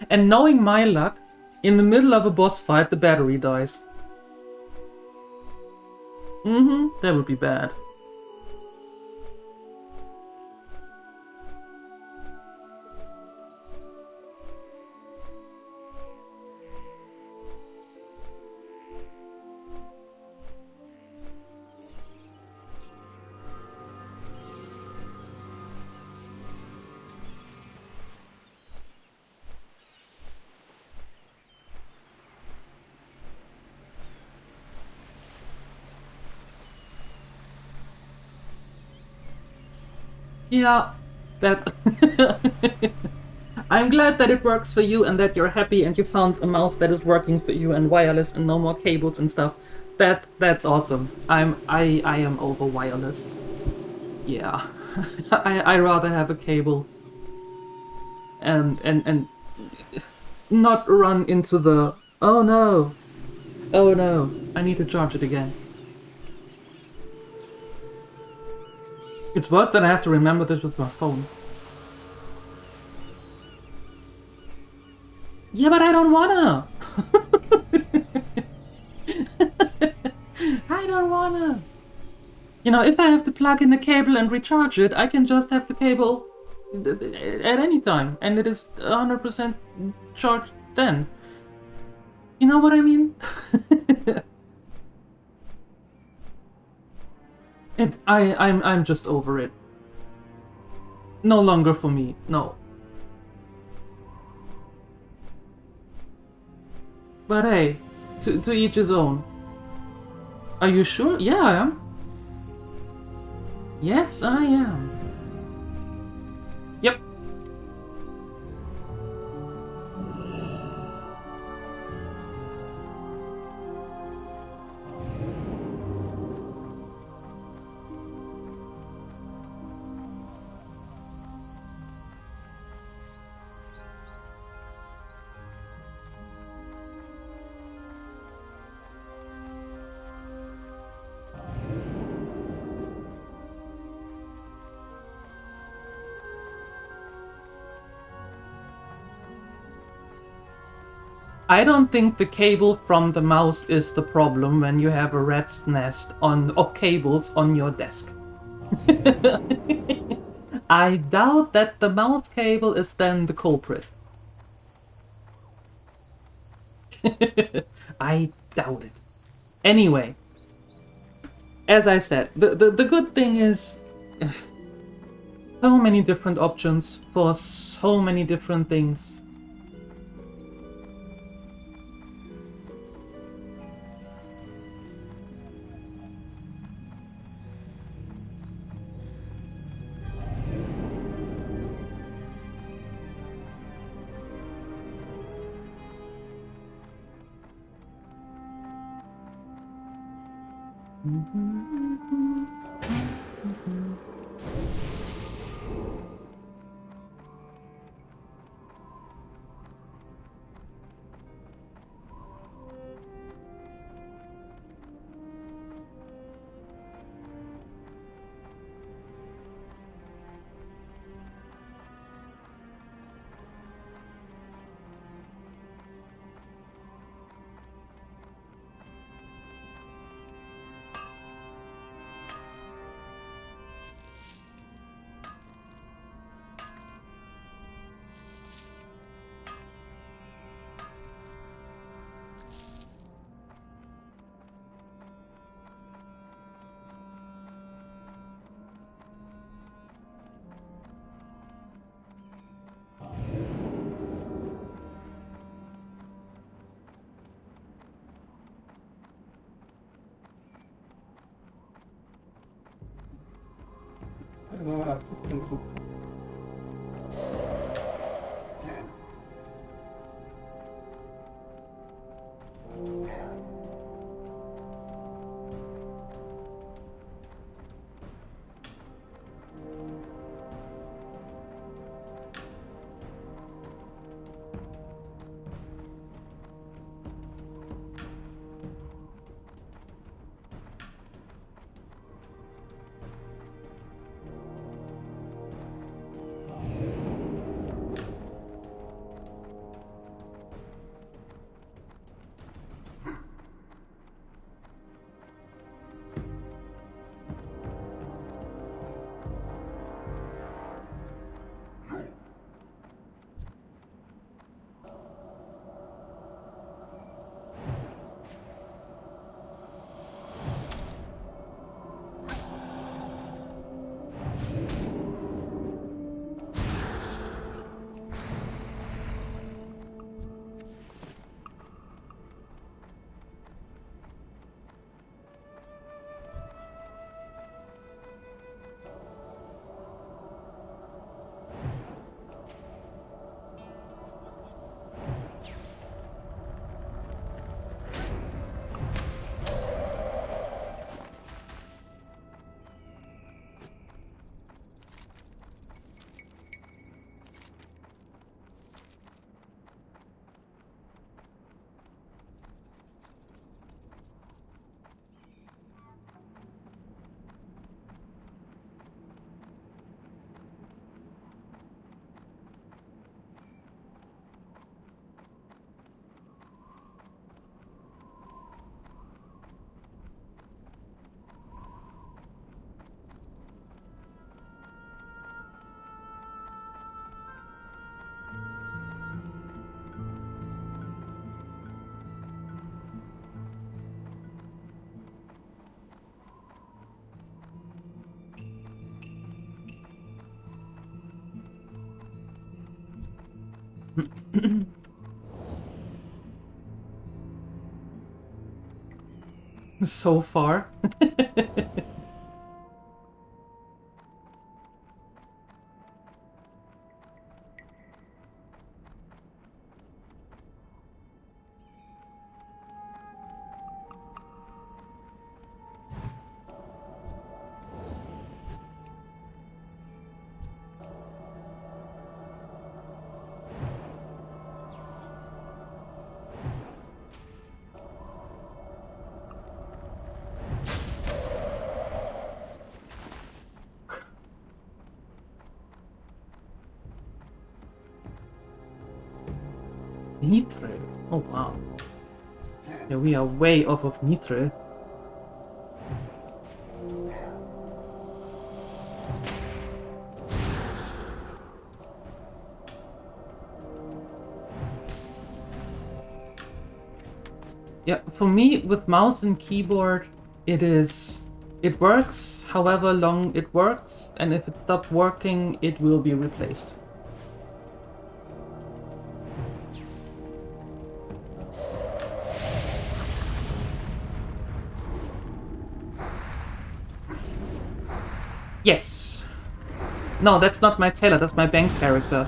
And knowing my luck, in the middle of a boss fight, the battery dies. That would be bad. Yeah, that... I'm glad that it works for you and that you're happy and you found a mouse that is working for you and wireless and no more cables and stuff. That's awesome. I am over wireless. Yeah. I rather have a cable and not run into the oh no. Oh no. I need to charge it again. It's worse than I have to remember this with my phone. Yeah, but I don't wanna! I don't wanna! You know, if I have to plug in the cable and recharge it, I can just have the cable at any time, and it is 100% charged then. You know what I mean? I'm just over it. No longer for me, no. But hey, to each his own. Are you sure? Yeah, I am. Yes, I am. Yep. I don't think the cable from the mouse is the problem when you have a rat's nest of cables on your desk. I doubt that the mouse cable is then the culprit. I doubt it. Anyway, as I said, the good thing is so many different options for so many different things. So far. Mithril. Oh wow. Yeah, we are way off of Mithril. Yeah, for me, with mouse and keyboard, it works however long it works, and if it stops working, it will be replaced. Yes! No, that's not my tailor, that's my bank character.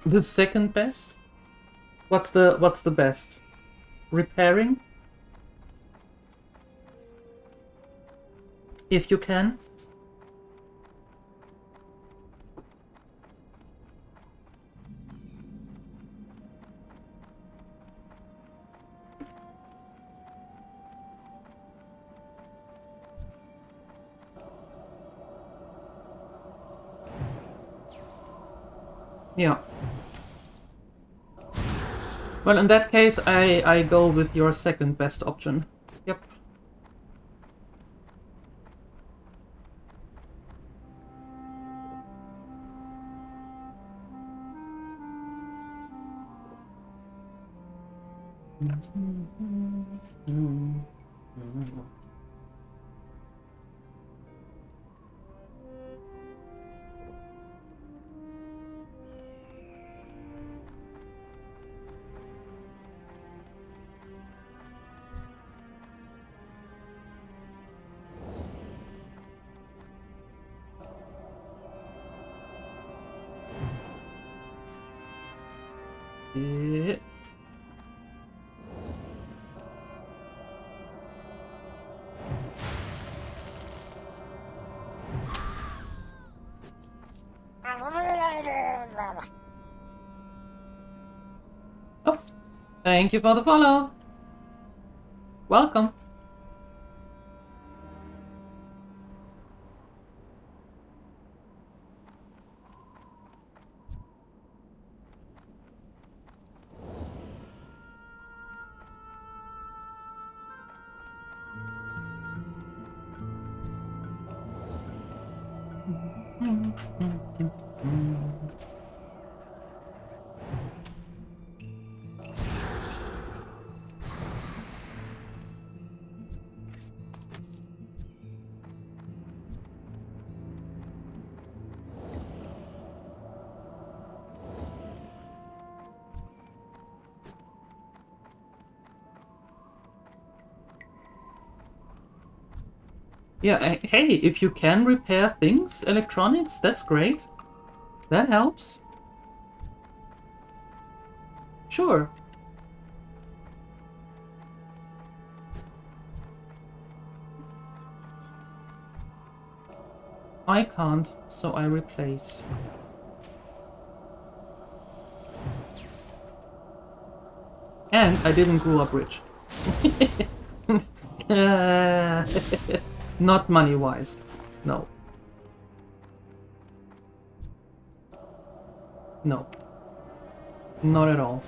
The second best? What's the best? Repairing? If you can. Yeah. Well, in that case, I go with your second best option. Yep. Yeah. Oh, thank you for the follow. Welcome. Yeah, hey, if you can repair things, electronics, that's great. That helps. Sure. I can't, so I replace. And I didn't grow up rich. Not money-wise. No. No. Not at all.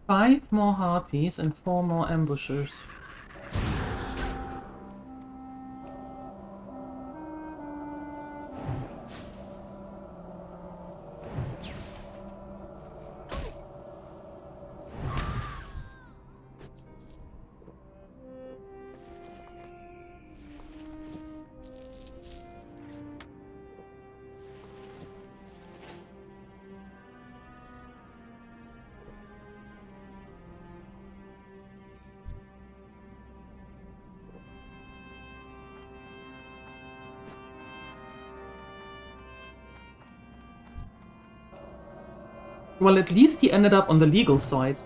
Five more harpies and 4 more ambushers. Well, at least he ended up on the legal side.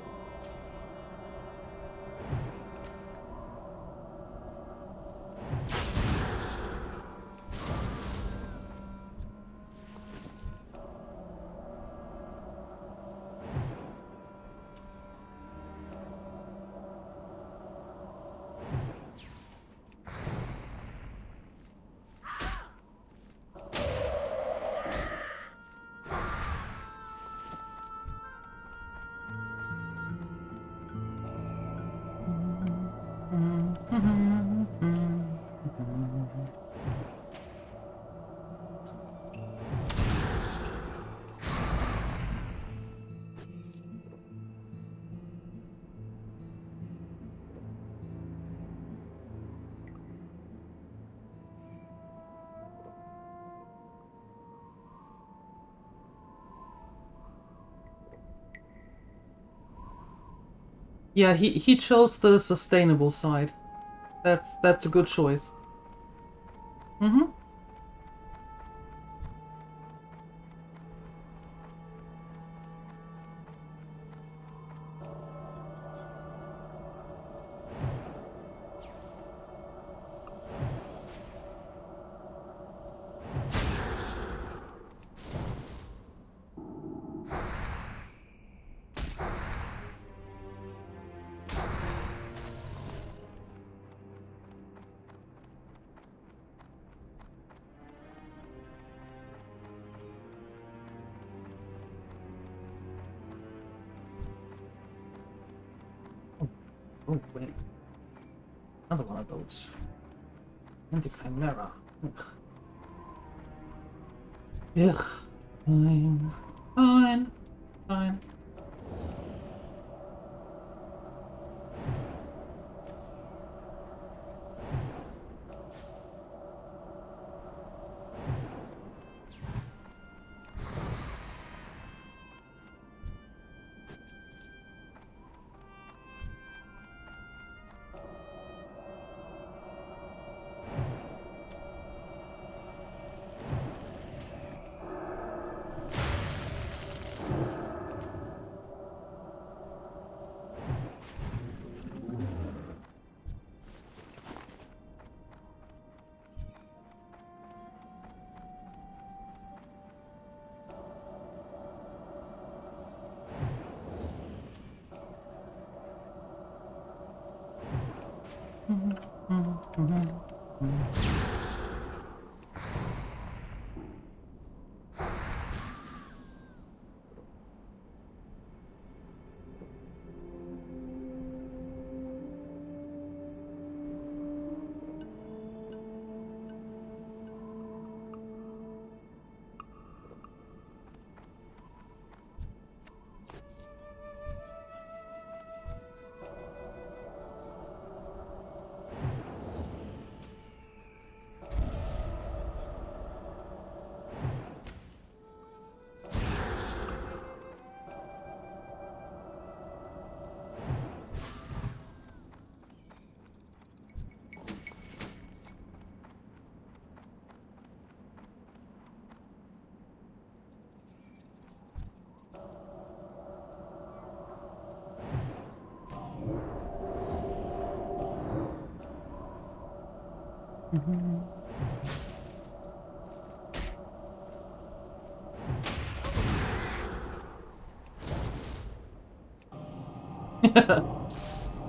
Yeah, he chose the sustainable side. That's a good choice. Mm-hmm. Oh, wait. Another one of those. And the Chimera. Ugh. Fine. Fine. Fine.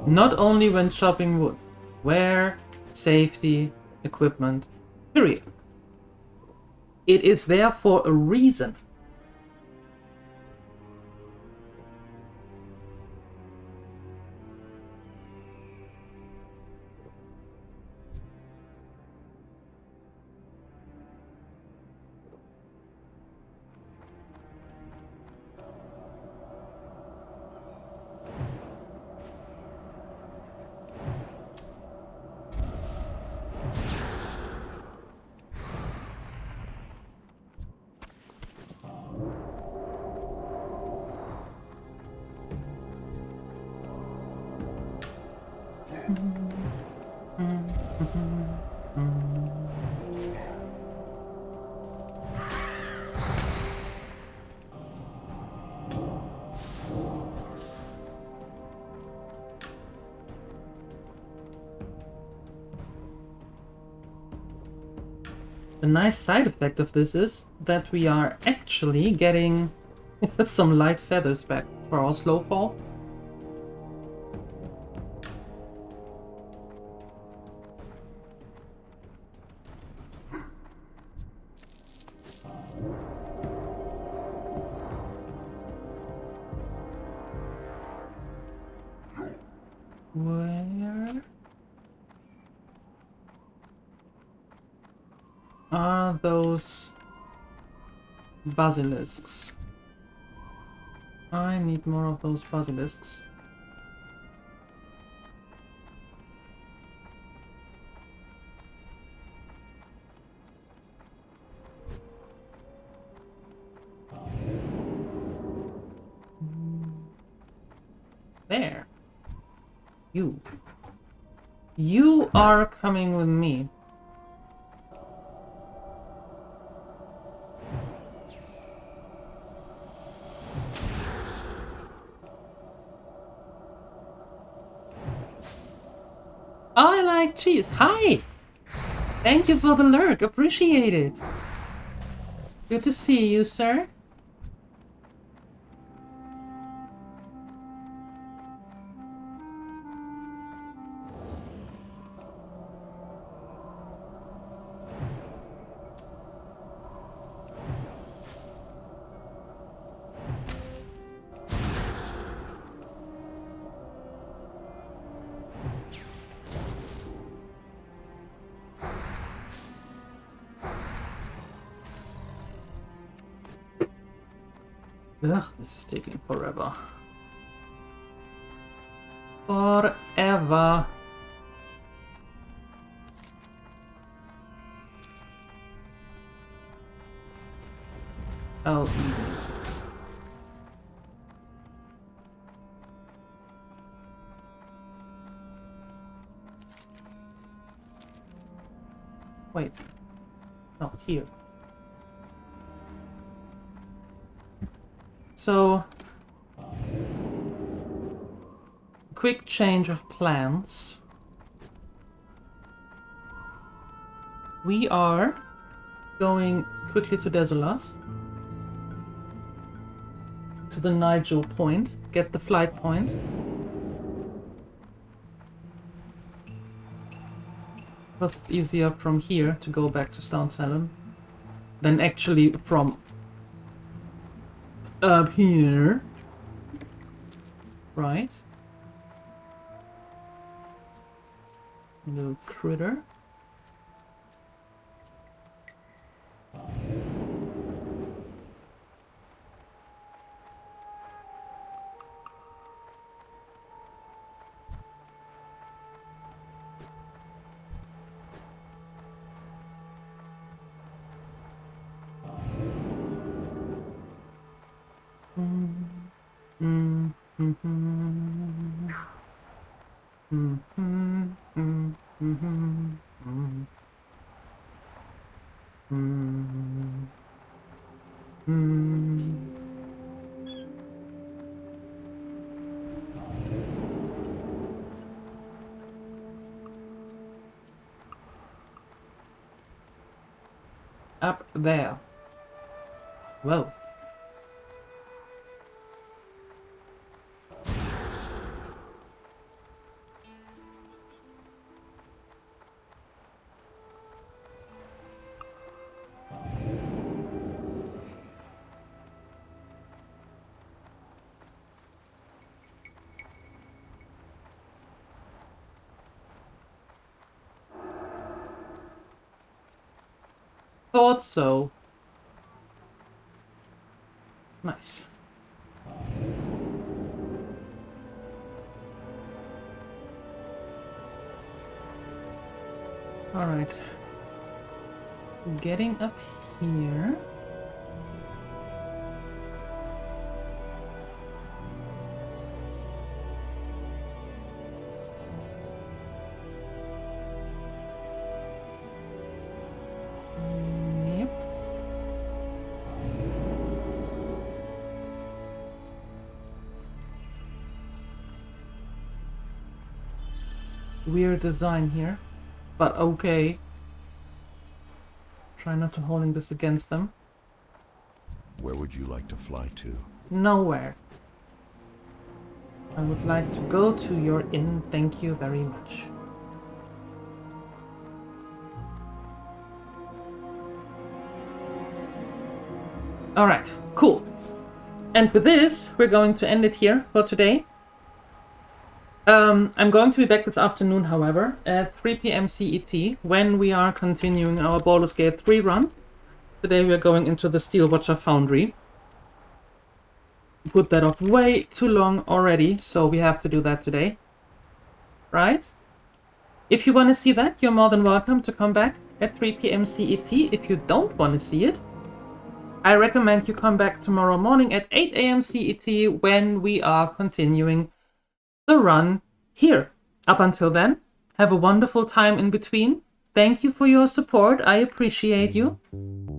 Not only when chopping wood. Wear, safety, equipment, period. It is there for a reason. The nice side effect of this is that we are actually getting some light feathers back for our slow fall. Where are those basilisks? I need more of those basilisks. There. You are coming with me. I like cheese. Hi! Thank you for the lurk. Appreciate it. Good to see you, sir. Ugh, this is taking forever. Forever. Oh. Wait. No, here. So, quick change of plans. We are going quickly to Desolas, to the Nigel point, get the flight point. Because it's easier from here to go back to Stone Salon than actually from up here, right? Little critter. Up there. Whoa. Thought so. Nice. All right. Getting up here. Weird design here, but okay. Try not to holding this against them. Where would you like to fly to? Nowhere. I would like to go to your inn, thank you very much. Alright, cool. And with this, we're going to end it here for today. I'm going to be back this afternoon, however, at 3 PM CET, when we are continuing our Baldur's Gate 3 run. Today we are going into the Steelwatcher Foundry. Put that off way too long already, so we have to do that today. Right? If you want to see that, you're more than welcome to come back at 3 PM CET. If you don't want to see it, I recommend you come back tomorrow morning at 8 AM CET when we are continuing the run here. Up until then, have a wonderful time in between. Thank you for your support. I appreciate you.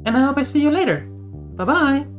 And I hope I see you later. Bye-bye.